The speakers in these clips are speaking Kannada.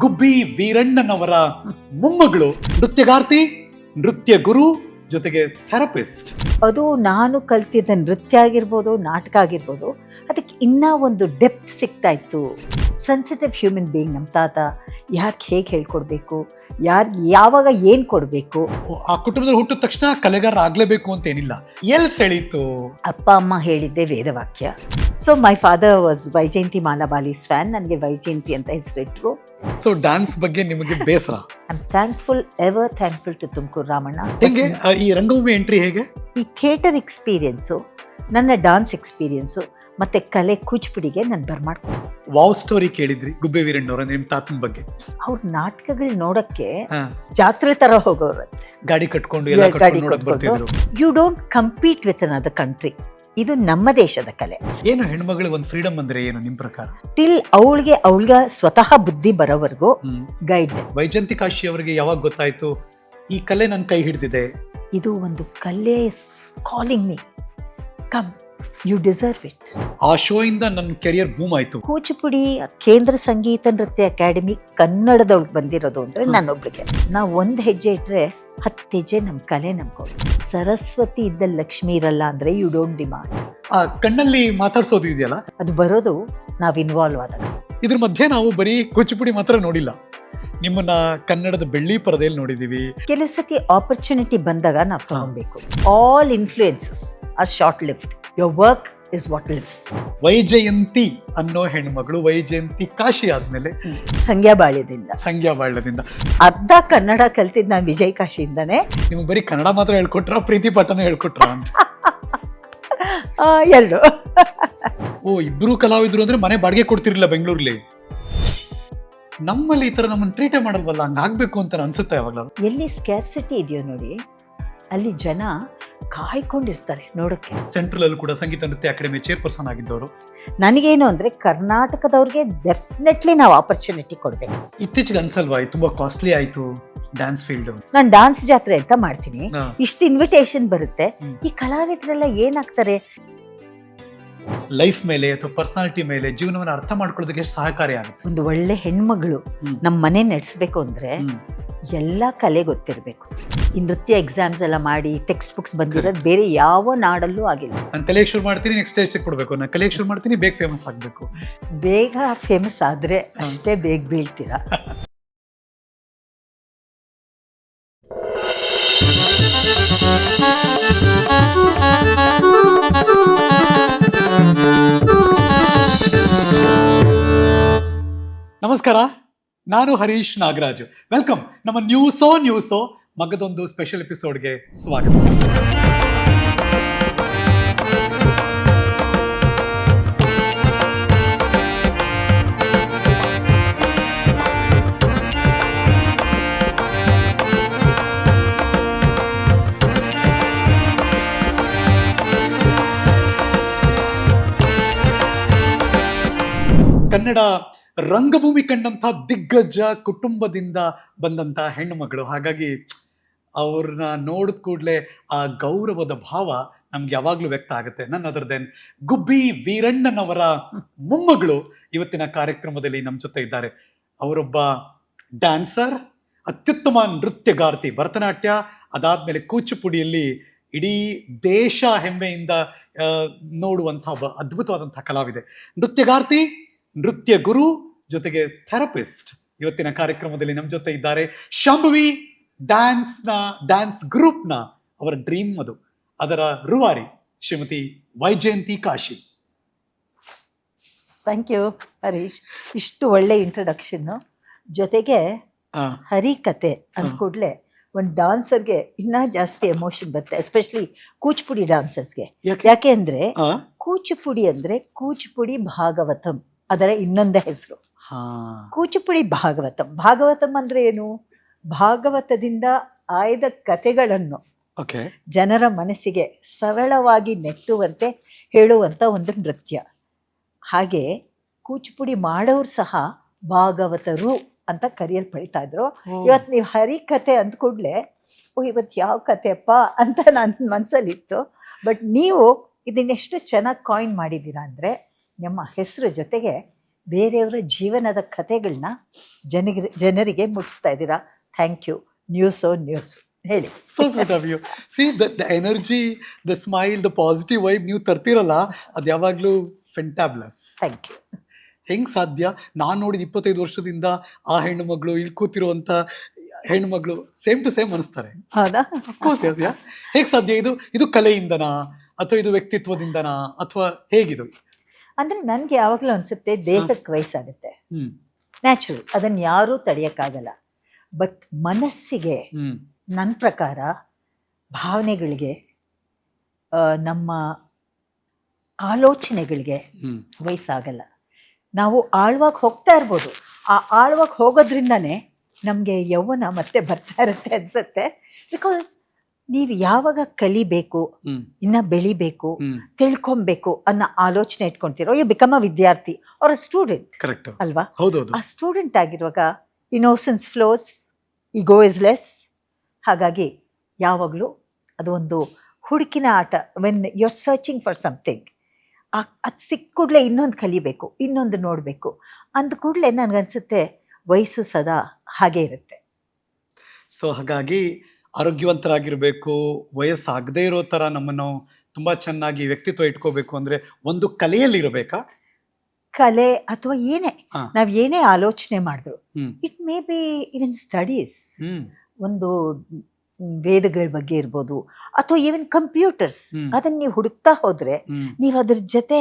ಗುಬ್ಬಿ ವೀರಣ್ಣನವರ ಮೊಮ್ಮಗಳು, ನೃತ್ಯಗಾರ್ತಿ, ನೃತ್ಯ ಗುರು, ಜೊತೆಗೆ ಥೆರಪಿಸ್ಟ್. ಅದು ನಾನು ಕಲ್ತಿದ್ದ ನೃತ್ಯ ಆಗಿರ್ಬೋದು, ನಾಟಕ ಆಗಿರ್ಬೋದು, ಅದಕ್ಕೆ ಇನ್ನೂ ಒಂದು ಡೆಪ್ತ್ ಸಿಗ್ತಾ ಇತ್ತು. ಸೆನ್ಸಿಟಿವ್ ಹ್ಯೂಮನ್ ಬೀಯಿಂಗ್ ನಮ್ಮ ತಾತ. ಯಾರಿಗೆ ಹೇಗೆ ಹೇಳ್ಕೊಡ್ಬೇಕು, ಯಾರಿಗೆ ಯಾವಾಗ ಏನು ಕೊಡಬೇಕು. ಆ ಕುಟುಂಬದಲ್ಲಿ ಹುಟ್ಟಿದ ತಕ್ಷಣ ಕಲೆಗಾರ ಆಗ್ಲೇಬೇಕು ಅಂತ ಏನಿಲ್ಲ. ಎಲ್ಲಿ ಸೆಳೀತು? ಅಪ್ಪ ಅಮ್ಮ ಹೇಳಿದ್ದೆ ವೇದವಾಕ್ಯ. So my father was Vyjayanthi Malabali's fan. ನನಗೆ ವೈಜಯಂತಿ ಅಂತ ಹೆಸರಿಟ್ರು. ಸೊ ಡ್ಯಾನ್ಸ್ ಬಗ್ಗೆ ನಿಮಗೆ ಬೇಸರ? I am thankful, ever thankful to Tumakuru Ramanna. ಹೇಗೆ ಈ ರಂಗಭೂಮಿ ಎಂಟ್ರಿ ಹೇಗೆ? ಈ ಥಿಯೇಟರ್ ಎಕ್ಸ್ಪೀರಿಯನ್ಸು, ನನ್ನ ಡಾನ್ಸ್ ಎಕ್ಸ್ಪೀರಿಯನ್ಸು ಮತ್ತೆ ಕಲೆ ಕೂಚಿಪುಡಿಗೆ ನಾನು ಬರ್ಮಾಡ್ಕೊಂಡು. ವಾವ್ ಸ್ಟೋರಿ ಕೇಳಿದ್ರಿ ಗುಬ್ಬಿ ವೀರಣ್ಣವ್ರ ನಿಮ್ಮ ತಾತನ ಬಗ್ಗೆ? ಅವ್ರ ನಾಟಕಗಳು ನೋಡಕ್ಕೆ ಜಾತ್ರೆ ತರ ಹೋಗೋರು. ಗಾಡಿ ಕಟ್ಕೊಂಡು ಎಲ್ಲ ಕಟ್ಕೊಂಡು ನೋಡಕ್ ಬರ್ತಿದ್ರು. You don't compete with another country. ಇದು ನಮ್ಮ ದೇಶದ ಕಲೆ. ಏನು ಹೆಣ್ಮಗಳಿಗೆ ಒಂದು ಫ್ರೀಡಮ್ ಅಂದ್ರೆ ಏನು ನಿಮ್ ಪ್ರಕಾರ? ಟಿಲ್ ಅವಳಿಗೆ ಸ್ವತಃ ಬುದ್ಧಿ ಬರೋವರೆಗೂ ಗೈಡ್. ವೈಜಯಂತಿ ಕಾಶಿ ಅವರಿಗೆ ಯಾವಾಗ ಗೊತ್ತಾಯ್ತು ಈ ಕಲೆ ನನ್ನ ಕೈ ಹಿಡಿದಿದೆ? ಇದು ಒಂದು ಕಲೆ calling me, come, you deserve it. ಆ ಶೋ ಇಂದ ನನ್ನ ಕೆರಿಯರ್ ಬೂಮ್ ಆಯ್ತು. ಕೂಚಿಪುಡಿ ಕೇಂದ್ರ ಸಂಗೀತ ನೃತ್ಯ ಅಕಾಡೆಮಿ ಕನ್ನಡದೊಳಗೆ ಬಂದಿರೋದು ಅಂದ್ರೆ ನನ್ನೊಬ್ಳಿಗೆ. ನಾವು ಒಂದು ಹೆಜ್ಜೆ ಇಟ್ರೆ 10 ಹೆಜ್ಜೆ ನಮ್ಮ ಕಲೆ ನಂಬ್ಕೊಂಡು. ಸರಸ್ವತಿ ಇದ್ದ ಲಕ್ಷ್ಮಿ ಇರಲ್ಲ ಅಂದ್ರೆ ಯು ಡೋಂಟ್ ಡಿಮಾಂಡ್. ಆ ಕಣ್ಣಲ್ಲಿ ಮಾತಾಡ್ಸೋದು ಇದೆಯಲ್ಲ, ಅದು ಬರೋದು ನಾವು ಇನ್ವಾಲ್ವ್ ಆದಾಗ. ಇದ್ರ ಮಧ್ಯೆ ನಾವು ಬರೀ ಕೂಚಿಪುಡಿ ಮಾತ್ರ ನೋಡಿಲ್ಲ, ನಿಮ್ಮನ್ನ ಕನ್ನಡದ ಬೆಳ್ಳಿ ಪರದೆಯಲ್ಲಿ ನೋಡಿದೀವಿ. ಕೆಲವು ಸತಿ ಆಪರ್ಚುನಿಟಿ ಬಂದಾಗ ನಾವು ತಗೊಬೇಕು. All influences are short lived. Your work is what lives. Vyjayanthi ಅನ್ನೋ ಹೆಣ್ಮಗಳು ವೈಜಯಂತಿ ಕಾಶಿ ಆದ್ಮೇಲೆ ಸಂಗ್ಯಾಬಾಳ್ಯದಿಂದ ಅರ್ಧ ಕನ್ನಡ ಕಲ್ತಿದ್ ನಾನು ವಿಜಯ್ ಕಾಶಿಯಿಂದಾನೆ. ನಿಮ್ಗೆ ಬರೀ ಕನ್ನಡ ಮಾತ್ರ ಹೇಳ್ಕೊಟ್ರ, ಪ್ರೀತಿ ಪಾಠನ ಹೇಳ್ಕೊಟ್ರ ಅಂತ? ಎರಡು. ಓ, ಇಬ್ರು ಕಲಾವಿದ್ರು ಅಂದ್ರೆ ಮನೆ ಬಾಡಿಗೆ ಕೊಡ್ತಿರ್ಲಿಲ್ಲ ಬೆಂಗಳೂರಲ್ಲಿ. ನಮ್ಮಲ್ಲಿ ಈ ತರ ನಮ್ಮನ್ನು ಟ್ರೀಟೇ ಮಾಡಲ್ವಲ್ಲ, ಹಂಗಾಗ್ಬೇಕು ಅಂತ ಅನ್ಸುತ್ತೆ ಯಾವಾಗಲೂ. ಎಲ್ಲಿ ಸ್ಕ್ಯಾರ್ಸಿಟಿ ಇದೆಯೋ ನೋಡಿ, ಅಲ್ಲಿ ಜನ ಕಾಯ್ಕೊಂಡಿರ್ತಾರೆ ನೋಡಕ್ಕೆ. ಸೆಂಟ್ರಲ್ ಅಲ್ಲೂ ಕೂಡ ಸಂಗೀತ ನೃತ್ಯ ಅಕಾಡೆಮಿ ಚೇರ್ಪರ್ಸನ್ ಆಗಿದ್ದವರು. ನನಗೇನು ಅಂದ್ರೆ ಕರ್ನಾಟಕದವ್ರಿಗೆ ಡೆಫಿನೆಟ್ಲಿ ನಾವು ಆಪರ್ಚುನಿಟಿ ಕೊಡ್ಬೇಕು. ಇತ್ತೀಚೆಗೆ ಅನ್ಸಲ್ವಾ ತುಂಬಾ ಕಾಸ್ಟ್ಲಿ ಆಯ್ತು ಡ್ಯಾನ್ಸ್ ಫೀಲ್ಡ್? ನಾನು ಡಾನ್ಸ್ ಜಾತ್ರೆ ಅಂತ ಮಾಡ್ತೀನಿ, ಇಷ್ಟು ಇನ್ವಿಟೇಷನ್ ಬರುತ್ತೆ. ಈ ಕಲಾವಿದರೆಲ್ಲ ಏನಾಗ್ತಾರೆ, ಲೈಫ್ ಮೇಲೆ ಅಥವಾ ಪರ್ಸನಾಲಿಟಿ ಮೇಲೆ ಜೀವನವನ್ನು ಅರ್ಥ ಮಾಡ್ಕೊಳ್ಳೋದಕ್ಕೆ ಎಷ್ಟು ಸಹಕಾರಿ ಆಗುತ್ತೆ. ಒಂದು ಒಳ್ಳೆ ಹೆಣ್ಮಗಳು ನಮ್ಮ ಮನೆ ನಡೆಸಬೇಕು ಅಂದ್ರೆ ಎಲ್ಲ ಕಲೆ ಗೊತ್ತಿರಬೇಕು. ಈ ನೃತ್ಯ ಎಕ್ಸಾಮ್ಸ್ ಎಲ್ಲ ಮಾಡಿ ಟೆಕ್ಸ್ಟ್ ಬುಕ್ಸ್ ಬಂದಿರೋದು ಬೇರೆ ಯಾವ ನಾಡಲ್ಲೂ ಆಗಿಲ್ಲ. ನಾನು ಕಲಿಯಕ್ಕೆ ಶುರು ಮಾಡ್ತೀನಿ, ನೆಕ್ಸ್ಟ್ ಸ್ಟೇಜ್ ಕೊಡ್ಬೇಕು. ನಾನು ಕಲಿಯಕ್ಕೆ ಶುರು ಮಾಡ್ತೀನಿ, ಬೇಗ ಫೇಮಸ್ ಆಗಬೇಕು. ಬೇಗ ಫೇಮಸ್ ಆದ್ರೆ ಅಷ್ಟೇ ಬೇಗ ಬೀಳ್ತೀರಾ. ನಮಸ್ಕಾರ, ನಾನು ಹರೀಶ್ ನಾಗರಾಜು. ವೆಲ್ಕಮ್ ನಮ್ಮ ನ್ಯೂಸೋ ಮಗದೊಂದು ಸ್ಪೆಷಲ್ ಎಪಿಸೋಡ್ಗೆ ಸ್ವಾಗತ. ಕನ್ನಡ ರಂಗಭೂಮಿ ಕಂಡಂಥ ದಿಗ್ಗಜ ಕುಟುಂಬದಿಂದ ಬಂದಂಥ ಹೆಣ್ಣು ಮಗಳು. ಹಾಗಾಗಿ ಅವ್ರನ್ನ ನೋಡಿದ ಕೂಡಲೇ ಆ ಗೌರವದ ಭಾವ ನಮ್ಗೆ ಯಾವಾಗಲೂ ವ್ಯಕ್ತ ಆಗುತ್ತೆ. ನನ್ ಅದರ್ ದೆನ್ ಗುಬ್ಬಿ ವೀರಣ್ಣನವರ ಮೊಮ್ಮಗಳು ಇವತ್ತಿನ ಕಾರ್ಯಕ್ರಮದಲ್ಲಿ ನಮ್ಮ ಜೊತೆ ಇದ್ದಾರೆ. ಅವರೊಬ್ಬ ಡ್ಯಾನ್ಸರ್, ಅತ್ಯುತ್ತಮ ನೃತ್ಯಗಾರ್ತಿ, ಭರತನಾಟ್ಯ, ಅದಾದ್ಮೇಲೆ ಕೂಚಿಪುಡಿಯಲ್ಲಿ ಇಡೀ ದೇಶ ಹೆಮ್ಮೆಯಿಂದ ನೋಡುವಂಥ ಒಬ್ಬ ಅದ್ಭುತವಾದಂಥ ಕಲಾವಿದೆ, ನೃತ್ಯಗಾರ್ತಿ, ನೃತ್ಯ ಗುರು, ಜೊತೆಗೆ ಥೆರಪಿಸ್ಟ್. ಇವತ್ತಿನ ಕಾರ್ಯಕ್ರಮದಲ್ಲಿ ನಮ್ಮ ಜೊತೆ ಇದ್ದಾರೆ. ಶಾಂಭವಿ ಡ್ಯಾನ್ಸ್ ಗ್ರೂಪ್ನ ಅವರ ಡ್ರೀಮ್, ಅದರ ರೂವಾರಿ ಶ್ರೀಮತಿ ವೈಜಯಂತಿ ಕಾಶಿ. ಥ್ಯಾಂಕ್ ಯು ಹರೀಶ್, ಇಷ್ಟು ಒಳ್ಳೆ ಇಂಟ್ರಡಕ್ಷನ್. ಜೊತೆಗೆ ಹರಿಕತೆ ಅಂದ ಕೂಡಲೇ ಒಂದು ಡಾನ್ಸರ್ಗೆ ಇನ್ನೂ ಜಾಸ್ತಿ ಎಮೋಷನ್ ಬರುತ್ತೆ, ಎಸ್ಪೆಷಲಿ ಕೂಚಿಪುಡಿ ಡಾನ್ಸರ್ಸ್ಗೆ. ಯಾಕೆ ಅಂದ್ರೆ ಕೂಚಿಪುಡಿ ಅಂದ್ರೆ ಕೂಚಿಪುಡಿ ಭಾಗವತಂ, ಅದರ ಇನ್ನೊಂದು ಹೆಸರು ಕೂಚಿಪುಡಿ ಭಾಗವತಂ. ಭಾಗವತಂ ಅಂದ್ರೆ ಏನು? ಭಾಗವತದಿಂದ ಆಯ್ದ ಕಥೆಗಳನ್ನು ಜನರ ಮನಸ್ಸಿಗೆ ಸರಳವಾಗಿ ನೆಟ್ಟುವಂತೆ ಹೇಳುವಂತ ಒಂದು ನೃತ್ಯ. ಹಾಗೆ ಕೂಚಿಪುಡಿ ಮಾಡೋರು ಸಹ ಭಾಗವತರು ಅಂತ ಕರೆಯಲ್ಪಡ್ತಾ ಇದ್ರು. ಇವತ್ತು ನೀವು ಹರಿಕತೆ ಅಂದ ಕೂಡಲೇ ಇವತ್ತು ಯಾವ ಕಥೆಯಪ್ಪ ಅಂತ ನನ್ನ ಮನಸ್ಸಲ್ಲಿತ್ತು. ಬಟ್ ನೀವು ಇದನ್ನೆಷ್ಟು ಚೆನ್ನಾಗಿ ಕಾಯಿನ್ ಮಾಡಿದ್ದೀರಾ ಅಂದರೆ, ನಿಮ್ಮ ಹೆಸರು ಜೊತೆಗೆ ಬೇರೆಯವರ ಜೀವನದ ಕಥೆಗಳನ್ನ ಜನರಿಗೆ ಮುಟ್ಟಿಸ್ತಾ ಇದ್ದೀರಾ. Thank you. ನ್ಯೂಸ್ ಹೇಳಿ. So sweet of you. See the energy, the smile, the positive vibe ನೀವು ತರ್ತಿರಲ್ಲ, ಅದು ಯಾವಾಗಲೂ ಫೆಂಟಾಬ್ಲಸ್. Thank you. ಹೆಂಗೆ ಸಾಧ್ಯ? ನಾನು ನೋಡಿದ 25 ವರ್ಷದಿಂದ ಆ ಹೆಣ್ಣು ಮಗಳು, ಇಲ್ಲಿ ಕೂತಿರುವಂಥ ಹೆಣ್ಣು ಮಗಳು ಸೇಮ್ ಟು ಸೇಮ್ ಅನಿಸ್ತಾರೆ. ಹೌದಾ? Of course yes. ಹೇಗೆ ಸಾಧ್ಯ? ಇದು ಕಲೆಯಿಂದನಾ ಅಥವಾ ಇದು ವ್ಯಕ್ತಿತ್ವದಿಂದನಾ ಅಥವಾ ಹೇಗಿದು? ಅಂದರೆ ನನಗೆ ಯಾವಾಗಲೂ ಅನಿಸುತ್ತೆ ದೇಹಕ್ಕೆ ವಯಸ್ಸಾಗುತ್ತೆ, ಹ್ಮ್ ನ್ಯಾಚುರಲ್, ಅದನ್ನು ಯಾರೂ ತಡೆಯೋಕ್ಕಾಗಲ್ಲ. ಬಟ್ ಮನಸ್ಸಿಗೆ ಹ್ಮ್ ನನ್ನ ಪ್ರಕಾರ ಭಾವನೆಗಳಿಗೆ ನಮ್ಮ ಆಲೋಚನೆಗಳಿಗೆ ಹ್ಮ್ ವಯಸ್ಸಾಗಲ್ಲ. ನಾವು ಆಳ್ವಾಗಿ ಹೋಗ್ತಾ ಇರ್ಬೋದು, ಆ ಆಳ್ವಾಗಿ ಹೋಗೋದ್ರಿಂದನೇ ನಮಗೆ ಯೌವನ ಮತ್ತೆ ಬರ್ತಾ ಇರುತ್ತೆ ಅನಿಸುತ್ತೆ. ಬಿಕಾಸ್ ನೀವು ಯಾವಾಗ ಕಲಿಬೇಕು, ಹ್ಮ್ ಇನ್ನು ಬೆಳಿಬೇಕು, ಹ್ಮ್ ತಿಳ್ಕೊಬೇಕು ಅನ್ನೋ ಆಲೋಚನೆ ಇಟ್ಕೊಳ್ತಿರೋ, ಯು ಬಿಕಮ್ ಅ ವಿದ್ಯಾರ್ಥಿ ಆರ್ ಅ ಸ್ಟೂಡೆಂಟ್ ಕರೆಕ್ಟ್ ಅಲ್ವಾ? ಹೌದೌದು. ಆ ಸ್ಟೂಡೆಂಟ್ ಆಗಿರುವಾಗ innocence flows, ego is less. ಹಾಗಾಗಿ ಯಾವಾಗಲೂ ಅದು ಒಂದು ಹುಡುಕಿನ ಆಟ. When you are searching for something, ಅದು ಸಿಕ್ಕ ಕೂಡಲೇ ಇನ್ನೊಂದು ಕಲಿಬೇಕು, ಇನ್ನೊಂದು ನೋಡಬೇಕು ಅಂದ ಕೂಡಲೇ ನನಗನ್ಸುತ್ತೆ ವಯಸ್ಸು ಸದಾ ಹಾಗೆ ಇರುತ್ತೆ. ಸೊ ಹಾಗಾಗಿ ಆರೋಗ್ಯವಂತರಾಗಿರಬೇಕು, ವಯಸ್ಸಾಗದೇ ಇರೋ ಥರ ನಮ್ಮನ್ನು ತುಂಬ ಚೆನ್ನಾಗಿ ವ್ಯಕ್ತಿತ್ವ ಇಟ್ಕೋಬೇಕು ಅಂದರೆ ಒಂದು ಕಲೆಯಲ್ಲಿರಬೇಕಾ? ಕಲೆ ಅಥವಾ ಏನೇ ಹಾ. ನಾವು ಏನೇ ಆಲೋಚನೆ ಮಾಡಿದ್ರು, hmm it may be even studies, hmm ಒಂದು ವೇದಗಳ ಬಗ್ಗೆ ಇರ್ಬೋದು, ಅಥವಾ ಈವನ್ ಕಂಪ್ಯೂಟರ್ಸ್. ಹ್ಮ್. ಅದನ್ನು ನೀವು ಹುಡುಕ್ತಾ ಹೋದರೆ, ಹ್ಮ್ ನೀವು ಅದ್ರ ಜೊತೆ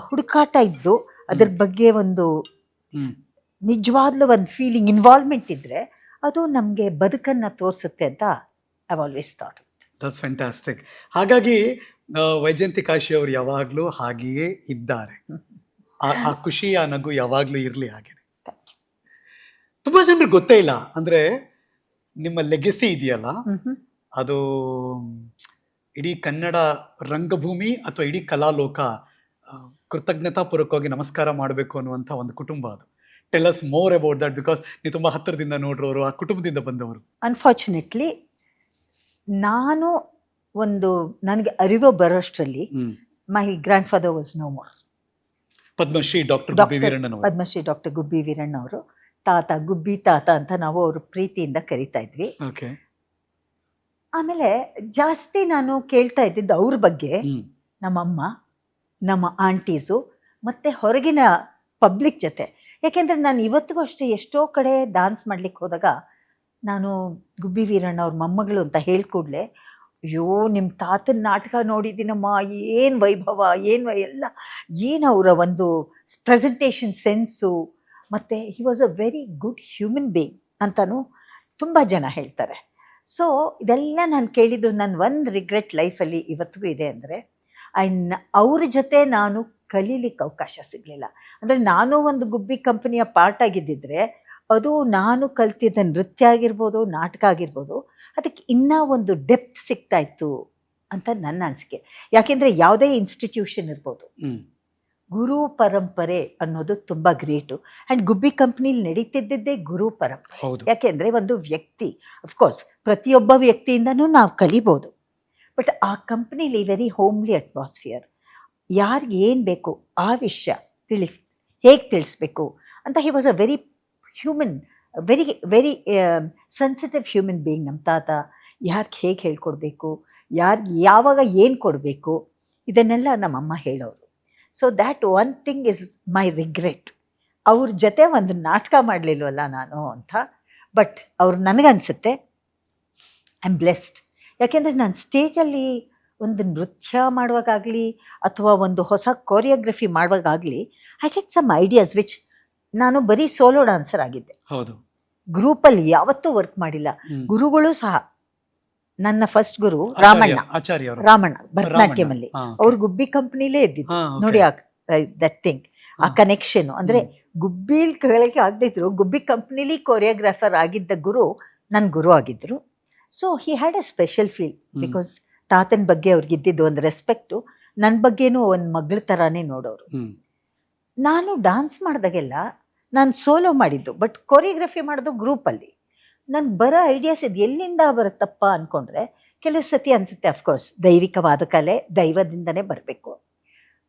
ಹುಡುಕಾಟ ಇದ್ದು ಅದ್ರ ಬಗ್ಗೆ ಒಂದು ಹ್ಮ್ ನಿಜವಾಗ್ಲೂ ಒಂದು ಫೀಲಿಂಗ್, ಇನ್ವಾಲ್ವ್ಮೆಂಟ್ ಇದ್ದರೆ ಅದು ನಮಗೆ ಬದುಕನ್ನು ತೋರಿಸುತ್ತೆ ಅಂತ I always thought. That's fantastic. ಹಾಗಾಗಿ ವೈಜಯಂತಿ ಕಾಶಿ ಅವರು ಯಾವಾಗಲೂ ಹಾಗೆಯೇ ಇದ್ದಾರೆ. ಆ ಖುಷಿ, ಆ ನಗು ಯಾವಾಗಲೂ ಇರಲಿ ಹಾಗೆ. ತುಂಬ ಜನರಿಗೆ ಗೊತ್ತೇ ಇಲ್ಲ ಅಂದರೆ ನಿಮ್ಮ ಲೆಗೆಸಿ ಇದೆಯಲ್ಲ, ಅದು ಇಡೀ ಕನ್ನಡ ರಂಗಭೂಮಿ ಅಥವಾ ಇಡೀ ಕಲಾಲೋಕ ಕೃತಜ್ಞತಾಪೂರ್ವಕವಾಗಿ ನಮಸ್ಕಾರ ಮಾಡಬೇಕು ಅನ್ನುವಂಥ ಒಂದು ಕುಟುಂಬ ಅದು. Tell us more about that, because ನೀವು ತುಂಬ ಹತ್ತಿರದಿಂದ ನೋಡಿರೋರು, ಆ ಕುಟುಂಬದಿಂದ ಬಂದವರು. ಅನ್ಫಾರ್ಚುನೇಟ್ಲಿ ನಾನು ನನಗೆ ಅರಿವು ಬರೋಷ್ಟರಲ್ಲಿ my grand father was no more. Padmashri doctor Gubbi ವೀರಣ್ಣನವರು. ಪದ್ಮಶ್ರೀ ಡಾಕ್ಟರ್ ಗುಬ್ಬಿ ವೀರಣ್ಣವರು ತಾತ, ಗುಬ್ಬಿ ತಾತ ಅಂತ ನಾವು ಅವರು ಪ್ರೀತಿಯಿಂದ ಕರಿತಾ ಇದ್ವಿ. ಓಕೆ. ಆಮೇಲೆ ಜಾಸ್ತಿ ನಾನು ಕೇಳ್ತಾ ಇದ್ದಿದ್ದು ಅವ್ರ ಬಗ್ಗೆ, ನಮ್ಮಮ್ಮ, ನಮ್ಮ ಆಂಟೀಸು, ಮತ್ತು ಹೊರಗಿನ ಪಬ್ಲಿಕ್ ಜೊತೆ. ಯಾಕೆಂದರೆ ನಾನು ಇವತ್ತಿಗೂ ಅಷ್ಟೇ ಎಷ್ಟೋ ಕಡೆ ಡ್ಯಾನ್ಸ್ ಮಾಡ್ಲಿಕ್ಕೆ ಹೋದಾಗ ನಾನು ಗುಬ್ಬಿ ವೀರಣ್ಣ ಅವ್ರ ಮೊಮ್ಮಗಳು ಅಂತ ಹೇಳ್ಕೂಡ್ಲೆ, ಅಯ್ಯೋ ನಿಮ್ಮ ತಾತನ ನಾಟಕ ನೋಡಿದ್ದೀನಮ್ಮ, ಏನು ವೈಭವ, ಏನು ಅವರ ಒಂದು ಪ್ರೆಸೆಂಟೇಷನ್ ಸೆನ್ಸು, ಮತ್ತು ಹಿ was a very good human being ಅಂತಲೂ ತುಂಬ ಜನ ಹೇಳ್ತಾರೆ. ಸೊ ಇದೆಲ್ಲ ನಾನು ಕೇಳಿದ್ದು, ನನ್ನ ಒಂದು ರಿಗ್ರೆಟ್ ಲೈಫಲ್ಲಿ ಇವತ್ತಿಗೂ ಇದೆ ಅಂದರೆ, ಅವ್ರ ಜೊತೆ ನಾನು ಕಲೀಲಿಕ್ಕೆ ಅವಕಾಶ ಸಿಗಲಿಲ್ಲ. ಅಂದರೆ ನಾನು ಒಂದು ಗುಬ್ಬಿ ಕಂಪನಿಯ ಪಾರ್ಟ್ ಆಗಿದ್ದಿದ್ರೆ ಅದು ನಾನು ಕಲ್ತಿದ್ದ ನೃತ್ಯ ಆಗಿರ್ಬೋದು, ನಾಟಕ ಆಗಿರ್ಬೋದು, ಅದಕ್ಕೆ ಇನ್ನೂ ಒಂದು ಡೆಪ್ತ್ ಸಿಗ್ತಾಯಿತ್ತು ಅಂತ ನನ್ನ ಅನಿಸಿಕೆ. ಯಾಕೆಂದರೆ ಯಾವುದೇ ಇನ್ಸ್ಟಿಟ್ಯೂಷನ್ ಇರ್ಬೋದು, ಗುರು ಪರಂಪರೆ ಅನ್ನೋದು ತುಂಬ ಗ್ರೇಟು. ಆ್ಯಂಡ್ ಗುಬ್ಬಿ ಕಂಪ್ನಿಲಿ ನಡೀತಿದ್ದಿದ್ದೇ ಗುರು ಪರಂಪರೆ. ಯಾಕೆಂದರೆ ಒಂದು ವ್ಯಕ್ತಿ, ಅಫ್ಕೋರ್ಸ್ ಪ್ರತಿಯೊಬ್ಬ ವ್ಯಕ್ತಿಯಿಂದನೂ ನಾವು ಕಲಿಬೋದು, ಬಟ್ ಆ ಕಂಪ್ನಿಲಿ ವೆರಿ ಹೋಮ್ಲಿ ಅಟ್ಮಾಸ್ಫಿಯರ್. ಯಾರಿಗೆ ಏನು ಬೇಕು ಆ ವಿಷಯ ಹೇಗೆ ತಿಳಿಸ್ಬೇಕು ಅಂತ. ಹಿ was a very human, very sensitive human being ನಮ್ಮ ತಾತ. ಯಾರಿಗೆ ಹೇಗೆ ಹೇಳ್ಕೊಡ್ಬೇಕು, ಯಾರಿಗೆ ಯಾವಾಗ ಏನು ಕೊಡಬೇಕು, ಇದನ್ನೆಲ್ಲ ನಮ್ಮಮ್ಮ ಹೇಳೋರು. So that one thing is my regret. ಅವ್ರ ಜೊತೆ ಒಂದು ನಾಟಕ ಮಾಡಲಿಲ್ವಲ್ಲ ನಾನು ಅಂತ. ಬಟ್ ಅವ್ರು ನನಗನ್ಸುತ್ತೆ ಐ ಆಮ್ ಬ್ಲೆಸ್ಡ್. ಯಾಕೆಂದರೆ ನಾನು ಸ್ಟೇಜಲ್ಲಿ ಒಂದು ನೃತ್ಯ ಮಾಡುವಾಗಲಿ ಅಥವಾ ಒಂದು ಹೊಸ ಕೋರಿಯೋಗ್ರಫಿ ಮಾಡುವಾಗಲಿ I get some ideas which, ನಾನು ಬರೀ ಸೋಲೋ ಡಾನ್ಸರ್ ಆಗಿದ್ದೆ, ಗ್ರೂಪಲ್ಲಿ ಯಾವತ್ತೂ ವರ್ಕ್ ಮಾಡಿಲ್ಲ. ಗುರುಗಳು ಸಹ, ನನ್ನ ಫಸ್ಟ್ ಗುರು ರಾಮಣ್ಣ ಭರತನಾಟ್ಯಮಲ್ಲಿ, ಅವ್ರು ಗುಬ್ಬಿ ಕಂಪ್ನಿಲೇ ಇದ್ದಿದ್ದು ನೋಡಿ. ದಟ್ ಥಿಂಗ್, ಆ ಕನೆಕ್ಷನ್ ಅಂದರೆ ಗುಬ್ಬಿಲ್ ಕೆಳಗೆ ಆಗದಿದ್ರು ಗುಬ್ಬಿ ಕಂಪ್ನಿಲಿ ಕೊರಿಯೋಗ್ರಾಫರ್ ಆಗಿದ್ದ ಗುರು ನನ್ನ ಗುರು ಆಗಿದ್ದರು. So he had A special feel, because ತಾತನ ಬಗ್ಗೆ ಅವ್ರಿಗಿದ್ದಿದ್ದು ಒಂದು ರೆಸ್ಪೆಕ್ಟು, ನನ್ನ ಬಗ್ಗೆನೂ ಒಂದು ಮಗಳ ಥರನೇ ನೋಡೋರು. ನಾನು ಡಾನ್ಸ್ ಮಾಡಿದಾಗೆಲ್ಲ ನಾನು ಸೋಲೋ ಮಾಡಿದ್ದು, ಬಟ್ ಕೊರಿಯೋಗ್ರಫಿ ಮಾಡೋದು ಗ್ರೂಪಲ್ಲಿ. ನಾನು ಬರೋ ಐಡಿಯಾಸ್ ಇದು ಎಲ್ಲಿಂದ ಬರುತ್ತಪ್ಪ ಅಂದ್ಕೊಂಡ್ರೆ ಕೆಲವು ಸತಿ ಅನಿಸುತ್ತೆ, ಅಫ್ಕೋರ್ಸ್ ದೈವಿಕವಾದ ಕಲೆ ದೈವದಿಂದನೇ ಬರಬೇಕು.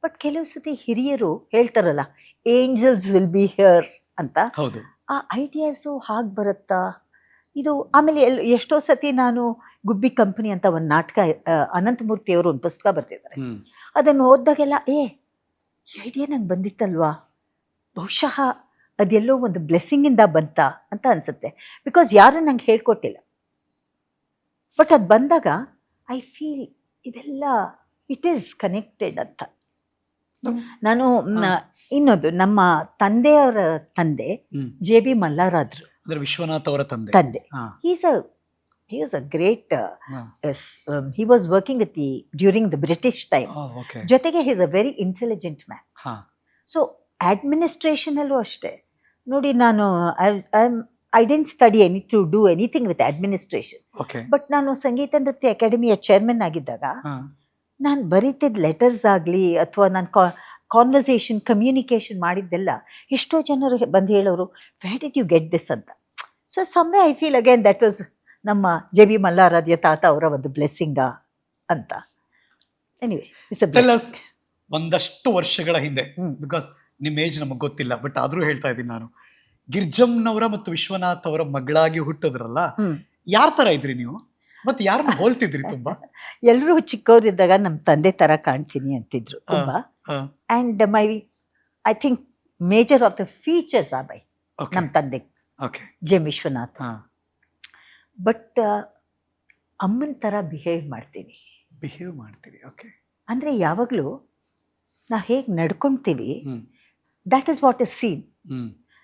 ಬಟ್ ಕೆಲವು ಸತಿ ಹಿರಿಯರು ಹೇಳ್ತಾರಲ್ಲ, ಏಂಜಲ್ಸ್ ವಿಲ್ ಬಿ ಹಿಯರ್ ಅಂತ. ಹೌದು. ಆ ಐಡಿಯಾಸು ಹಾಗೆ ಬರುತ್ತಾ ಇದು? ಆಮೇಲೆ ಎಷ್ಟೋ ಸತಿ ನಾನು ಗುಬ್ಬಿ ಕಂಪನಿ ಅಂತ ಒಂದು ನಾಟಕ, ಅನಂತಮೂರ್ತಿಯವರು ಒಂದು ಪುಸ್ತಕ ಬರ್ತಿದ್ದಾರೆ, ಅದನ್ನು ಓದಿದಾಗೆಲ್ಲ ಈ ಐಡಿಯಾ ನಂಗೆ ಬಂದಿತ್ತಲ್ವಾ, ಬಹುಶಃ ಅದೆಲ್ಲೋ ಒಂದು ಬ್ಲೆಸ್ಸಿಂಗಿಂದ ಬಂತ ಅಂತ ಅನಿಸುತ್ತೆ. ಬಿಕಾಸ್ ಯಾರು ನಂಗೆ ಹೇಳ್ಕೊಟ್ಟಿಲ್ಲ. ಬಟ್ ಅದು ಬಂದಾಗ ಐ ಫೀಲ್ ಇದೆಲ್ಲ ಇಟ್ ಈಸ್ ಕನೆಕ್ಟೆಡ್ ಅಂತ. ನಾನು ಇನ್ನೊಂದು, ನಮ್ಮ ತಂದೆಯವರ ತಂದೆ JB ಮಲ್ಲಾರಾದ್ರು, ವಿಶ್ವನಾಥ್ ಅವರ ತಂದೆ. he was a great he was working with during the British time. ಜೊತೆಗೆ he is a very intelligent man. So administration ಅಲ್ಲೂ ಅಷ್ಟೇ ನೋಡಿ, ನಾನು I didn't study to do anything with administration. But ನಾನು ಸಂಗೀತ ನೃತ್ಯ ಅಕಾಡೆಮಿಯ ಚೇರ್ಮನ್ ಆಗಿದ್ದಾಗ ನಾನು ಬರೀತಿದ್ದ ಲೆಟರ್ಸ್ ಆಗಲಿ ಅಥವಾ ನಾನು ಕಾನ್ವರ್ಸೇಷನ್ ಕಮ್ಯುನಿಕೇಷನ್ ಮಾಡಿದ್ದೆಲ್ಲ ಎಷ್ಟೋ ಜನರು ಬಂದು ಹೇಳೋರು, where did you get this ಅಂತ. So someway I feel again that was ನಮ್ಮ JB ಮಲ್ಲಾರಾಧ್ಯ ತಾತ ಅವರ ಒಂದು ಬ್ಲೆಸ್ಸಿಂಗ ಅಂತ. ಎನಿವೆ, ಒಂದಷ್ಟು ವರ್ಷಗಳ ಹಿಂದೆ, ಬಿಕಾಸ್ ನಿಮ್ಮ ಏಜ್ ನಮಗೆ ಗೊತ್ತಿಲ್ಲ, ಬಟ್ ಆದ್ರೂ ಹೇಳ್ತಾ ಇದ್ದೀನಿ ನಾನು, ಗಿರ್ಜಮ್ನವರ ಮತ್ತು ವಿಶ್ವನಾಥ್ ಅವರ ಮಗಳಾಗಿ ಹುಟ್ಟಿದ್ರಲ್ಲ, ಯಾರ ತರ ಇದ್ರಿ ನೀವು? ಮತ್ತೆ ಯಾರನ್ನ ಹೋಲ್ತಿದ್ರಿ ತುಂಬಾ? ಎಲ್ಲರೂ ಚಿಕ್ಕವರಿದ್ದಾಗ ನಮ್ಮ ತಂದೆ ತರ ಕಾಣ್ತೀನಿ ಅಂತಿದ್ರು ತುಂಬಾ. And I think major of the features are by ನಮ್ಮ ತಂದೆ ಜೆ ವಿಶ್ವನಾಥ್. ಬಟ್ ಅಮ್ಮನ ತರ ಬಿಹೇವ್ ಮಾಡ್ತೀನಿ. ಓಕೆ. ಅಂದ್ರೆ ಯಾವಾಗಲೂ ನಾವು ಹೇಗೆ ನಡ್ಕೊಳ್ತೀವಿ, that is what is seen.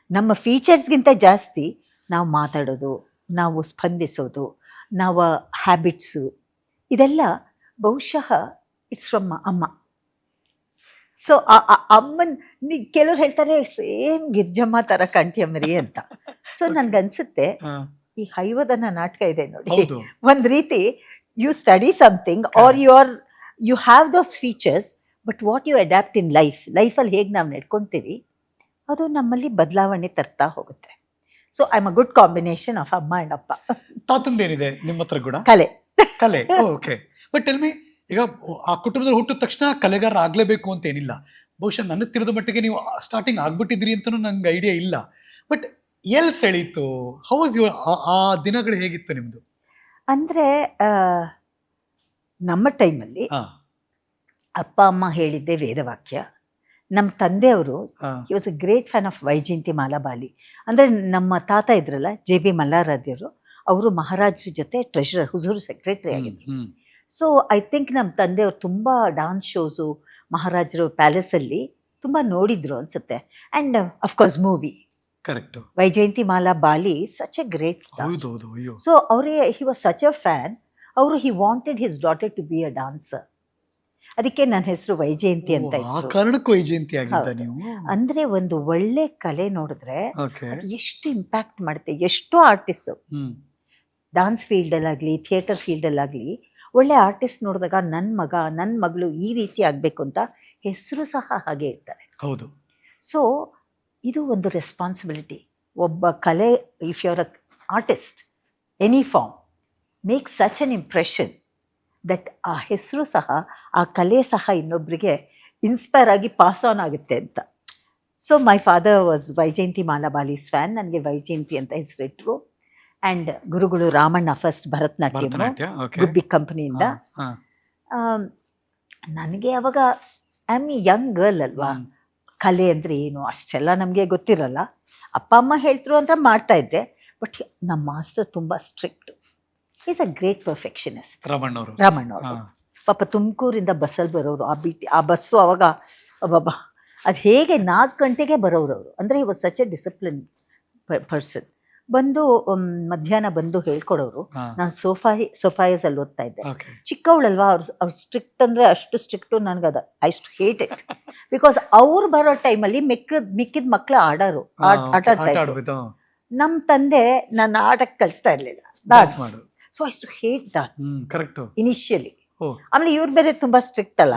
ನಮ್ಮ ಫೀಚರ್ಸ್ಗಿಂತ ಜಾಸ್ತಿ ನಾವು ಮಾತಾಡೋದು, ನಾವು ಸ್ಪಂದಿಸೋದು, ನಾವು ಹ್ಯಾಬಿಟ್ಸು, ಇದೆಲ್ಲ ಬಹುಶಃ ಇಟ್ಸ್ ಫ್ರಮ್ ಅಮ್ಮ. ಸೊ ಅಮ್ಮನ್ ಕೆಲವ್ರು ಹೇಳ್ತಾರೆ ಸೇಮ್ ಗಿರ್ಜಮ್ಮ ಥರ ಕಾಣ್ತೀಯಮ್ಮರಿ ಅಂತ. ಸೊ ನನ್ಗನ್ಸುತ್ತೆ ಈ ಹೈವದನ ನಾಟಕ ಇದೆ ನೋಡಿ, ಒಂದು ರೀತಿ you study something are you have those features, but what you adapt in ಲೈಫಲ್ಲಿ ಹೇಗೆ ನಾವು ನಡ್ಕೊತೀವಿ ಅದು ನಮ್ಮಲ್ಲಿ ಬದಲಾವಣೆ ತರ್ತಾ ಹೋಗುತ್ತೆ. So I am a good combination of ಅಮ್ಮ ಅಂಡ್ ಅಪ್ಪ. ತಾತಂದೇನಿದೆ ನಿಮ್ಮ ಹತ್ರ ಗುಣ? ಕಲೆ. ಓಕೆ. ಬಟ್ ಟೆಲ್ ಮಿ, ಈಗ ಆ ಕುಟುಂಬದಲ್ಲಿ ಹುಟ್ಟಿದ ತಕ್ಷಣ ಕಲೆಗಾರ ಆಗ್ಲೇಬೇಕು ಅಂತ ಏನಿಲ್ಲ. ಬಹುಶಃ ನನ್ನ ತಿಳಿದ ಮಟ್ಟಿಗೆ ನೀವು ಸ್ಟಾರ್ಟಿಂಗ್ ಆಗ್ಬಿಟ್ಟಿದ್ರಿ ಅಂತಲೂ ನಂಗೆ ಐಡಿಯಾ ಇಲ್ಲ. ಬಟ್ ಎಲ್ಲಿ ಸೆಳೀತು? ಹೌ ವಾಸ್ ಯುವರ್ ಆ ದಿನಗಳು ಹೇಗಿತ್ತು ನಿಮ್ದು? ಅಂದ್ರೆ ನಮ್ಮ ಟೈಮಲ್ಲಿ ಅಪ್ಪ ಅಮ್ಮ ಹೇಳಿದ್ದೆ ವೇದವಾಕ್ಯ. ನಮ್ಮ ತಂದೆಯವರು he was a great fan of Vyjayanthi Malabali. ಅಂದರೆ ನಮ್ಮ ತಾತ ಇದ್ರಲ್ಲ JB ಮಲ್ಲಾರಾಧ್ಯರು, ಅವರು ಮಹಾರಾಜರ ಜೊತೆ ಟ್ರೆಷರರ್, ಹುಜೂರು ಸೆಕ್ರೆಟರಿ ಆಗಿದ್ರು. ಸೊ ಐ ಥಿಂಕ್ ನಮ್ಮ ತಂದೆಯವರು ತುಂಬ ಡಾನ್ಸ್ ಶೋಸು ಮಹಾರಾಜರು ಪ್ಯಾಲೇಸಲ್ಲಿ ತುಂಬ ನೋಡಿದ್ರು ಅನ್ಸುತ್ತೆ. And of course movie correct, Vyjayanthi Malabali, such a great star. So ಅವರೇ he was such a fan. ಅವರು he wanted his daughter to be a dancer. ಅದಕ್ಕೆ ನನ್ನ ಹೆಸರು ವೈಜಯಂತಿ ಅಂತ ಇತ್ತು. ಅಂದ್ರೆ ಒಂದು ಒಳ್ಳೆ ಕಲೆ ನೋಡಿದ್ರೆ ಎಷ್ಟು ಇಂಪ್ಯಾಕ್ಟ್ ಮಾಡುತ್ತೆ. ಎಷ್ಟೋ ಆರ್ಟಿಸ್ಟ್ ಡಾನ್ಸ್ ಫೀಲ್ಡಲ್ಲಾಗಲಿ ಥಿಯೇಟರ್ ಫೀಲ್ಡಲ್ಲಾಗಲಿ ಒಳ್ಳೆ ಆರ್ಟಿಸ್ಟ್ ನೋಡಿದಾಗ ನನ್ನ ಮಗಳು ಈ ರೀತಿ ಆಗಬೇಕು ಅಂತ ಹೆಸರು ಸಹ ಹಾಗೆ ಇರ್ತಾರೆ. ಹೌದು. ಸೊ ಇದು ಒಂದು ರೆಸ್ಪಾನ್ಸಿಬಿಲಿಟಿ. ಒಬ್ಬ ಕಲೆ, if you are a artist any form, make such an impression that ಆ ಹೆಸರು ಸಹ, ಆ ಕಲೆ ಸಹ ಇನ್ನೊಬ್ಬರಿಗೆ ಇನ್ಸ್ಪೈರ್ ಆಗಿ ಪಾಸ್ ಆನ್ ಆಗುತ್ತೆ ಅಂತ. So my father was Vyjayanthi Malabali's fan. ನನಗೆ ವೈಜಯಂತಿ ಅಂತ ಹೆಸರಿಟ್ರು. ಆ್ಯಂಡ್ ಗುರುಗಳು ರಾಮಣ್ಣ, ಫಸ್ಟ್ ಭರತನಾಟ್ಯಂ ಗುಬ್ಬಿ ಕಂಪನಿಯಿಂದ. ನನಗೆ ಅವಾಗ ಐ ಆಮ್ ಯಂಗ್ ಗರ್ಲ್ ಅಲ್ವಾ, ಕಲೆ ಅಂದರೆ ಏನು ಅಷ್ಟೆಲ್ಲ ನಮಗೆ ಗೊತ್ತಿರಲ್ಲ. ಅಪ್ಪ ಅಮ್ಮ ಹೇಳ್ತರು ಅಂತ ಮಾಡ್ತಾ ಇದ್ದೆ. ಬಟ್ ನಮ್ಮ ಮಾಸ್ಟರ್ ತುಂಬ strict. Is a great perfectionist ರಾಮಣ್ಣವರು. ಪಾಪ ತುಮಕೂರಿಂದ ಬಸ್ಸಲ್ಲಿ ಬರೋರು. ಆ ಬಸ್ಸು ಅವಾಗ ಅಬ್ಬಬ್ಬಾ, ಅದು ಹೇಗೆ 4 ಗಂಟೆಗೆ ಬರೋರು ಅವರು. ಅಂದರೆ ಹಿ was such A discipline person. ಬಂದು ಮಧ್ಯಾಹ್ನ ಬಂದು ಹೇಳ್ಕೊಡೋರು. ನಾನು ಸೋಫಾಯಸಲ್ಲಿ ಓದ್ತಾ ಇದ್ದೆ. ಚಿಕ್ಕವಳಲ್ವಾ, ಅವ್ರು ಸ್ಟ್ರಿಕ್ಟ್ ಅಂದರೆ ಅಷ್ಟು ಸ್ಟ್ರಿಕ್ಟು. ನನಗದ I to hate it. Because ಅವ್ರು ಬರೋ ಟೈಮಲ್ಲಿ ಮಿಕ್ಕಿದ ಮಕ್ಕಳು ಆಟ ಆಡ್ತಾ ಇದ್ರು. ನಮ್ಮ ತಂದೆ ನನ್ನ ಆಟಕ್ಕೆ ಕಳಿಸ್ತಾ ಇರಲಿಲ್ಲ, ಡಾನ್ಸ್ ಮಾಡು. So I to hate dance initially. ಆಮೇಲೆ ಇವ್ರು ಬೇರೆ ತುಂಬ ಸ್ಟ್ರಿಕ್ಟ್ ಅಲ್ಲ.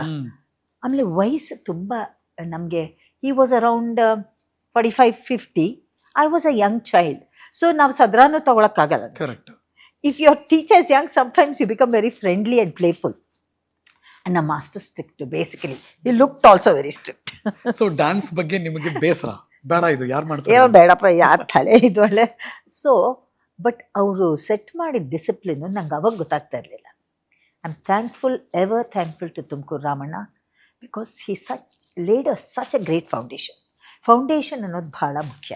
ಆಮೇಲೆ ವಯಸ್ಸು ತುಂಬ ನಮಗೆ, he was around 45-50. I was a young child. So ನಾವು ಸದ್ರಾನು ತಗೊಳಕ್ಕಾಗಲ್ಲ. If your teacher is young, sometimes you become very friendly and playful. ನಮ್ಮ ಮಾಸ್ಟರ್ ಸ್ಟ್ರಿಕ್ಟ್ ಬೇಸಿಕಲಿ. ಈ look also very strict. So dance ಬಗ್ಗೆ ನಿಮಗೆ ಬೇಸರ, ಬೇಡ ಇದು ಯಾರು ಮಾಡ್ತಾರೆ? ಏನೋ ಬೇಡಪ್ಪ, ಯಾರ ತಲೆ ಇದು ಒಳ್ಳೆ. ಸೊ ಬಟ್ ಅವರು ಸೆಟ್ ಮಾಡಿದ ಡಿಸಿಪ್ಲಿನು ನಂಗೆ ಅವಾಗ ಗೊತ್ತಾಗ್ತಾ ಇರಲಿಲ್ಲ. I am thankful, ever thankful to Tumakuru Ramanna, because he laid such a great foundation. Foundation ಅನ್ನೋದು ಭಾಳ ಮುಖ್ಯ.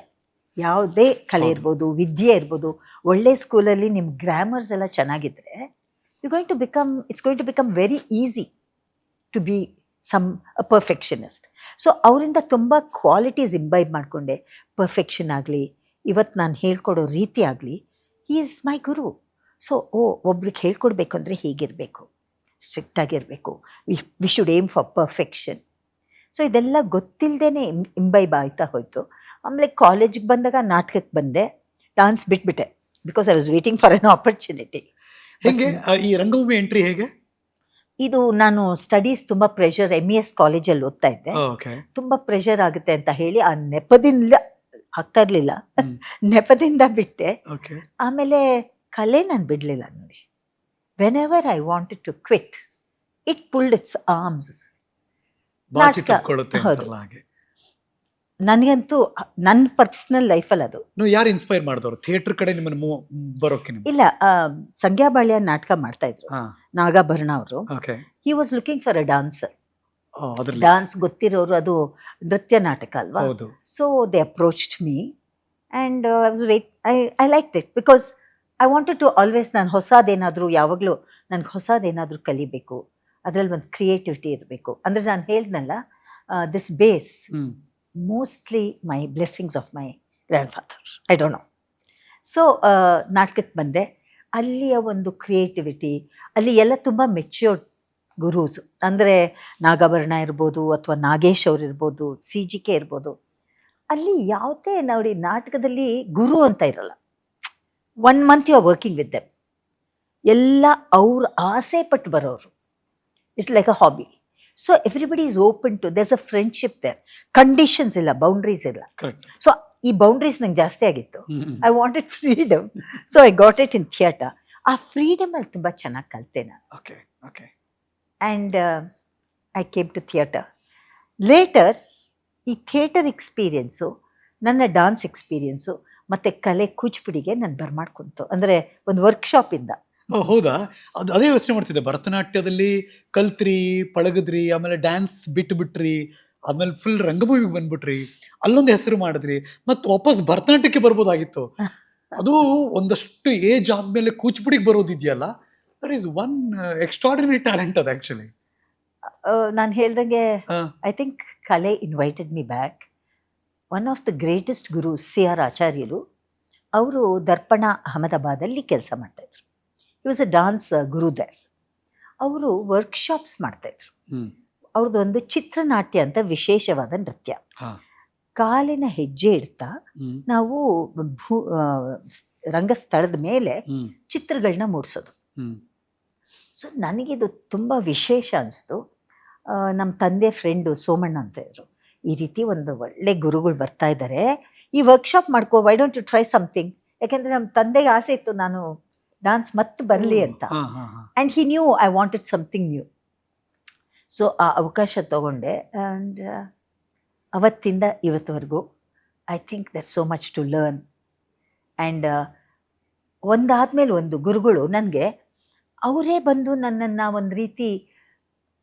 ಯಾವುದೇ ಕಲೆ ಇರ್ಬೋದು, ವಿದ್ಯೆ ಇರ್ಬೋದು, ಒಳ್ಳೆ ಸ್ಕೂಲಲ್ಲಿ ನಿಮ್ಮ ಗ್ರಾಮರ್ಸ್ ಎಲ್ಲ ಚೆನ್ನಾಗಿದ್ದರೆ it's going to become very easy to be a perfectionist. So ಅವರಿಂದ ತುಂಬ ಕ್ವಾಲಿಟೀಸ್ ಇಂಬೈಬ್ ಮಾಡಿಕೊಂಡೆ. ಪರ್ಫೆಕ್ಷನ್ ಆಗಲಿ, ಇವತ್ತು ನಾನು ಹೇಳ್ಕೊಡೋ ರೀತಿ ಆಗಲಿ, he is my Guru. So ಒಬ್ರಿಗೆ ಹೇಳ್ಕೊಡ್ಬೇಕು ಅಂದರೆ ಹೀಗಿರಬೇಕು, ಸ್ಟ್ರಿಕ್ಟಾಗಿರಬೇಕು, we should aim for perfection. So ಇದೆಲ್ಲ ಗೊತ್ತಿಲ್ಲದೇ ಇಂಬೈಬ್ ಆಯ್ತಾ ಹೋಯಿತು. ಆಮೇಲೆ ಕಾಲೇಜಿಗೆ ಬಂದಾಗ ನಾಟಕಕ್ಕೆ ಬಂದೆ, ಡಾನ್ಸ್ ಬಿಟ್ಬಿಟ್ಟೆ because I was waiting for an opportunity. ಹೇಗೆ ಈ ರಂಗಭೂಮಿ ಎಂಟ್ರಿ ಹೇಗೆ? ಇದು ನಾನು ಸ್ಟಡೀಸ್ ತುಂಬ ಪ್ರೆಷರ್, MES ಕಾಲೇಜಲ್ಲಿ ಓದ್ತಾ ಇದ್ದೆ. ತುಂಬ ಪ್ರೆಷರ್ ಆಗುತ್ತೆ ಅಂತ ಹೇಳಿ ಆ ನೆಪದಿಂದ ಆಗ್ತಾ ಇರಲಿಲ್ಲ, ನೆಪದಿಂದ ಬಿಟ್ಟೆ. ಆಮೇಲೆ ಕಲೆ ನಾನು ಬಿಡಲಿಲ್ಲ ನೋಡಿ. Whenever I wanted to quit, it pulled its arms. ನನಗಂತೂ ನನ್ನ ಪರ್ಸನಲ್ ಲೈಫಲ್ಲಿ ಅದು. ಯಾರು ಇನ್ಸ್ಪೈರ್ ಮಾಡಿದವರು ಥಿಯೇಟರ್ ಕಡೆ ನಿಮ್ಮನ್ನು ಬರೋಕೆ? ಇಲ್ಲ, ಸಂಗ್ಯಾ ಬಾಳ್ಯ ನಾಟಕ ಮಾಡ್ತಾ ಇದ್ರು ನಾಗಾಭರಣ ಅವರು. He was looking for a dancer. Dance ಗೊತ್ತಿರೋರು, ಅದು ನೃತ್ಯ ನಾಟಕ ಅಲ್ವಾ. So they approached me and I like it because I wanted to always, ನಾನು ಹೊಸದೇನಾದರೂ, ಯಾವಾಗಲೂ ನನಗೆ ಹೊಸದೇನಾದರೂ ಕಲಿಬೇಕು, ಅದರಲ್ಲಿ ಒಂದು ಕ್ರಿಯೇಟಿವಿಟಿ ಇರಬೇಕು. ಅಂದರೆ ನಾನು ಹೇಳ್ದನಲ್ಲ, this base mostly my blessings of my grand father, I don't know. So ನಾಟಕಕ್ಕೆ ಬಂದೆ. ಅಲ್ಲಿಯ ಒಂದು ಕ್ರಿಯೇಟಿವಿಟಿ, ಅಲ್ಲಿ ಎಲ್ಲ ತುಂಬ ಮೆಚ್ಯೂರ್ಡ್ ಗುರೂಸ್, ಅಂದರೆ ನಾಗಾಭರಣ ಇರ್ಬೋದು, ಅಥವಾ ನಾಗೇಶ್ ಅವ್ರು ಇರ್ಬೋದು, CGK ಇರ್ಬೋದು. ಅಲ್ಲಿ ಯಾವುದೇ ನೋಡಿ ನಾಟಕದಲ್ಲಿ ಗುರು ಅಂತ ಇರಲ್ಲ. 1 month you are working with them. ಎಲ್ಲ ಅವ್ರ ಆಸೆ ಪಟ್ಟು ಬರೋರು. It's like a hobby. So everybody is open to, there's a friendship there. Conditions ಇಲ್ಲ, ಬೌಂಡ್ರೀಸ್ ಇಲ್ಲ. ಸೊ ಈ ಬೌಂಡ್ರೀಸ್ ನಂಗೆ ಜಾಸ್ತಿ ಆಗಿತ್ತು. I wanted freedom, so I got it in theatre. ಆ ಫ್ರೀಡಮಲ್ಲಿ ತುಂಬ ಚೆನ್ನಾಗಿ ಕಲಿತೆ ನಾನು. And I came to theatre. Later ಈ ಥಿಯೇಟರ್ ಎಕ್ಸ್ಪೀರಿಯನ್ಸು, ನನ್ನ ಡಾನ್ಸ್ ಎಕ್ಸ್ಪೀರಿಯನ್ಸು ಮತ್ತು ಕಲೆ ಕೂಚಿಪುಡಿಗೆ ನಾನು ಬರ್ಮಾಡ್ಕೊಂತು. ಅಂದರೆ ಒಂದು ವರ್ಕ್ಶಾಪಿಂದ. ಹೌದಾ? ಅದೇ ಯೋಚನೆ ಮಾಡ್ತಿದ್ದೆ. ಭರತನಾಟ್ಯದಲ್ಲಿ ಕಲ್ತ್ರಿ, ಪಳಗದ್ರಿ, ಆಮೇಲೆ ಡ್ಯಾನ್ಸ್ ಬಿಟ್ರಿ, ಆಮೇಲೆ ಫುಲ್ ರಂಗಭೂಮಿಗೆ ಬಂದ್ಬಿಟ್ರಿ, ಅಲ್ಲೊಂದು ಹೆಸರು ಮಾಡಿದ್ರಿ, ಮತ್ತು ವಾಪಸ್ ಭರತನಾಟ್ಯಕ್ಕೆ ಬರ್ಬೋದಾಗಿತ್ತು. ಅದು ಒಂದಷ್ಟು ಏಜ್ ಆದ್ಮೇಲೆ ಕೂಚಿಪುಡಿಗೆ ಬರೋದಿದೆಯಲ್ಲ, that is one extraordinary talent ಅದು ಆ್ಯಕ್ಚುಲಿ. ನಾನು ಹೇಳ್ದಂಗೆ ಐ ಥಿಂಕ್ ಕಲೆ invited me back. One of the greatest guru CR ಆಚಾರ್ಯರು, ಅವರು ದರ್ಪಣ ಅಹಮದಾಬಾದಲ್ಲಿ ಕೆಲಸ ಮಾಡ್ತಾಯಿದ್ರು. He was a dance guru there. ಅವರು ವರ್ಕ್ಶಾಪ್ಸ್ ಮಾಡ್ತಾಯಿದ್ರು. ಅವ್ರದ್ದು ಒಂದು ಚಿತ್ರನಾಟ್ಯ ಅಂತ ವಿಶೇಷವಾದ ನೃತ್ಯ. ಕಾಲಿನ ಹೆಜ್ಜೆ ಇಡ್ತಾ ನಾವು ರಂಗಸ್ಥಳದ ಮೇಲೆ ಚಿತ್ರಗಳನ್ನ ಮೂಡಿಸೋದು. ಸೊ ನನಗಿದು ತುಂಬ ವಿಶೇಷ ಅನಿಸ್ತು. ನಮ್ಮ ತಂದೆ ಫ್ರೆಂಡು ಸೋಮಣ್ಣ ಅಂತ ಇದ್ರು, ಈ ರೀತಿ ಒಂದು ಒಳ್ಳೆ ಗುರುಗಳು ಬರ್ತಾ ಇದ್ದಾರೆ, ಈ ವರ್ಕ್ಶಾಪ್ ಮಾಡ್ಕೋ, why don't you try something. ಯಾಕೆಂದರೆ ನಮ್ಮ ತಂದೆಗೆ ಆಸೆ ಇತ್ತು ನಾನು ಡಾನ್ಸ್ ಮತ್ತೆ ಬರಲಿ ಅಂತ. And he knew I wanted something new. So ಆ ಅವಕಾಶ ತಗೊಂಡೆ. ಆ್ಯಂಡ್ ಅವತ್ತಿಂದ ಇವತ್ತವರೆಗೂ I think that so much to learn. And ಒಂದಾದ್ಮೇಲೆ ಒಂದು ಗುರುಗಳು ನನಗೆ ಅವರೇ ಬಂದು ನನ್ನನ್ನು ಒಂದು ರೀತಿ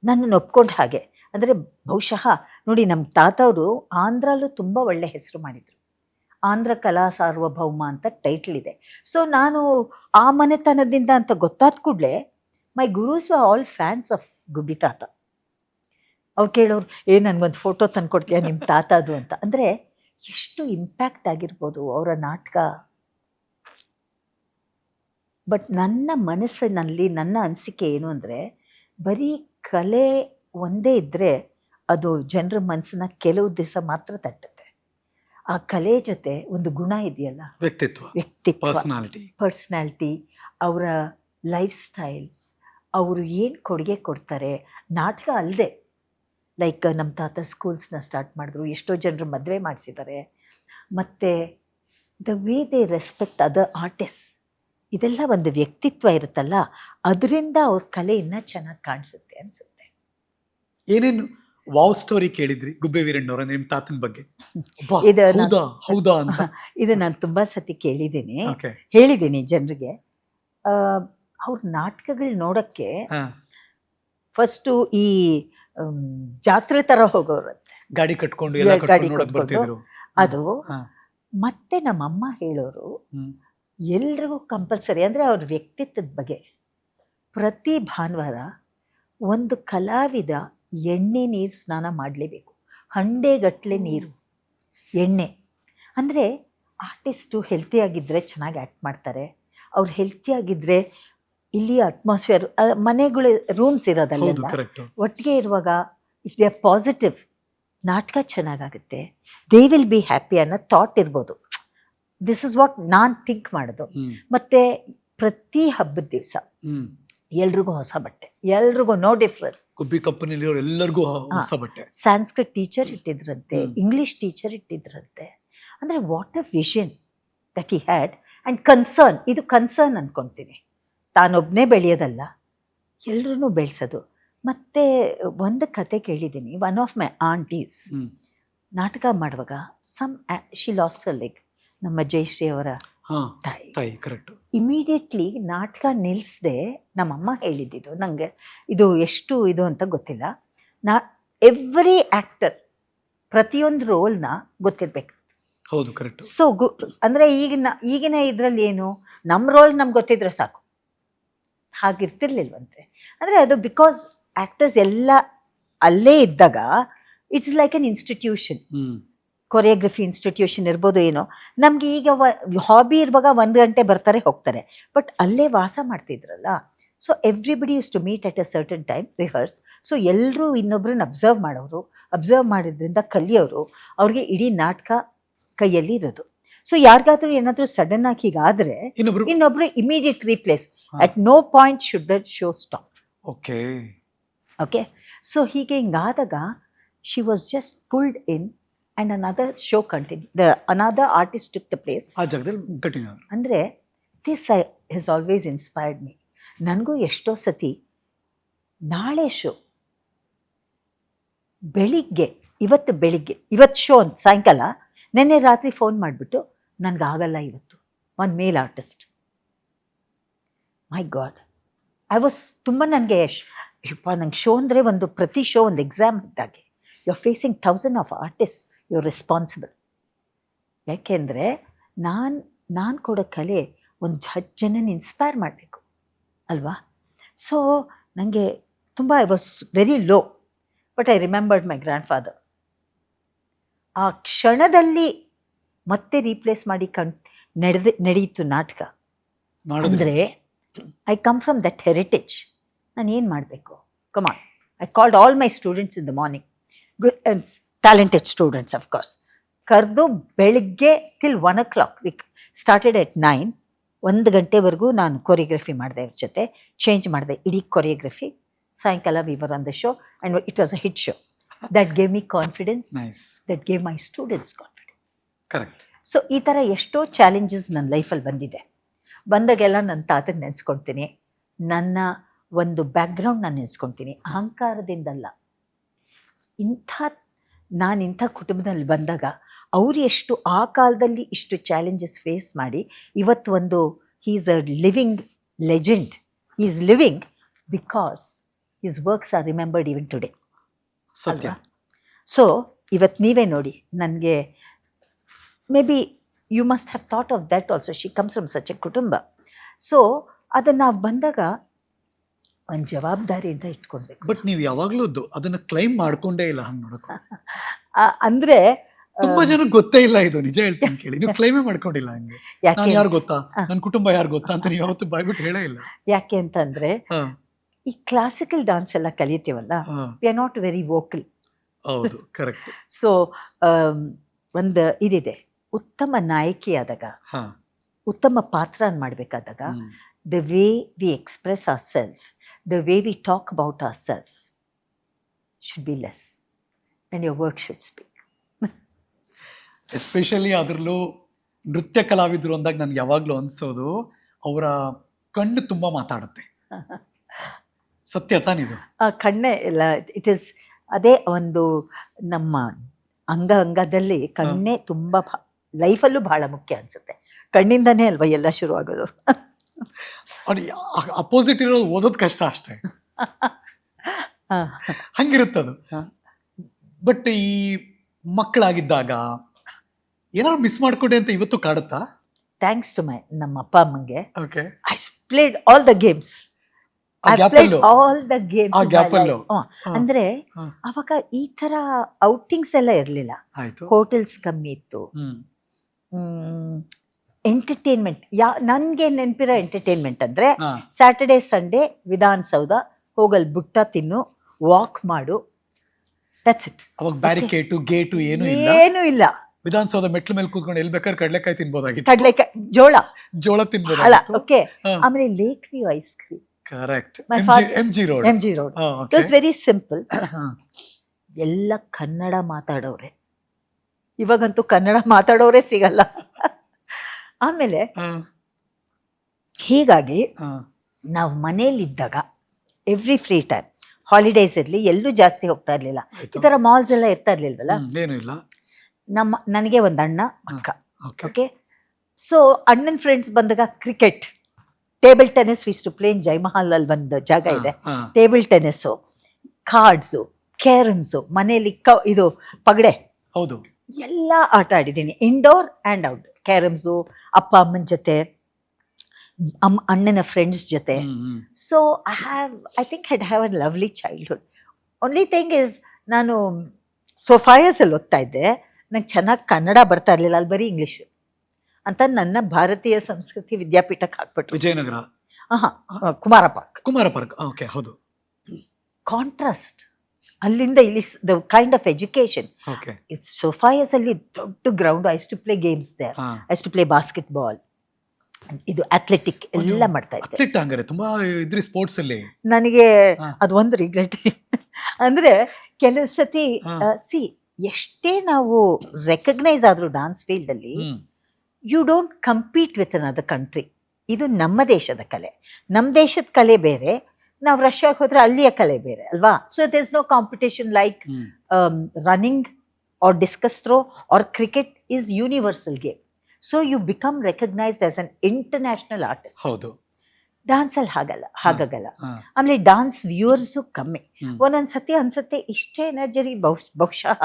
ನನ್ನನ್ನು ಒಪ್ಕೊಂಡ ಹಾಗೆ. ಅಂದರೆ ಬಹುಶಃ ನೋಡಿ, ನಮ್ಮ ತಾತವರು ಆಂಧ್ರಲ್ಲೂ ತುಂಬ ಒಳ್ಳೆ ಹೆಸರು ಮಾಡಿದರು. ಆಂಧ್ರ ಕಲಾ ಸಾರ್ವಭೌಮ ಅಂತ ಟೈಟ್ಲ್ ಇದೆ. ಸೊ ನಾನು ಆ ಮನೆತನದಿಂದ ಅಂತ ಗೊತ್ತಾದ ಕೂಡಲೇ ಮೈ ಗುರೂಸ್ ವ ಆಲ್ ಫ್ಯಾನ್ಸ್ ಆಫ್ ಗುಬ್ಬಿ ತಾತ. ಅವ್ರು ಕೇಳೋರು, ನನಗೊಂದು ಫೋಟೋ ತಂದು ಕೊಡ್ತೀಯಾ ನಿಮ್ಮ ತಾತದು ಅಂತ. ಅಂದರೆ ಎಷ್ಟು ಇಂಪ್ಯಾಕ್ಟ್ ಆಗಿರ್ಬೋದು ಅವರ ನಾಟಕ. ಬಟ್ ನನ್ನ ಮನಸ್ಸಿನಲ್ಲಿ ನನ್ನ ಅನಿಸಿಕೆ ಏನು ಅಂದರೆ, ಬರೀ ಕಲೆ ಒಂದೇ ಇದ್ದರೆ ಅದು ಜನರ ಮನಸ್ಸನ್ನ ಕೆಲವು ದಿವಸ ಮಾತ್ರ ತಟ್ಟುತ್ತೆ. ಆ ಕಲೆ ಜೊತೆ ಒಂದು ಗುಣ ಇದೆಯಲ್ಲ, ವ್ಯಕ್ತಿತ್ವ, ಪರ್ಸ್ನಾಲಿಟಿ, ಅವರ ಲೈಫ್ ಸ್ಟೈಲ್, ಅವರು ಏನು ಕೊಡುಗೆ ಕೊಡ್ತಾರೆ. ನಾಟಕ ಅಲ್ಲದೆ ಲೈಕ್ ನಮ್ಮ ತಾತ ಸ್ಕೂಲ್ಸ್ನ ಸ್ಟಾರ್ಟ್ ಮಾಡಿದ್ರು, ಎಷ್ಟೋ ಜನರು ಮದುವೆ ಮಾಡಿಸಿದ್ದಾರೆ, ಮತ್ತು the way they respect other artist, ಇದೆಲ್ಲ ಒಂದು ವ್ಯಕ್ತಿತ್ವ ಇರುತ್ತಲ್ಲ, ಅದರಿಂದ ಅವ್ರ ಕಲೆ ಇನ್ನೂ ಚೆನ್ನಾಗಿ ಕಾಣಿಸುತ್ತೆ ಅನಿಸುತ್ತೆ. ಏನೇನು ವಾವ್ ಸ್ಟೋರಿ ಕೇಳಿದ್ರಿ ಗುಬ್ಬೆ ವೀರಣ್ಣವ್ರ ನಿಮ್ ತಾತನ ಬಗ್ಗೆ? ಅಬ್ಬಾ, ಇದು ಹೌದಾ ಹೌದಾ ಅಂತ. ಇದು ನಾನು ತುಂಬಾ ಸತಿ ಕೇಳಿದ್ದೀನಿ, ಓಕೆ. ಹೇಳಿದ್ದೀನಿ ಜನರಿಗೆ. ಅವ್ರ ನಾಟಕಗಳು ನೋಡಕ್ಕೆ ಫಸ್ಟು ಈ ಜಾತ್ರೆ ತರ ಹೋಗೋರಂತೆ, ಗಾಡಿ ಕಟ್ಕೊಂಡು ಎಲ್ಲ ಗಾಡಿ ಕಟ್ಕೊಂಡು ನೋಡಕ್ ಕಟ್ಕೊಂಡು. ಬರ್ತಿದ್ರು. ಅದು ಹಾ. ಮತ್ತೆ ನಮ್ಮಮ್ಮ ಹೇಳೋರು ಹ್ಮ್. ಎಲ್ರಿಗೂ ಕಂಪಲ್ಸರಿ, ಅಂದರೆ ಅವ್ರ ವ್ಯಕ್ತಿತ್ವದ ಬಗ್ಗೆ ಪ್ರತಿ ಭಾನುವಾರ ಒಂದು ಕಲಾವಿದ ಎಣ್ಣೆ ನೀರು ಸ್ನಾನ ಮಾಡಲೇಬೇಕು, ಹಂಡೆಗಟ್ಟಲೆ ನೀರು ಎಣ್ಣೆ. ಅಂದರೆ ಆರ್ಟಿಸ್ಟು ಹೆಲ್ತಿಯಾಗಿದ್ದರೆ ಚೆನ್ನಾಗಿ ಆ್ಯಕ್ಟ್ ಮಾಡ್ತಾರೆ, ಅವ್ರು ಹೆಲ್ತಿಯಾಗಿದ್ದರೆ ಇಲ್ಲಿ ಅಟ್ಮಾಸ್ಫಿಯರ್, ಮನೆಗಳು ರೂಮ್ಸ್ ಹೌದು, ಇರೋದಲ್ಲ, ಕರೆಕ್ಟ್. ಒಟ್ಟಿಗೆ ಇರುವಾಗ ಇಫ್ ದೇ ಆರ್ ಪಾಸಿಟಿವ್, ನಾಟಕ ಚೆನ್ನಾಗಾಗುತ್ತೆ, ದೇ ವಿಲ್ ಬಿ ಹ್ಯಾಪಿ ಅನ್ನೋ ಥಾಟ್ ಇರ್ಬೋದು. ದಿಸ್ ಇಸ್ ವಾಟ್ ನಾನು ಥಿಂಕ್ ಮಾಡೋದು. ಮತ್ತು ಪ್ರತಿ ಹಬ್ಬದ ದಿವಸ ಎಲ್ರಿಗೂ ಹೊಸ ಬಟ್ಟೆ, ಎಲ್ರಿಗೂ ನೋ ಡಿಫ್ರೆನ್ಸ್. ಗುಬ್ಬಿ ಕಂಪನಿಲಿ ಎಲ್ಲರಿಗೂ ಹೊಸ ಬಟ್ಟೆ. ಸಂಸ್ಕೃತ್ ಟೀಚರ್ ಇಟ್ಟಿದ್ರಂತೆ, ಇಂಗ್ಲಿಷ್ ಟೀಚರ್ ಇಟ್ಟಿದ್ರಂತೆ. ಅಂದರೆ what a vision that he had and concern. ಇದು ಕನ್ಸರ್ನ್ ಅನ್ಕೊತೀನಿ, ತಾನೊಬ್ಬನೇ ಬೆಳೆಯೋದಲ್ಲ, ಎಲ್ರೂ ಬೆಳೆಸೋದು. ಮತ್ತು ಒಂದು ಕತೆ ಕೇಳಿದ್ದೀನಿ, ಒನ್ ಆಫ್ ಮೈ ಆಂಟೀಸ್ ನಾಟಕ ಮಾಡುವಾಗ ಶಿ ಲಾಸ್ಟ್ ಹರ್ ಲೆಗ್, ನಮ್ಮ ಜಯಶ್ರೀ ಅವರ ತಾಯಿ. ಕರೆಕ್ಟ್. ಇಮಿಡಿಯೇಟ್ಲಿ ನಾಟಕ ನಿಲ್ಲಿಸದೆ ನಮ್ಮಮ್ಮ ಹೇಳಿದ್ದು ನನಗೆ, ಇದು ಎಷ್ಟು ಇದು ಅಂತ ಗೊತ್ತಿಲ್ಲ, ಎವ್ರಿ ಆ್ಯಕ್ಟರ್ ಪ್ರತಿಯೊಂದು ರೋಲ್ನ ಗೊತ್ತಿರಬೇಕು. ಹೌದು, ಕರೆಕ್ಟ್. ಸೊ ಅಂದರೆ ಈಗಿನ ಇದರಲ್ಲಿ ಏನು, ನಮ್ಮ ರೋಲ್ ನಮ್ಗೆ ಗೊತ್ತಿದ್ರೆ ಸಾಕು, ಹಾಗಿರ್ತಿರ್ಲಿಲ್ವಂತೆ. ಅಂದರೆ ಅದು ಬಿಕಾಸ್ ಆ್ಯಕ್ಟರ್ಸ್ ಎಲ್ಲ ಅಲ್ಲೇ ಇದ್ದಾಗ it's like an institution, choreography institution ಇರ್ಬೋದು ಏನೋ. ನಮಗೆ ಈಗ ಹಾಬಿ ಇರುವಾಗ 1 ಗಂಟೆ ಬರ್ತಾರೆ ಹೋಗ್ತಾರೆ, ಬಟ್ ಅಲ್ಲೇ ವಾಸ ಮಾಡ್ತಿದ್ರಲ್ಲ. So everybody use to meet at a certain time, rehearse. So ಎಲ್ಲರೂ ಇನ್ನೊಬ್ರನ್ನ ಅಬ್ಸರ್ವ್ ಮಾಡೋರು, ಅಬ್ಸರ್ವ್ ಮಾಡಿದ್ರಿಂದ ಕಲಿಯೋರು, ಅವ್ರಿಗೆ ಇಡೀ ನಾಟಕ ಕೈಯಲ್ಲಿ ಇರೋದು. ಸೊ ಯಾರಿಗಾದ್ರೂ ಏನಾದರೂ ಸಡನ್ ಆಗಿ ಹೀಗಾದರೆ ಇನ್ನೊಬ್ರು immediate replace. At no point should that show stop. Okay. Okay. So ಹೀಗೆ ಹಿಂಗಾದಾಗ she was just pulled in and another show continued. Another artist took the place. ಆ ಜಾಗದಲ್ಲಿ ಕಂಟಿನ್ಯೂ. ಅಂದರೆ this has always inspired me. ನನಗೂ ಎಷ್ಟೋ ಸತಿ ನಾಳೆ ಶೋ ಬೆಳಿಗ್ಗೆ, ಇವತ್ತು ಶೋ ಅಂತ ಸಾಯಂಕಾಲ, ನೆನ್ನೆ ರಾತ್ರಿ ಫೋನ್ ಮಾಡಿಬಿಟ್ಟು ನನಗಾಗಲ್ಲ ಇವತ್ತು, ಒಂದು male artist. My god, I was ತುಂಬ ನನಗೆ ನಂಗೆ ಶೋ ಅಂದರೆ ಪ್ರತಿ ಶೋ ಒಂದು ಎಕ್ಸಾಮ್ ಇದ್ದಾಗೆ. You are facing 1000 of artist, you are responsible. ಯಾಕೆಂದರೆ ನಾನು ಕೊಡೋ ಕಲೆ ಒಂದು 10 ಜನನ ಇನ್ಸ್ಪೈರ್ ಮಾಡಬೇಕು ಅಲ್ವಾ. ಸೊ ನನಗೆ ತುಂಬ, I was very low, but I remembered my grand father. ಆ ಕ್ಷಣದಲ್ಲಿ ಮತ್ತೆ ರೀಪ್ಲೇಸ್ ಮಾಡಿ ನಡೆಯಿತು ನಾಟಕ. ಅಂದರೆ I come from that heritage. ನಾನು ಏನು ಮಾಡಬೇಕು, come on. I called all my students in the morning, good and talented students of course. ಕರೆದು ಬೆಳಿಗ್ಗೆ ಟಿಲ್ 1 o'clock, ವಿ ಸ್ಟಾರ್ಟೆಡ್ ಎಟ್ 9. 1 ಗಂಟೆವರೆಗೂ ನಾನು ಕೊರಿಯೋಗ್ರಫಿ ಮಾಡಿದೆ, ಅವ್ರ ಜೊತೆ ಚೇಂಜ್ ಮಾಡಿದೆ ಇಡೀ ಕೊರಿಯೋಗ್ರಫಿ. ಸಾಯಂಕಾಲ we were on the show and it was a hit show. That gave me confidence, that gave my students confidence. Correct. So ಈ ಥರ ಎಷ್ಟೋ ಚಾಲೆಂಜಸ್ ನನ್ನ ಲೈಫಲ್ಲಿ ಬಂದಿದೆ. ಬಂದಾಗೆಲ್ಲ ನನ್ನ ತಾತನ ನೆನೆಸ್ಕೊಳ್ತೀನಿ, ನನ್ನ ಒಂದು ಬ್ಯಾಕ್ಗ್ರೌಂಡ್ ನಾನು ನೆನೆಸ್ಕೊಳ್ತೀನಿ. ಅಹಂಕಾರದಿಂದಲ್ಲ, ನಾನು ಇಂಥ ಕುಟುಂಬದಲ್ಲಿ ಬಂದಾಗ ಅವರು ಎಷ್ಟು ಆ ಕಾಲದಲ್ಲಿ ಇಷ್ಟು ಚಾಲೆಂಜಸ್ ಫೇಸ್ ಮಾಡಿ ಇವತ್ತು he is a living legend. He is living because his works are remembered even today. ಸತ್ಯ. ಸೊ ಇವತ್ತು ನೀವೇ ನೋಡಿ, ನನಗೆ may be you must have thought of that also. She comes from such a ಕುಟುಂಬ. ಸೊ ಅದನ್ನು ನಾವು ಬಂದಾಗ ಒಂದು ಜವಾಬ್ದಾರಿಯಿಂದ ಇಟ್ಕೊಳ್ಬೇಕು. ಬಟ್ ನೀವು ಯಾವಾಗ್ಲೂ ಅದನ್ನ ಕ್ಲೈಮ್ ಮಾಡ್ಕೊಂಡೇ ಇಲ್ಲ, ಹಂಗೆ ನೋಡಕ್ಕೆ. ಅಂದ್ರೆ ತುಂಬಾ ಜನಕ್ಕೆ ಗೊತ್ತೇ ಇಲ್ಲ ಇದು, ನಿಜ ಹೇಳ್ತೀನಿ ಕೇಳಿ. ನೀವು ಕ್ಲೈಮೇ ಮಾಡ್ಕೊಂಡಿಲ್ಲ ಹಂಗೆ. ನಾನು ಯಾರು ಗೊತ್ತಾ, ನನ್ನ ಕುಟುಂಬ ಯಾರು ಗೊತ್ತಾ ಅಂತ ನೀವು ಯಾವತ್ತು ಬಾಯ್ಬಿಟ್ಟು ಹೇಳೇ ಇಲ್ಲ. ಯಾಕೆ ಅಂತಂದ್ರೆ ಈ ಕ್ಲಾಸಿಕಲ್ ಡಾನ್ಸ್ ಎಲ್ಲ ಕಲಿತೀವಲ್ಲ, we are not very vocal. ಹೌದು, ಕರೆಕ್ಟ್. ಸೊ ಒಂದು ಇದಿದೆ, ಉತ್ತಮ ನಾಯಕಿಯಾದಾಗ, ಉತ್ತಮ ಪಾತ್ರ ಮಾಡಬೇಕಾದಾಗ, the way we express ourselves, the way we talk about ourselves should be less and your work should speak. Especially ಅದರಲ್ಲೂ ನೃತ್ಯ ಕಲಾವಿದರು ಅಂದಾಗ ನನಗೆ ಯಾವಾಗಲೂ ಅನಿಸೋದು ಅವರ ಕಣ್ಣು ತುಂಬ ಮಾತಾಡುತ್ತೆ. ಸತ್ಯ ತಾನಿದು. ಕಣ್ಣೇ ಇಲ್ಲ, ಇಟ್ ಈಸ್ ಅದೇ ಒಂದು ನಮ್ಮ ಅಂಗದಲ್ಲಿ ಕಣ್ಣೇ ತುಂಬ ಲೈಫಲ್ಲೂ ಬಹಳ ಮುಖ್ಯ ಅನ್ಸುತ್ತೆ. ಕಣ್ಣಿಂದನೇ ಅಲ್ವಾ ಎಲ್ಲ ಶುರು ಆಗೋದು. ಅವ್ರು ಅಪೋಸಿಟ್ ಇರೋದು ಓದೋದು ಕಷ್ಟ ಅಷ್ಟೇ, ಹಂಗಿರುತ್ತದು. ಬಟ್ ಈ ಮಕ್ಕಳಾಗಿದ್ದಾಗ ಏನಾದ್ರು ಮಿಸ್ ಮಾಡ್ಕೊಂಡೆ ಅಂತ ಇವತ್ತು ಕಾಡುತ್ತಾ? ಥ್ಯಾಂಕ್ಸ್ ಟು ನಮ್ಮ ಅಪ್ಪ ಅಮ್ಮಂಗೆ okay, I played all the games. ಅಂದ್ರೆ ಅವಾಗ ಈ ತರ ಔಟಿಂಗ್ಸ್ ಎಲ್ಲ ಇರ್ಲಿಲ್ಲ, ಹೋಟೆಲ್ಸ್ ಕಮ್ಮಿ ಇತ್ತು, ಎಂಟರ್ಟೈನ್ಮೆಂಟ್ ನನ್ಗೆ ನೆನಪಿರೋ ಎಂಟರ್ಟೈನ್ಮೆಂಟ್ ಅಂದ್ರೆ ಸ್ಯಾಟರ್ಡೆ ಸಂಡೇ ವಿಧಾನಸೌಧ ಹೋಗಲ್ ಬುಟ್ಟ ತಿನ್ನು, ವಾಕ್ ಮಾಡು, ದಟ್ಸ್ ಇಟ್. ಅವಾಗ ಬ್ಯಾರಿಕೇಟು ಗೇಟು ಏನೂ ಇಲ್ಲ. ವಿಧಾನಸೌಧ ಮೆಟ್ಲ ಮೇಲೆ ಕೂತ್ಕೊಂಡು ಎಲ್ಲಿ ಬೇಕಾದ್ರೆ ಕಡಲೆಕಾಯಿ ತಿನ್ಬೋದಾಗಿತ್ತು, ಕಡಲೆಕಾಯಿ ಜೋಳ ತಿನ್ಬೋದಾಗಿತ್ತು. ಓಕೆ, ಆಮೇಲೆ lake view ice cream. Correct. MG road. It was very simple. ಎಲ್ಲ ಕನ್ನಡ ಮಾತಾಡೋರೆ, ಇವಾಗಂತೂ ಕನ್ನಡ ಮಾತಾಡೋರೆ ಸಿಗಲ್ಲ. ಆಮೇಲೆ ಹೀಗಾಗಿ ನಾವು ಮನೇಲಿದ್ದಾಗ ಎವ್ರಿ ಫ್ರೀ ಟೈಮ್, ಹಾಲಿಡೇಸ್ ಇರ್ಲಿ, ಎಲ್ಲೂ ಜಾಸ್ತಿ ಹೋಗ್ತಾ ಇರ್ಲಿಲ್ಲ. ಈ ತರ ಮಾಲ್ಸ್ ಎಲ್ಲ ಇರ್ತಾ ಇರ್ಲಿಲ್ವಲ್ಲ. ನನಗೆ ಒಂದು ಅಣ್ಣ ಅಕ್ಕ. ಓಕೆ, ಸೊ ಅಣ್ಣನ ಫ್ರೆಂಡ್ಸ್ ಬಂದಾಗ cricket, table tennis, wish to play in Jayamahal ಅಲ್ಲಿ ಒಂದು ಜಾಗ ಇದೆ, ಟೇಬಲ್ ಟೆನ್ನಿಸ್ಸು, ಕಾರ್ಡ್ಸು, ಕ್ಯಾರಮ್ಸು, ಮನೆಯಲ್ಲಿ ಇದು ಪಗಡೆ, ಹೌದು, ಎಲ್ಲ ಆಟ ಆಡಿದ್ದೀನಿ, ಇಂಡೋರ್ ಆ್ಯಂಡ್ ಔಟ್. ಕ್ಯಾರಮ್ಸು ಅಪ್ಪ ಅಮ್ಮನ ಜೊತೆ, ಅಣ್ಣನ ಫ್ರೆಂಡ್ಸ್ ಜೊತೆ. So I think I have a lovely childhood. Only thing is, ನಾನು ಸೋಫಾಯಸಲ್ಲಿ ಓದ್ತಾ ಇದ್ದೆ, ನಂಗೆ ಚೆನ್ನಾಗಿ ಕನ್ನಡ ಬರ್ತಾ ಇರಲಿಲ್ಲ, ಅಲ್ಲಿ ಬರೀ ಇಂಗ್ಲೀಷು ಅಂತ ನನ್ನ ಭಾರತೀಯ ಸಂಸ್ಕೃತಿ ವಿದ್ಯಾಪೀಠಕ್ಕೆ ಹಾಕ್ಬಿಟ್ರು, ವಿಜಯನಗರ. ಕುಮಾರ ಪಾರ್ಕ್. ಓಕೆ, ಹೌದು. ಕಾಂಟ್ರಾಸ್ಟ್ ಅಲ್ಲಿಂದ ಇಲ್ಲಿ, ದ ಕೈಂಡ್ ಆಫ್ ಎಜುಕೇಶನ್. ಸೋಫಾಯಸ್ ಅಲ್ಲಿ ದೊಡ್ಡ ground, I to play games there, I to play basketball, ಇದು ಅಥ್ಲೆಟಿಕ್ ಎಲ್ಲ ಮಾಡ್ತಾ ಇದ್ದೆ. ತುಂಬಾ ಇದ್ರಿ ಸ್ಪೋರ್ಟ್ಸ್ ಅಲ್ಲಿ. ನನಗೆ ಅದೊಂದು ರಿಗ್ರೆಟ್ ಅಂದ್ರೆ ಕೆಲವು ಸತಿ ಎಷ್ಟೇ ನಾವು ರೆಕಗ್ನೈಸ್ ಆದ್ರೂ ಡಾನ್ಸ್ ಫೀಲ್ಡ್ ಅಲ್ಲಿ, you don't compete with another country. ಇದು ನಮ್ಮ ದೇಶದ ಕಲೆ, ನಮ್ಮ ದೇಶದ ಕಲೆ ಬೇರೆ, ನಾವು ರಷ್ಯಾಗೆ ಹೋದ್ರೆ ಅಲ್ಲಿಯ ಕಲೆ ಬೇರೆ ಅಲ್ವಾ. So there is no competition like running or discus throw or cricket is universal game. So you become recognised as an international artist. ಹೌದು, ಡಾನ್ಸಲ್ಲಿ ಹಾಗಾಗಲ್ಲ. ಆಮೇಲೆ ಡಾನ್ಸ್ ವ್ಯೂವರ್ಸು ಕಮ್ಮಿ. ಒಂದೊಂದ್ಸತಿ ಅನ್ಸುತ್ತೆ ಇಷ್ಟೇ ಎನರ್ಜರಿ ಬಹುಶಃ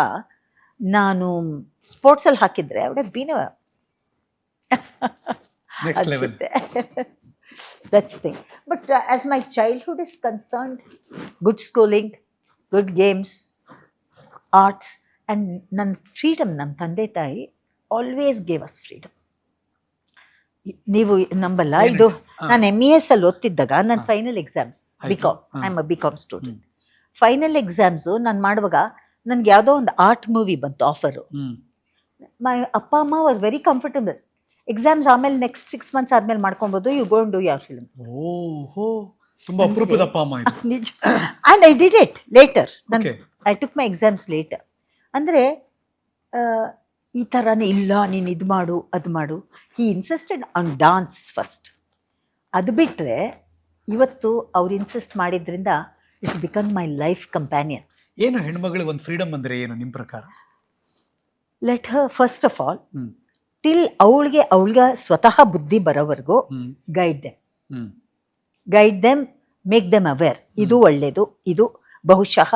ನಾನು ಸ್ಪೋರ್ಟ್ಸಲ್ಲಿ ಹಾಕಿದ್ರೆ ಅವಡೆ ಬೀನ ಅನ್ಸುತ್ತೆ. That's thing. But as my childhood is concerned, good schooling, good games, arts, and ನನ್ನ ಫ್ರೀಡಮ್, ನಮ್ಮ ತಂದೆ ತಾಯಿ ಆಲ್ವೇಸ್ ಗೇವ್ ಅಸ್ ಫ್ರೀಡಮ್. ನೀವು ನಂಬಲ್ಲ, ಇದು ನಾನು MES ಅಲ್ಲಿ ಓದ್ತಿದ್ದಾಗ ನನ್ನ final exams, BCom, I am a BCom student. Final exams ನಾನು ಮಾಡುವಾಗ ನನ್ಗೆ ಯಾವುದೋ ಒಂದು ಆರ್ಟ್ ಮೂವಿ ಬಂತು ಆಫರು. ಮೈ ಅಪ್ಪ ಅಮ್ಮ ವರ್ ವೆರಿ ಕಂಫರ್ಟಬಲ್. ಎಕ್ಸಾಮ್ಸ್ ಆಮೇಲೆ ನೆಕ್ಸ್ಟ್ 6 months ಆದ್ಮೇಲೆ ಮಾಡ್ಕೊಬೋದು, you go and do your film. ತುಂಬಾ ಅಪರೂಪದ ಅಪ್ಪ ಅಮ್ಮ ಇದು. ನಿಜ. And I did it later. I took my exams later. ಅಂದರೆ ಈ ಥರನೇ ಇಲ್ಲ, ನೀನು ಇದು ಮಾಡು ಅದು ಮಾಡು. He insisted on dance first. ಅದು ಬಿಟ್ಟರೆ ಇವತ್ತು ಅವ್ರು ಇನ್ಸಿಸ್ಟ್ ಮಾಡಿದ್ರಿಂದ it's become my life companion. ಏನು ಹೆಣ್ಮಗಳಿಗೆ ಒಂದು ಫ್ರೀಡಮ್ ಅಂದರೆ ಏನು ನಿಮ್ಮ ಪ್ರಕಾರ? Let Har first of all till ಅವಳಿಗೆ ಸ್ವತಃ ಬುದ್ಧಿ ಬರೋವರೆಗೂ guide them, make them aware. ಇದು ಒಳ್ಳೇದು, ಇದು ಬಹುಶಃ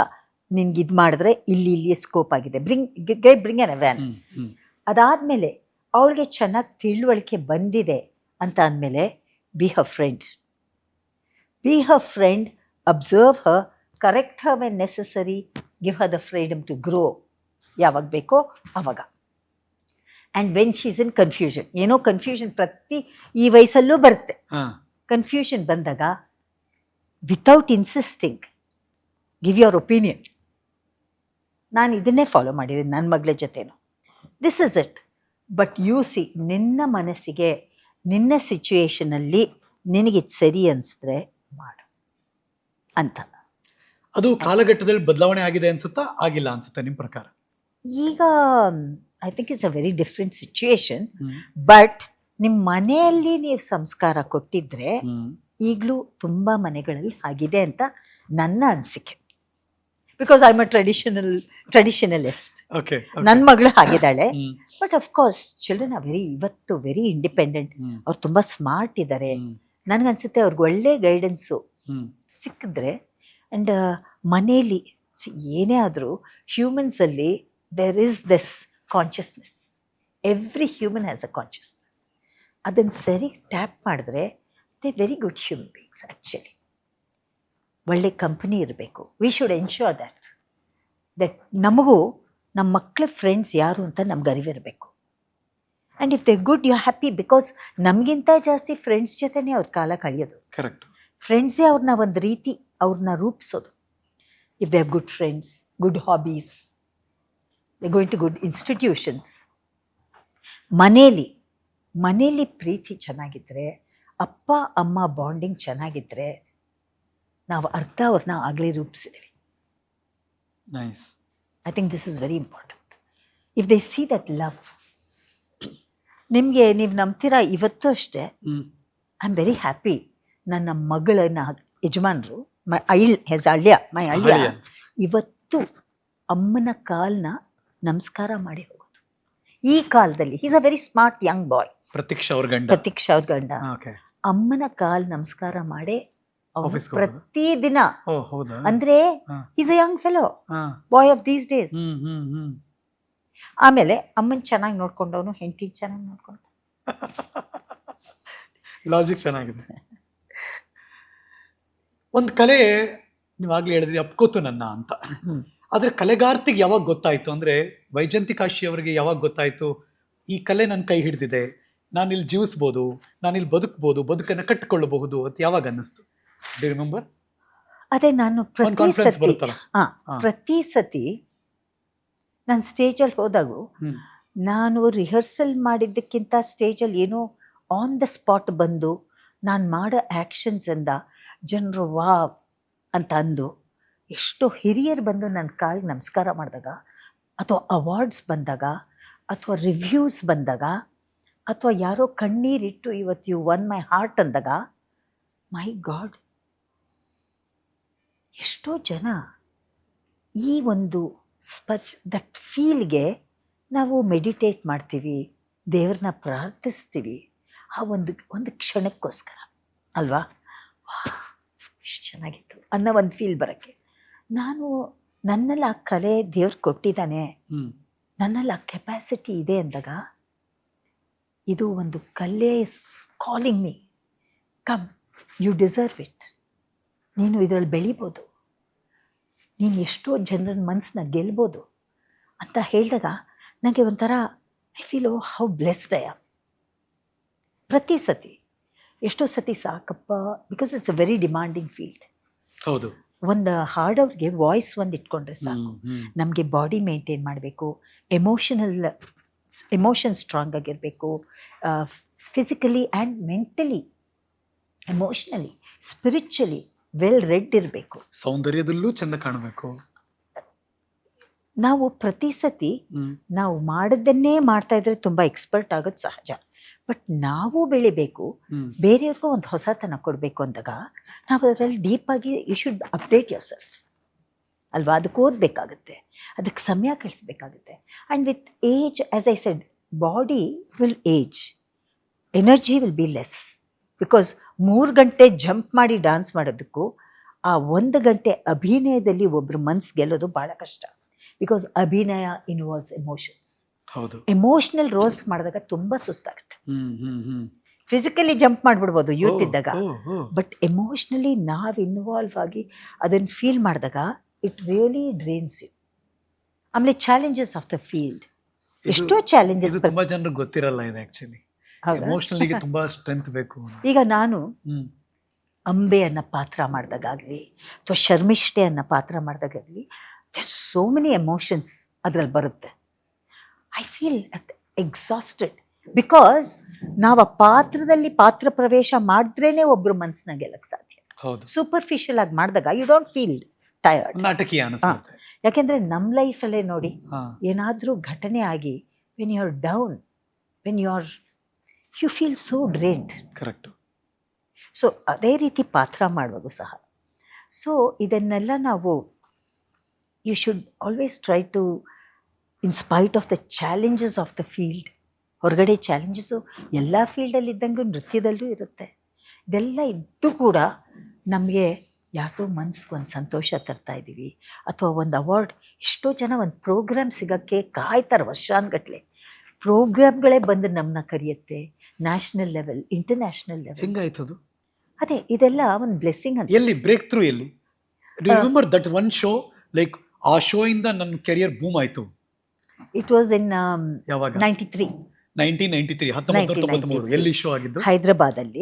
ನಿನ್ಗೆ ಇದು ಮಾಡಿದ್ರೆ ಇಲ್ಲಿ ಸ್ಕೋಪ್ ಆಗಿದೆ, ಬ್ರಿಂಗ್ ಅನ್ ಅವೇರ್ನೆಸ್. ಅದಾದಮೇಲೆ ಅವಳಿಗೆ ಚೆನ್ನಾಗಿ ತಿಳುವಳಿಕೆ ಬಂದಿದೆ ಅಂತ ಅಂದಮೇಲೆ be her friend, observe her, correct her when necessary, give her the freedom to grow ಯಾವಾಗ ಬೇಕೋ ಆವಾಗ. And when she is in confusion, ಏನೋ ಕನ್ಫ್ಯೂಷನ್ ಪ್ರತಿ ಈ ವಯಸ್ಸಲ್ಲೂ ಬರುತ್ತೆ. ಕನ್ಫ್ಯೂಷನ್ ಬಂದಾಗ without insisting give your opinion. ನಾನು ಇದನ್ನೇ ಫಾಲೋ ಮಾಡಿದ್ದೀನಿ ನನ್ನ ಮಗಳ ಜೊತೆನೂ. This is it. But you see, ನಿನ್ನ ಮನಸ್ಸಿಗೆ ನಿನ್ನ ಸಿಚುಯೇಷನಲ್ಲಿ ನಿನಗಿದು ಸರಿ ಅನಿಸಿದ್ರೆ ಮಾಡು ಅಂತ. ಅದು ಕಾಲಘಟ್ಟದಲ್ಲಿ ಬದಲಾವಣೆ ಆಗಿದೆ ಅನ್ಸುತ್ತಾ, ಆಗಿಲ್ಲ ಅನ್ಸುತ್ತಾ ನಿಮ್ಮ ಪ್ರಕಾರ? ಈಗ I think it's a very different situation. But ನಿಮ್ಮ ಮನೆಯಲ್ಲಿ ನೀವು ಸಂಸ್ಕಾರ ಕೊಟ್ಟಿದ್ರೆ ಈಗಲೂ ತುಂಬ ಮನೆಗಳಲ್ಲಿ ಆಗಿದೆ ಅಂತ ನನ್ನ ಅನಿಸಿಕೆ. Because I am a traditionalist. Okay ನನ್ನ ಮಗಳು ಹಾಗಿದ್ದಾಳೆ. But of course children are ಇವತ್ತು ವೆರಿ ಇಂಡಿಪೆಂಡೆಂಟ್. ಅವ್ರು ತುಂಬ ಸ್ಮಾರ್ಟ್ ಇದ್ದಾರೆ. ನನಗನ್ಸುತ್ತೆ ಅವ್ರಿಗೆ ಒಳ್ಳೆ ಗೈಡೆನ್ಸು ಸಿಕ್ಕಿದ್ರೆ. ಆ್ಯಂಡ್ ಮನೇಲಿ ಏನೇ ಆದರೂ ಹ್ಯೂಮನ್ಸಲ್ಲಿ there is this consciousness. Every human has a consciousness. ಅದನ್ನು ಸರಿ ಟ್ಯಾಪ್ ಮಾಡಿದ್ರೆ they very good human beings actually. ಒಳ್ಳೆ ಕಂಪನಿ ಇರಬೇಕು. ವಿ ಶುಡ್ ಎನ್ಶೋರ್ ದಟ್ ನಮಗೂ ನಮ್ಮ ಮಕ್ಕಳ ಫ್ರೆಂಡ್ಸ್ ಯಾರು ಅಂತ ನಮ್ಗೆ ಅರಿವಿರಬೇಕು. And if they good you happy, because ನಮಗಿಂತ ಜಾಸ್ತಿ ಫ್ರೆಂಡ್ಸ್ ಜೊತೆನೇ ಅವ್ರ ಕಾಲ ಕಳೆಯೋದು. ಕರೆಕ್ಟ್. ಫ್ರೆಂಡ್ಸೇ ಅವ್ರನ್ನ ಒಂದು ರೀತಿ ಅವ್ರನ್ನ ರೂಪಿಸೋದು. If they have good friends, good hobbies, they going to good institutions. ಮನೇಲಿ ಪ್ರೀತಿ ಚೆನ್ನಾಗಿದ್ದರೆ, ಅಪ್ಪ ಅಮ್ಮ ಬಾಂಡಿಂಗ್ ಚೆನ್ನಾಗಿದ್ದರೆ, ನಾವು ಅವ್ರನ್ನ ಆಗಲೇ ರೂಪಿಸಿದ್ದೀವಿ. Nice. I think this is very important. If they see that love, ನಿಮಗೆ ನೀವು ನಂಬ್ತೀರಾ, ಇವತ್ತು ಅಷ್ಟೇ ಐ ಆಮ್ ವೆರಿ ಹ್ಯಾಪಿ. ನನ್ನ ಮಗಳನ್ನ ಯಜಮಾನರು ಮೈ ಅಳಿಯ ಇವತ್ತು ಅಮ್ಮನ ಕಾಲನ್ನ ನಮಸ್ಕಾರ ಮಾಡಿ ಹೋಗೋದು. ಈ ಕಾಲದಲ್ಲಿ is a very smart young boy. Prateeksha ಅವ್ರ ಗಂಡ ಅಮ್ಮನ ಕಾಲ್ ನಮಸ್ಕಾರ ಮಾಡಿ ಪ್ರತಿದಿನ. ಅಂದ್ರೆ is a young fellow boy of these days. ಆಮೇಲೆ ಅಮ್ಮನ್ ಚೆನ್ನಾಗಿ ನೋಡ್ಕೊಂಡವನು ಹೆಂಡತಿ ಚೆನ್ನಾಗಿ ನೋಡ್ಕೊಂಡ. ಲಾಜಿಕ್ ಚೆನ್ನಾಗಿದೆ. ಒಂದು ಕಲೆ ನೀವಾಗ್ಲೇ ಹೇಳಿದ್ರಿ ಅಪ್ಕೋತು ನನ್ನ ಅಂತ. ಆದ್ರೆ ಕಲೆಗಾರ್ತಿಗೆ ಯಾವಾಗ ಗೊತ್ತಾಯ್ತು ಅಂದ್ರೆ, ವೈಜಂತಿಕಾಶಿ ಅವರಿಗೆ ಯಾವಾಗ ಗೊತ್ತಾಯ್ತು ಈ ಕಲೆ ನನ್ನ ಕೈ ಹಿಡಿದಿದೆ, ನಾನಿಲ್ಲಿ ಜೀವಿಸ್ಬೋದು, ನಾನಿಲ್ಲಿ ಬದುಕ್ಬೋದು, ಬದುಕನ್ನು ಕಟ್ಟಿಕೊಳ್ಳಬಹುದು ಅಂತ ಯಾವಾಗ ಅನ್ನಿಸ್ತು? Do remember? ಅದೇ ನಾನು ಪ್ರತಿ ಸತಿ ನಾನು ಸ್ಟೇಜಲ್ಲಿ ಹೋದಾಗೂ ನಾನು ರಿಹರ್ಸಲ್ ಮಾಡಿದ್ದಕ್ಕಿಂತ ಸ್ಟೇಜಲ್ಲಿ ಏನೋ ಆನ್ ದ ಸ್ಪಾಟ್ ಬಂದು ನಾನು ಮಾಡೋ ಆ್ಯಕ್ಷನ್ಸಿಂದ ಜನರು ವಾವ್ ಅಂತ ಅಂದು, ಎಷ್ಟೋ ಹಿರಿಯರು ಬಂದು ನನ್ನ ಕಾಲಿಗೆ ನಮಸ್ಕಾರ ಮಾಡಿದಾಗ, ಅಥವಾ ಅವಾರ್ಡ್ಸ್ ಬಂದಾಗ, ಅಥವಾ ರಿವ್ಯೂಸ್ ಬಂದಾಗ, ಅಥವಾ ಯಾರೋ ಕಣ್ಣೀರಿಟ್ಟು ಇವತ್ತು ಯು ಒನ್ ಮೈ ಹಾರ್ಟ್ ಅಂದಾಗ, ಮೈ ಗಾಡ್, ಎಷ್ಟೋ ಜನ ಈ ಒಂದು ದಟ್ ಫೀಲ್ಗೆ ನಾವು ಮೆಡಿಟೇಟ್ ಮಾಡ್ತೀವಿ, ದೇವ್ರನ್ನ ಪ್ರಾರ್ಥಿಸ್ತೀವಿ ಆ ಒಂದು ಕ್ಷಣಕ್ಕೋಸ್ಕರ ಅಲ್ವಾ. ಇಷ್ಟು ಚೆನ್ನಾಗಿತ್ತು ಅನ್ನೋ ಒಂದು ಫೀಲ್ ಬರೋಕ್ಕೆ. ನನ್ನಲ್ಲಿ ಆ ಕಲೆ ದೇವ್ರು ಕೊಟ್ಟಿದ್ದಾನೆ, ನನ್ನಲ್ಲಿ ಆ ಕೆಪಾಸಿಟಿ ಇದೆ ಅಂದಾಗ, ಇದು ಒಂದು ಕಲೆ is calling me, come you deserve it, ನೀನು ಇದರಲ್ಲಿ ಬೆಳಿಬೋದು, ನೀನು ಎಷ್ಟೋ ಜನರ ಮನಸ್ಸನ್ನ ಗೆಲ್ಬೋದು ಅಂತ ಹೇಳಿದಾಗ ನನಗೆ ಒಂಥರ I feel O how blessed I am. ಪ್ರತಿ ಸತಿ ಎಷ್ಟೋ ಸತಿ ಸಾಕಪ್ಪ, because it's a very demanding field. ಹೌದು. ಒಂದು ಹಾಡೋರಿಗೆ ವಾಯ್ಸ್ ಒಂದು ಇಟ್ಕೊಂಡ್ರೆ ಸಾಕು. ನಮಗೆ ಬಾಡಿ ಮೇಂಟೈನ್ ಮಾಡಬೇಕು, ಎಮೋಷನ್ ಸ್ಟ್ರಾಂಗ್ ಆಗಿರಬೇಕು, physically and mentally, emotionally, spiritually well red ಇರಬೇಕು, ಸೌಂದರ್ಯದಲ್ಲೂ ಚೆಂದ ಕಾಣಬೇಕು. ನಾವು ಪ್ರತಿ ಸತಿ ನಾವು ಮಾಡೋದನ್ನೇ ಮಾಡ್ತಾ ಇದ್ರೆ ತುಂಬ ಎಕ್ಸ್ಪರ್ಟ್ ಆಗೋದು ಸಹಜ. ಬಟ್ ನಾವು ಬೆಳಿಬೇಕು, ಬೇರೆಯವ್ರಿಗೂ ಒಂದು ಹೊಸತನ ಕೊಡಬೇಕು ಅಂದಾಗ ನಾವು ಅದರಲ್ಲಿ ಡೀಪಾಗಿ you should update yourself ಅಲ್ವಾ. ಅದಕ್ಕೆ ಓದಬೇಕಾಗುತ್ತೆ, ಅದಕ್ಕೆ ಸಮಯ ಕಳಿಸ್ಬೇಕಾಗುತ್ತೆ. And with age, as I said, body will age, energy will be less. Because 3 ಗಂಟೆ ಜಂಪ್ ಮಾಡಿ ಡ್ಯಾನ್ಸ್ ಮಾಡೋದಕ್ಕೂ ಆ 1 ಗಂಟೆ ಅಭಿನಯದಲ್ಲಿ ಒಬ್ಬರು ಮನ್ಸು ಗೆಲ್ಲೋದು ಭಾಳ ಕಷ್ಟ. ಬಿಕಾಸ್ ಅಭಿನಯ ಇನ್ವಾಲ್ವ್ಸ್ ಎಮೋಷನ್ಸ್. ಹೌದು. ಎಮೋಷನಲ್ ರೋಲ್ಸ್ ಮಾಡಿದಾಗ ತುಂಬ ಸುಸ್ತಾಗುತ್ತೆ. ಫಿಸಿಕಲಿ ಜಂಪ್ ಮಾಡಿಬಿಡ್ಬೋದು ಯೂತ್ ಇದ್ದಾಗ, ಬಟ್ ಎಮೋಷ್ನಲಿ ನಾವು ಇನ್ವಾಲ್ವ್ ಆಗಿ ಅದನ್ನು ಫೀಲ್ ಮಾಡಿದಾಗ ಇಟ್ ರಿಯಲಿ ಡ್ರೇನ್ಸ್ ಯು. ಆಮೇಲೆ ಚಾಲೆಂಜಸ್ ಆಫ್ ದ ಫೀಲ್ಡ್, ಎಷ್ಟೋ ಚಾಲೆಂಜಸ್ ತುಂಬ ಜನರಿಗೆ ಗೊತ್ತಿರಲ್ಲ ಇದು ಆ್ಯಕ್ಚುಲಿ. ಎಮೋಷನಲಿಗೆ ತುಂಬ ಸ್ಟ್ರೆಂತ್ ಬೇಕು. ಈಗ ನಾನು ಅಂಬೆ ಅನ್ನೋ ಪಾತ್ರ ಮಾಡಿದಾಗಲಿ ಅಥವಾ ಶರ್ಮಿಷ್ಠೆ ಅನ್ನೋ ಪಾತ್ರ ಮಾಡಿದಾಗಲಿ, ಸೋ ಮೆನಿ ಎಮೋಷನ್ಸ್ ಅದರಲ್ಲಿ ಬರುತ್ತೆ. ಐ ಫೀಲ್ ಎಕ್ಸಾಸ್ಟೆಡ್ ಬಿಕಾಸ್ ನಾವು ಆ ಪಾತ್ರದಲ್ಲಿ ಪಾತ್ರ ಪ್ರವೇಶ ಮಾಡಿದ್ರೇ ಒಬ್ಬರು ಮನಸ್ಸನ್ನ ಗೆಲ್ಲಕ್ಕೆ ಸಾಧ್ಯ. ಸೂಪರ್ಫಿಷಿಯಲ್ ಆಗಿ ಮಾಡಿದಾಗ ಯು ಡೋಂಟ್ ಫೀಲ್ ಟಯರ್ಡ್, ನಾಟಕೀಯ ಅನಿಸುತ್ತೆ. ಯಾಕೆಂದರೆ ನಮ್ಮ ಲೈಫಲ್ಲೇ ನೋಡಿ, ಏನಾದರೂ ಘಟನೆ ಆಗಿ when you are down, when you feel so drained. Correct. So ಅದೇ ರೀತಿ ಪಾತ್ರ ಮಾಡುವಾಗ ಸಹ. ಸೊ ಇದನ್ನೆಲ್ಲ ನಾವು you should always try to in spite of the challenges of the field, ಹೊರಗಡೆ ಚಾಲೆಂಜಸ್ಸು ಎಲ್ಲ ಫೀಲ್ಡಲ್ಲಿ ಇದ್ದಂಗೆ ನೃತ್ಯದಲ್ಲೂ ಇರುತ್ತೆ. ಇದೆಲ್ಲ ಇದ್ದು ಕೂಡ ನಮಗೆ ಯಾವುದೋ ಮನ್ಸಿಗೆ ಒಂದು ಸಂತೋಷ ತರ್ತಾ ಇದ್ದೀವಿ, ಅಥವಾ ಒಂದು ಅವಾರ್ಡ್. ಎಷ್ಟೋ ಜನ ಒಂದು ಪ್ರೋಗ್ರಾಮ್ ಸಿಗೋಕ್ಕೆ ಕಾಯ್ತಾರೆ ವರ್ಷಾನ್ಗಟ್ಲೆ. ಪ್ರೋಗ್ರಾಮ್ಗಳೇ ಬಂದು ನಮ್ಮನ್ನ ಕರೆಯುತ್ತೆ, ನ್ಯಾಷನಲ್ ಲೆವೆಲ್, ಇಂಟರ್ನ್ಯಾಷನಲ್ ಲೆವೆಲ್. ಹೆಂಗಾಯ್ತದು? ಅದೇ ಇದೆಲ್ಲ ಒಂದು ಬ್ಲೆಸ್ಸಿಂಗ್ ಅಂತ. ಎಲ್ಲಿ ಬ್ರೇಕ್ ಥ್ರೂ ಎಲ್ಲಿ? Remember that one show, like ಆ ಶೋ ಇಂದ ನನ್ನ ಕೆರಿಯರ್ ಬೂಮ್ ಆಯ್ತು. ಇಟ್ ವಾಸ್ ಇನ್ ಯಾವಾಗ? 93. 1993, 1993. ಎಲ್ಲಿ ಶೋ ಆಗಿದ್ದು? ಹೈದರಾಬಾದಲ್ಲಿ.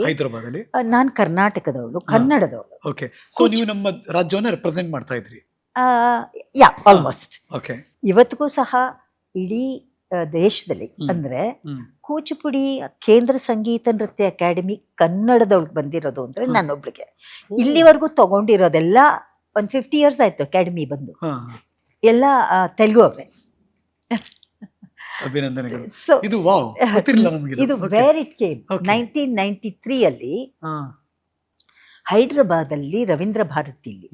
ನಾನು ಕರ್ನಾಟಕದವಳು, ಕನ್ನಡದವಳು. ಓಕೆ, ಸೊ ನೀವು ನಮ್ಮ ರಾಜ್ಯವನ್ನ ರೆಪ್ರೆಸೆಂಟ್ ಮಾಡ್ತಾ ಇದ್ರಿ? ಯಾ, ಆಲ್ಮೋಸ್ಟ್. ಓಕೆ. ಇವತ್ತಿಗೂ ಸಹ ಇಡೀ ದೇಶದಲ್ಲಿ ಅಂದ್ರೆ ಕೂಚಿಪುಡಿ ಕೇಂದ್ರ ಸಂಗೀತ ನೃತ್ಯ ಅಕಾಡೆಮಿ ಕನ್ನಡದವಳು ಬಂದಿರೋದು ಅಂದ್ರೆ ನನ್ನೊಬ್ಳಿಗೆ. ಇಲ್ಲಿವರೆಗೂ ತಗೊಂಡಿರೋದೆಲ್ಲ ಒಂದು 50 years ಆಯ್ತು ಅಕಾಡೆಮಿ ಬಂದು. ಎಲ್ಲ ತೆಲುಗು ಅವ್ರೆ. ಅಭಿನಂದನೆಗಳು. ಸೊ ಇದು ವಾವ್, ಗೊತ್ತಿರಲಿಲ್ಲ ನಮಗೆ ಇದು ವೇರ್ ಇಟ್ ಕೇಮ್. 1993 ಅಲ್ಲಿ ಹೈದರಾಬಾದಲ್ಲಿ ರವೀಂದ್ರ ಭಾರತಿಲಿ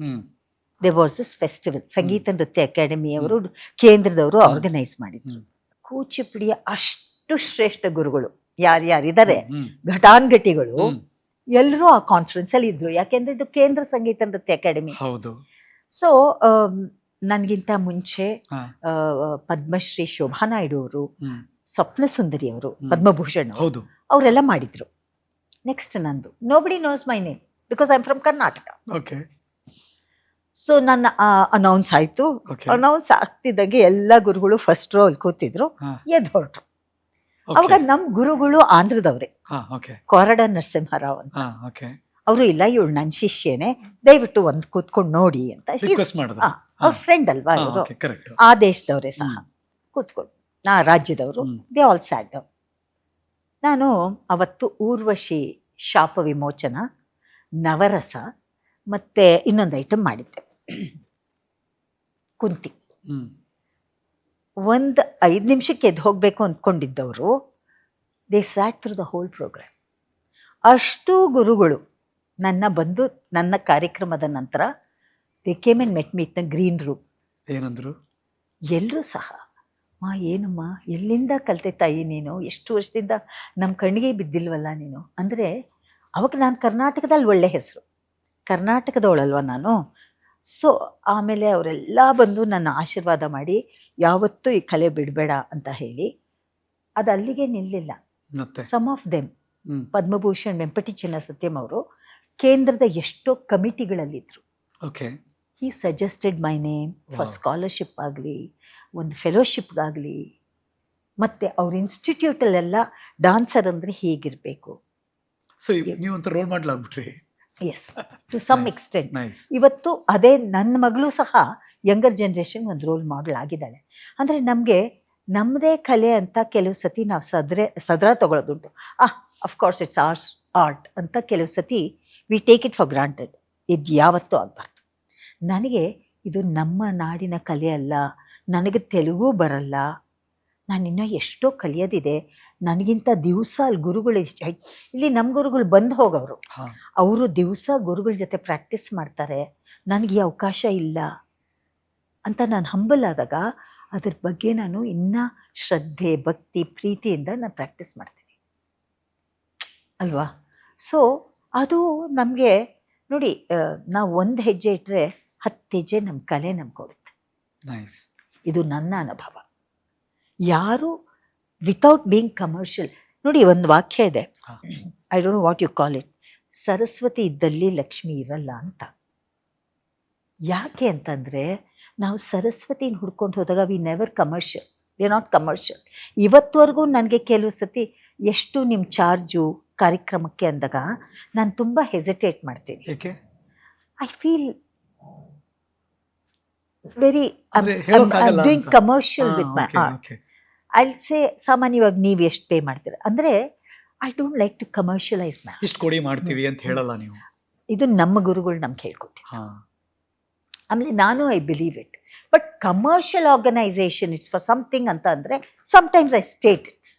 ದೇ ವಾಸ್ ದಿಸ್ ಫೆಸ್ಟಿವಲ್. ಸಂಗೀತ ನೃತ್ಯ ಅಕಾಡೆಮಿಯವರು ಕೇಂದ್ರದವರು ಆರ್ಗನೈಸ್ ಮಾಡಿದ್ರು. ಕೂಚಿಪುಡಿಯ ಅಷ್ಟು ಶ್ರೇಷ್ಠ ಗುರುಗಳು ಯಾರ್ಯಾರಿದ್ದಾರೆ, ಘಟಾನ್ಘಟಿಗಳು ಎಲ್ಲರೂ ಆ ಕಾನ್ಫರೆನ್ಸ್ ಅಲ್ಲಿ ಇದ್ರು. ಯಾಕೆಂದ್ರೆ ಇದು ಕೇಂದ್ರ ಸಂಗೀತ ನೃತ್ಯ ಅಕಾಡೆಮಿ. ಹೌದು. ಸೊ ನನಗಿಂತ ಮುಂಚೆ ಪದ್ಮಶ್ರೀ ಶೋಭಾ ನಾಯ್ಡು ಅವರು, ಸ್ವಪ್ನ ಸುಂದರಿ ಅವರು, ಪದ್ಮಭೂಷಣ್ ಹೌದು, ಅವರೆಲ್ಲ ಮಾಡಿದ್ರು. ನೆಕ್ಸ್ಟ್ ನಂದು. Nobody nose my name because I am from Karnataka. Okay. So ನನ್ನ ಅನೌನ್ಸ್ ಆಯ್ತು. ಅನೌನ್ಸ್ ಆಗ್ತಿದ್ದಂಗೆ ಎಲ್ಲ ಗುರುಗಳು ಫಸ್ಟ್ ರೋ ಅಲ್ಲಿ ಕೂತಿದ್ರು, ಎದ್ದು ಹೊರಟ್ರು. ಅವಾಗ ನಮ್ ಗುರುಗಳು ಆಂಧ್ರದವ್ರೆ, ಕೊರಡ ನರಸಿಂಹರಾವ್ ಅಂತ. ಅವರು ಇಲ್ಲ ಇವಳು ನನ್ನ ಶಿಷ್ಯನೇ, ದಯವಿಟ್ಟು ಒಂದು ಕೂತ್ಕೊಂಡು ನೋಡಿ ಅಂತ. ಅವ್ರ ಫ್ರೆಂಡ್ ಅಲ್ವಾ ಇವರು, ಆ ದೇಶದವ್ರೆ ಸಹ. ಕೂತ್ಕೊಂಡು ನಾ ರಾಜ್ಯದವರು, ದೇ ಆಲ್ ಸ್ಯಾಟ್ ಡೌನ್. ನಾನು ಅವತ್ತು ಊರ್ವಶಿ, ಶಾಪ ವಿಮೋಚನ, ನವರಸ ಮತ್ತೆ ಇನ್ನೊಂದು ಐಟಮ್ ಮಾಡಿದ್ದೆ, ಕುಂತಿ. 5 ನಿಮಿಷಕ್ಕೆ ಎದ್ದು ಹೋಗ್ಬೇಕು ಅಂದ್ಕೊಂಡಿದ್ದವರು they sat through the whole program. ಅಷ್ಟು ಗುರುಗಳು ನನ್ನ ಬಂದು ನನ್ನ ಕಾರ್ಯಕ್ರಮದ ನಂತರ they came and met me in the green room. ಏನಂದ್ರು? ಎಲ್ಲರೂ ಸಹ, ಏನಮ್ಮ ಎಲ್ಲಿಂದ ಕಲಿತೆ ತಾಯಿ ನೀನು, ಎಷ್ಟು ವರ್ಷದಿಂದ ನಮ್ಮ ಕಣ್ಣಿಗೆ ಬಿದ್ದಿಲ್ವಲ್ಲ ನೀನು ಅಂದರೆ. ಅವಾಗ ನಾನು ಕರ್ನಾಟಕದಲ್ಲಿ ಒಳ್ಳೆ ಹೆಸರು, ಕರ್ನಾಟಕದವಳಲ್ವ ನಾನು. ಸೊ ಆಮೇಲೆ ಅವರೆಲ್ಲ ಬಂದು ನನ್ನ ಆಶೀರ್ವಾದ ಮಾಡಿ, ಯಾವತ್ತೂ ಈ ಕಲೆ ಬಿಡಬೇಡ ಅಂತ ಹೇಳಿ. ಅದು ಅಲ್ಲಿಗೆ ನಿಲ್ಲಿಲ್ಲ. Some of them, Padma Bhushan Vempati Chinna Satyam ಅವರು ಕೇಂದ್ರದ ಎಷ್ಟೋ ಕಮಿಟಿಗಳಲ್ಲಿದ್ದರು. He suggested my name for scholarship ಆಗಲಿ, ಒಂದು ಫೆಲೋಶಿಪ್ಗಾಗಲಿ. ಮತ್ತು ಅವ್ರ ಇನ್ಸ್ಟಿಟ್ಯೂಟಲ್ಲೆಲ್ಲ ಡಾನ್ಸರ್ ಅಂದರೆ ಹೀಗಿರಬೇಕು. ಸೊ ನೀವು ಅಂತ ರೋಲ್ ಮಾಡಲ್ ಆಗ್ಬಿಟ್ರಿ. Yes, to some extent. ಇವತ್ತು ಅದೇ ನನ್ನ ಮಗಳು ಸಹ ಯಂಗರ್ ಜನ್ರೇಷನ್ ಒಂದು ರೋಲ್ ಮಾಡೆಲ್ ಆಗಿದ್ದಾಳೆ. ಅಂದರೆ ನಮಗೆ ನಮ್ಮದೇ ಕಲೆ ಅಂತ ಕೆಲವು ಸತಿ ನಾವು ಸದರ ತಗೊಳ್ಳೋದುಂಟು. ಅಫ್ಕೋರ್ಸ್ ಇಟ್ಸ್ ಆರ್ಟ್ ಅಂತ ಕೆಲವು ಸತಿ we take it for granted. ಇದು ಯಾವತ್ತೂ ಆಗಬಾರ್ದು. ನನಗೆ ಇದು ನಮ್ಮ ನಾಡಿನ ಕಲೆ ಅಲ್ಲ, ನನಗೆ ತೆಲುಗು ಬರಲ್ಲ, ನಾನಿನ್ನೂ ಎಷ್ಟೋ ಕಲಿಯೋದಿದೆ. ನನಗಿಂತ ದಿವಸ ಅಲ್ಲಿ ಗುರುಗಳು ಇಲ್ಲಿ ನಮ್ಮ ಗುರುಗಳು ಬಂದು ಹೋಗೋರು, ಅವರು ದಿವಸ ಗುರುಗಳ ಜೊತೆ ಪ್ರಾಕ್ಟೀಸ್ ಮಾಡ್ತಾರೆ, ನನಗೆ ಈ ಅವಕಾಶ ಇಲ್ಲ ಅಂತ ನಾನು ಹಂಬಲ್ ಆದಾಗ ಅದ್ರ ಬಗ್ಗೆ ನಾನು ಇನ್ನೂ ಶ್ರದ್ಧೆ, ಭಕ್ತಿ, ಪ್ರೀತಿಯಿಂದ ನಾನು ಪ್ರಾಕ್ಟೀಸ್ ಮಾಡ್ತೀನಿ ಅಲ್ವಾ. ಸೊ ಅದು ನಮಗೆ ನೋಡಿ, ನಾವು ಒಂದು ಹೆಜ್ಜೆ ಇಟ್ಟರೆ 10 ಹೆಜ್ಜೆ ನಮ್ಮ ಕಲೆ ನಮ್ಗೆ ಕೊಡುತ್ತೆ. ಇದು ನನ್ನ ಅನುಭವ. ಯಾರು ವಿತೌಟ್ ಬೀಯಿಂಗ್ ಕಮರ್ಷಿಯಲ್, ನೋಡಿ ಒಂದು ವಾಕ್ಯ ಇದೆ, I don't know what you call it, Saraswati ಇದ್ದಲ್ಲಿ ಲಕ್ಷ್ಮಿ ಇರಲ್ಲ ಅಂತ. ಯಾಕೆ ಅಂತಂದರೆ ನಾವು ಸರಸ್ವತಿನ ಹುಡ್ಕೊಂಡು ಹೋದಾಗ we never commercial, we are not commercial. ಇವತ್ತುವರೆಗೂ ನನಗೆ ಕೆಲವು ಸತಿ ಎಷ್ಟು ನಿಮ್ಮ ಚಾರ್ಜು ಕಾರ್ಯಕ್ರಮಕ್ಕೆ ಅಂದಾಗ ನಾನು ತುಂಬ ಹೆಸಿಟೇಟ್ ಮಾಡ್ತೀನಿ. I feel very doing commercial with my art. I'll say ಸಾಮಾನ್ಯವಾಗಿ ನೀವು ಎಷ್ಟು ಪೇ ಮಾಡ್ತೀರ ಅಂದರೆ I don't like to commercialize my. ಇಷ್ಟು ಕೊಡಿ ಮಾಡ್ತೀವಿ ಅಂತ ಹೇಳಲ್ಲ ನೀವು. ಇದು ನಮ್ಮ ಗುರುಗಳು ನಮ್ಗೆ ಹೇಳ್ಕೊಟ್ಟಿದ್ದು. ಆಮೇಲೆ ನಾನು I believe it. But commercial organisation it's for something ಅಂತ ಅಂದರೆ ಸಮ್ಟೈಮ್ಸ್ ಐ ಸ್ಟೇಟ್ ಇಟ್ಸ್.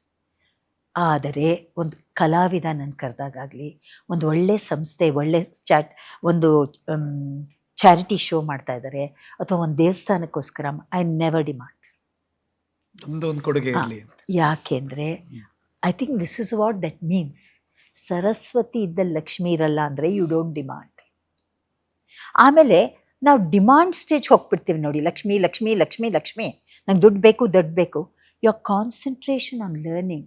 ಆದರೆ ಒಂದು ಕಲಾವಿದ ನನ್ನ ಕರೆದಾಗಲಿ, ಒಂದು ಒಳ್ಳೆ ಸಂಸ್ಥೆ, ಒಳ್ಳೆ ಒಂದು ಚಾರಿಟಿ ಶೋ ಮಾಡ್ತಾ ಇದ್ದಾರೆ ಅಥವಾ ಒಂದು ದೇವಸ್ಥಾನಕ್ಕೋಸ್ಕರ ಐ ನೆವರ್ ಡಿಮಾಂಡ್. ನಮ್ದು ಒಂದು ಕೊಡುಗೆ ಇರಲಿ. ಯಾಕೆಂದರೆ I think this is what that means. Saraswati ಇದ್ದಲ್ಲಿ ಲಕ್ಷ್ಮಿ ಇರಲ್ಲ ಅಂದರೆ ಯು ಡೋಂಟ್ ಡಿಮಾಂಡ್. ಆಮೇಲೆ ನಾವು ಡಿಮಾಂಡ್ ಸ್ಟೇಜ್ ಹೋಗ್ಬಿಡ್ತೀವಿ ನೋಡಿ, ಲಕ್ಷ್ಮಿ ಲಕ್ಷ್ಮಿ ಲಕ್ಷ್ಮಿ ಲಕ್ಷ್ಮಿ, ನಂಗೆ ದುಡ್ಡು ಬೇಕು ದುಡ್ಡು ಬೇಕು. your concentration on learning,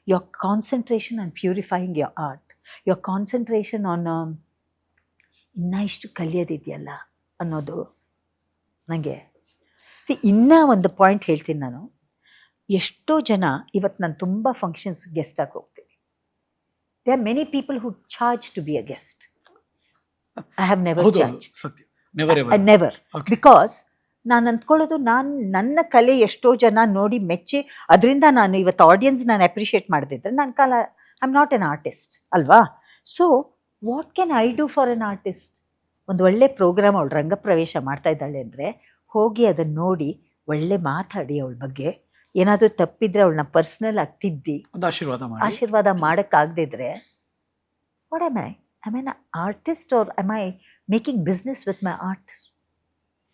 your concentration on purifying your art, your concentration on ಇನ್ನೂ ಇಷ್ಟು ಕಲಿಯೋದಿದೆಯಲ್ಲ ಅನ್ನೋದು ನನಗೆ ಇನ್ನೂ ಒಂದು ಪಾಯಿಂಟ್ ಹೇಳ್ತೀನಿ ನಾನು. ಎಷ್ಟೋ ಜನ ಇವತ್ತು ನಾನು ತುಂಬ ಫಂಕ್ಷನ್ಸ್ ಗೆಸ್ಟಾಗಿ ಹೋಗ್ತೀನಿ. They are many people who charge to be a guest. I have never charge, never. Because ನಾನು ಅಂದ್ಕೊಳ್ಳೋದು ನನ್ನ ಕಲೆ ಎಷ್ಟೋ ಜನ ನೋಡಿ ಮೆಚ್ಚಿ ಅದರಿಂದ ನಾನು ಇವತ್ತು ಆಡಿಯನ್ಸ್ ನಾನು ಅಪ್ರಿಷಿಯೇಟ್ ಮಾಡದಿದ್ರೆ ನನ್ನ ಕಾಲ I am not an artist ಅಲ್ವಾ. So what can I do for an artist? ಒಂದು ಒಳ್ಳೆ ಪ್ರೋಗ್ರಾಮ್ ಅವಳು ರಂಗಪ್ರವೇಶ ಮಾಡ್ತಾ ಇದ್ದಾಳೆ ಅಂದರೆ ಹೋಗಿ ಅದನ್ನು ನೋಡಿ ಒಳ್ಳೆ ಮಾತಾಡಿ ಅವಳ ಬಗ್ಗೆ. ಏನಾದರೂ ತಪ್ಪಿದ್ರೆ ಅವಳನ್ನ ಪರ್ಸ್ನಲ್ ಆಗಿ ತಿದ್ದಿ ಒಂದು ಆಶೀರ್ವಾದ ಮಾಡೋಕ್ಕಾಗದಿದ್ರೆ what am I an artist or am I making business with my art?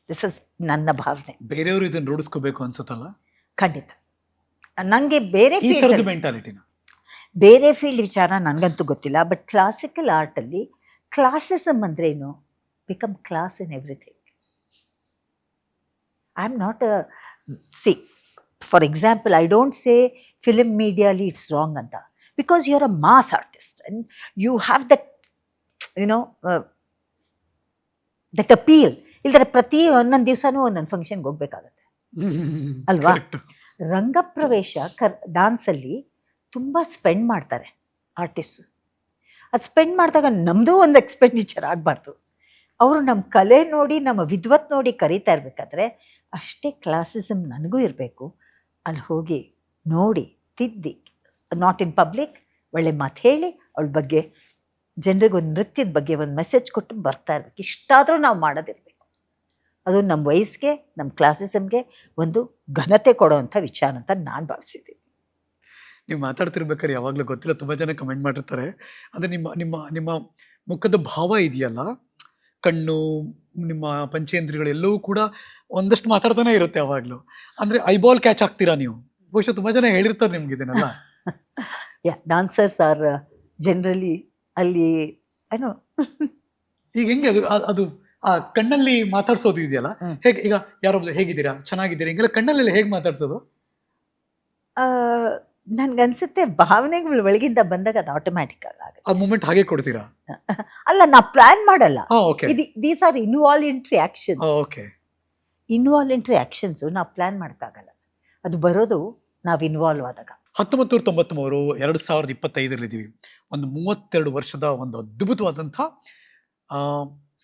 This is ನನ್ನ ಭಾವನೆ. ಬೇರೆಯವರು ಇದನ್ನು ರೂಢಿಸ್ಕೋಬೇಕು ಅನ್ಸುತ್ತಲ್ಲ? ಖಂಡಿತ. ನನಗೆ ಬೇರೆ ಮೆಂಟಾಲಿಟಿನ ಬೇರೆ ಫೀಲ್ಡ್ ವಿಚಾರ ನನಗಂತೂ ಗೊತ್ತಿಲ್ಲ. ಬಟ್ ಕ್ಲಾಸಿಕಲ್ ಆರ್ಟಲ್ಲಿ ಕ್ಲಾಸಿಸಮ್ ಅಂದರೆ ಏನು? Become class in everything. I am not for example I don't say film ಮೀಡಿಯಾಲಿ ಇಟ್ಸ್ ರಾಂಗ್ ಅಂತ, because you are a mass artist and you have that that appeal. ಇಲ್ದರೆ ಪ್ರತಿ ಒಂದೊಂದು ದಿವಸನೂ ಒಂದೊಂದು ಫಂಕ್ಷನ್ಗೆ ಹೋಗ್ಬೇಕಾಗತ್ತೆ ಅಲ್ವಾ? ರಂಗಪ್ರವೇಶ ಡಾನ್ಸಲ್ಲಿ ತುಂಬ ಸ್ಪೆಂಡ್ ಮಾಡ್ತಾರೆ ಆರ್ಟಿಸ್ಟ್. ಅದು ಸ್ಪೆಂಡ್ ಮಾಡಿದಾಗ ನಮ್ಮದು ಒಂದು ಎಕ್ಸ್ಪೆಂಡಿಚರ್ ಆಗಬಾರ್ದು. ಅವರು ನಮ್ಮ ಕಲೆ ನೋಡಿ ನಮ್ಮ ವಿದ್ವತ್ ನೋಡಿ ಕರೀತಾ ಇರಬೇಕಾದ್ರೆ ಅಷ್ಟೇ ಕ್ಲಾಸಿಸಮ್ ನನಗೂ ಇರಬೇಕು. ಅಲ್ಲಿ ಹೋಗಿ ನೋಡಿ ತಿದ್ದಿ, ನಾಟ್ ಇನ್ ಪಬ್ಲಿಕ್, ಒಳ್ಳೆ ಮಾತು ಹೇಳಿ ಅವಳ ಬಗ್ಗೆ ಜನರಿಗೆ ಒಂದು ನೃತ್ಯದ ಬಗ್ಗೆ ಒಂದು ಮೆಸೇಜ್ ಕೊಟ್ಟು ಬರ್ತಾ ಇರ್ಬೇಕು. ಇಷ್ಟಾದರೂ ನಾವು ಮಾಡೋದಿರಬೇಕು. ಅದು ನಮ್ಮ ವಯಸ್ಸಿಗೆ ನಮ್ಮ ಕ್ಲಾಸಿಸಮ್ಗೆ ಒಂದು ಘನತೆ ಕೊಡೋವಂಥ ವಿಚಾರ ಅಂತ ನಾನು ಭಾವಿಸಿದ್ದೀನಿ. ನೀವು ಮಾತಾಡ್ತಿರ್ಬೇಕಾದ್ರೆ ಯಾವಾಗಲೂ ಗೊತ್ತಿಲ್ಲ, ತುಂಬ ಜನ ಕಮೆಂಟ್ ಮಾಡಿರ್ತಾರೆ. ಅಂದರೆ ನಿಮ್ಮ ನಿಮ್ಮ ನಿಮ್ಮ ಮುಖದ ಭಾವ ಇದೆಯಲ್ಲ, ಕಣ್ಣು, ನಿಮ್ಮ ಪಂಚೇಂದ್ರಿಯಗಳು ಎಲ್ಲವೂ ಕೂಡ ಒಂದಷ್ಟು ಮಾತಾಡ್ತಾನೆ ಇರುತ್ತೆ ಯಾವಾಗಲೂ. ಅಂದರೆ ಐಬಾಲ್ ಕ್ಯಾಚ್ ಆಗ್ತೀರಾ ನೀವು. ಬಹುಶಃ ತುಂಬ ಜನ ಹೇಳಿರ್ತಾರೆ ನಿಮ್ಗೆ ಇದನ್ನೆಲ್ಲ. ಡಾನ್ಸರ್ಸ್ ಆರ್ ಜನರಲಿ ಅಲ್ಲಿ ಏನೋ ಈಗ ಹೆಂಗೆ ಅದು ಅದು ಆ ಕಣ್ಣಲ್ಲಿ ಮಾತಾಡ್ಸೋದು ಇದೆಯಲ್ಲ, ಹೇಗೆ? ಈಗ ಯಾರೊಬ್ರು ಹೇಗಿದ್ದೀರಾ, ಚೆನ್ನಾಗಿದ್ದೀರಾ, ಹಿಂಗೆಲ್ಲ ಕಣ್ಣಲ್ಲೆಲ್ಲ ಹೇಗೆ ಮಾತಾಡ್ಸೋದು? ನನ್ಗನ್ಸುತ್ತೆ ಭಾವನೆಗಳು ಒಳಗಿಂದ ಬಂದಾಗ ಅದು ಆಟೋಮ್ಯಾಟಿಕ್ ಆಗುತ್ತೆ. ಆ ಮೂಮೆಂಟ್ ಹಾಗೆ ಕೊಡ್ತೀರಾ? ಅಲ್ಲ, ನಾವು ಪ್ಲಾನ್ ಮಾಡಲ್ಲ. Okay. These are involuntary actions. Okay. Involuntary actions ನಾವು ಪ್ಲಾನ್ ಮಾಡೋಕ್ಕಾಗಲ್ಲ. ಅದು ಬರೋದು ನಾವು ಇನ್ವಾಲ್ವ್ ಆದಾಗ. 1993 2025 ಒಂದು 32 ವರ್ಷದ ಒಂದು ಅದ್ಭುತವಾದಂಥ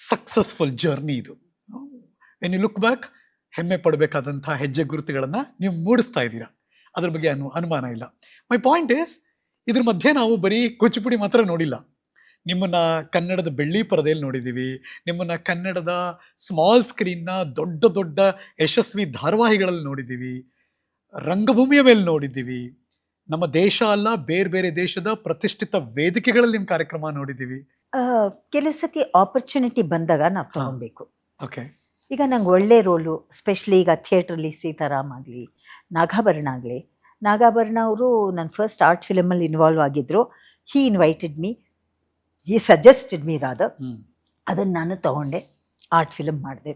ಸಕ್ಸಸ್ಫುಲ್ ಜರ್ನಿ ಇದು. ವೆನ್ ಯು ಲುಕ್ ಬ್ಯಾಕ್, ಹೆಮ್ಮೆ ಪಡಬೇಕಾದಂಥ ಹೆಜ್ಜೆ ಗುರುತುಗಳನ್ನು ನೀವು ಮೂಡಿಸ್ತಾ ಇದ್ದೀರಾ, ಅದ್ರ ಬಗ್ಗೆ ಅನುಮಾನ ಇಲ್ಲ. ಮೈ ಪಾಯಿಂಟ್ ಈಸ್, ಇದ್ರ ಮಧ್ಯೆ ನಾವು ಬರೀ ಕೂಚಿಪುಡಿ ಮಾತ್ರ ನೋಡಿಲ್ಲ. ನಿಮ್ಮನ್ನು ಕನ್ನಡದ ಬೆಳ್ಳಿ ಪರದೆಯಲ್ಲಿ ನೋಡಿದ್ದೀವಿ, ನಿಮ್ಮನ್ನು ಕನ್ನಡದ ಸ್ಮಾಲ್ ಸ್ಕ್ರೀನ್ನ ದೊಡ್ಡ ದೊಡ್ಡ ಯಶಸ್ವಿ ಧಾರಾವಾಹಿಗಳಲ್ಲಿ ನೋಡಿದ್ದೀವಿ, ರಂಗಭೂಮಿಯ ಮೇಲೆ ನೋಡಿದ್ದೀವಿ. ನಮ್ಮ ದೇಶ ಅಲ್ಲ, ಬೇರೆ ಬೇರೆ ದೇಶದ ಪ್ರತಿಷ್ಠಿತ ವೇದಿಕೆಗಳಲ್ಲಿ ನಿಮ್ಮ ಕಾರ್ಯಕ್ರಮ ನೋಡಿದ್ದೀವಿ. ಕೆಲವು ಸತಿ ಆಪರ್ಚುನಿಟಿ ಬಂದಾಗ ನಾವು ತಗೊಬೇಕು. ಓಕೆ. ಈಗ ನಂಗೆ ಒಳ್ಳೆ ರೋಲು, ಸ್ಪೆಷಲಿ ಈಗ ಥಿಯೇಟ್ರಲ್ಲಿ ಸೀತಾರಾಮ್ ಆಗಲಿ, ನಾಗಾಭರಣ ಆಗಲಿ. ನಾಗಾಭರಣ ಅವರು ನನ್ನ ಫಸ್ಟ್ ಆರ್ಟ್ ಫಿಲಮಲ್ಲಿ ಇನ್ವಾಲ್ವ್ ಆಗಿದ್ದರು. ಹಿ ಇನ್ವೈಟೆಡ್ ಮೀ, ಹಿ ಸಜೆಸ್ಟೆಡ್ ಮೀ ರಾದರ್. ಅದನ್ನು ನಾನು ತಗೊಂಡೆ, ಆರ್ಟ್ ಫಿಲಮ್ ಮಾಡಿದೆ.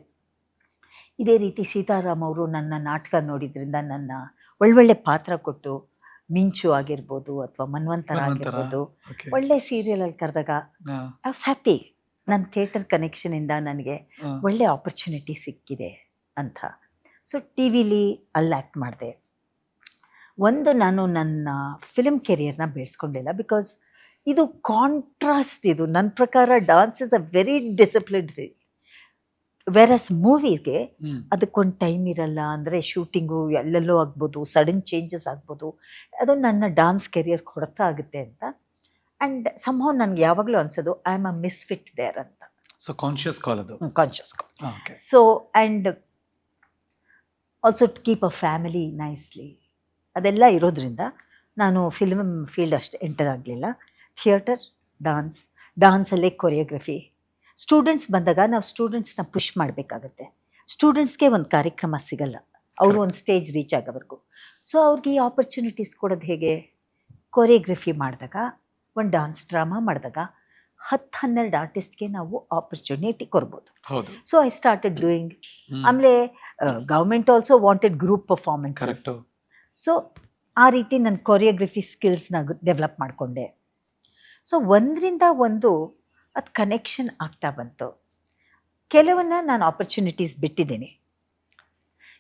ಇದೇ ರೀತಿ ಸೀತಾರಾಮ್ ಅವರು ನನ್ನ ನಾಟಕ ನೋಡಿದ್ರಿಂದ ನನ್ನ ಒಳ್ಳೊಳ್ಳೆ ಪಾತ್ರ ಕೊಟ್ಟು, ಮಿಂಚು ಆಗಿರ್ಬೋದು ಅಥವಾ ಮನ್ವಂತರ ಆಗಿರ್ಬೋದು, ಒಳ್ಳೆ ಸೀರಿಯಲಲ್ಲಿ ಕರೆದಾಗ ಐ ವಾಸ್ ಹ್ಯಾಪಿ. ನನ್ನ ಥಿಯೇಟರ್ ಕನೆಕ್ಷನಿಂದ ನನಗೆ ಒಳ್ಳೆ ಆಪರ್ಚುನಿಟಿ ಸಿಕ್ಕಿದೆ ಅಂತ. ಸೊ ಟಿ ವಿಲಿ ಅಲ್ಲಿ ಆ್ಯಕ್ಟ್ ಮಾಡಿದೆ. ನಾನು ನನ್ನ ಫಿಲ್ಮ್ ಕೆರಿಯರ್ನ ಬೆಳೆಸ್ಕೊಂಡಿಲ್ಲ, ಬಿಕಾಸ್ ಇದು ಕಾಂಟ್ರಾಸ್ಟ್. ಇದು ನನ್ನ ಪ್ರಕಾರ dance is a very disciplined field. Versus ಮೂವಿಗೆ ಅದಕ್ಕೊಂದು ಟೈಮ್ ಇರಲ್ಲ. ಅಂದರೆ ಶೂಟಿಂಗು ಎಲ್ಲೆಲ್ಲೋ ಆಗ್ಬೋದು, ಸಡನ್ ಚೇಂಜಸ್ ಆಗ್ಬೋದು. ಅದು ನನ್ನ ಡಾನ್ಸ್ ಕೆರಿಯರ್ ಹೊಡೆತ ಆಗುತ್ತೆ ಅಂತ. ಆ್ಯಂಡ್ ಸಮ್ಹೌ ನನಗೆ ಯಾವಾಗಲೂ ಅನ್ಸೋದು I am a misfit there ಅಂತ. ಸೊ ಕಾನ್ಷಿಯಸ್ ಕಾಲ್ ಅದು. Conscious call. So and also to keep a family nicely, ಅದೆಲ್ಲ ಇರೋದ್ರಿಂದ ನಾನು ಫಿಲ್ಮ್ ಫೀಲ್ಡ್ ಅಷ್ಟು ಎಂಟರ್ ಆಗಲಿಲ್ಲ. ಥಿಯೇಟರ್, ಡಾನ್ಸಲ್ಲೇ ಕೊರಿಯೋಗ್ರಫಿ, ಸ್ಟೂಡೆಂಟ್ಸ್ ಬಂದಾಗ ನಾವು ಸ್ಟೂಡೆಂಟ್ಸ್ನ ಪುಷ್ ಮಾಡಬೇಕಾಗತ್ತೆ. ಸ್ಟೂಡೆಂಟ್ಸ್ಗೆ ಒಂದು ಕಾರ್ಯಕ್ರಮ ಸಿಗಲ್ಲ, ಅವರು ಒಂದು ಸ್ಟೇಜ್ ರೀಚ್ ಆಗೋವರೆಗೂ. ಸೊ ಅವ್ರಿಗೆ ಈ ಆಪರ್ಚುನಿಟೀಸ್ ಕೊಡೋದು ಹೇಗೆ? ಕೊರಿಯೋಗ್ರಫಿ ಮಾಡಿದಾಗ, ಒಂದು ಡಾನ್ಸ್ ಡ್ರಾಮಾ ಮಾಡಿದಾಗ 10-12 ಆರ್ಟಿಸ್ಟ್ಗೆ ನಾವು ಆಪರ್ಚುನಿಟಿ ಕೊಡ್ಬೋದು. ಹೌದು. So I started doing. ಆಮೇಲೆ government also wanted group performance. Correct. So ಆ ರೀತಿ ನನ್ನ ಕೊರಿಯೋಗ್ರಫಿ ಸ್ಕಿಲ್ಸ್ನ ಡೆವಲಪ್ ಮಾಡಿಕೊಂಡೆ. ಸೊ ಒಂದರಿಂದ ಒಂದು ಅದು ಕನೆಕ್ಷನ್ ಆಗ್ತಾ ಬಂತು. ಕೆಲವನ್ನ ನಾನು ಆಪರ್ಚುನಿಟೀಸ್ ಬಿಟ್ಟಿದ್ದೀನಿ.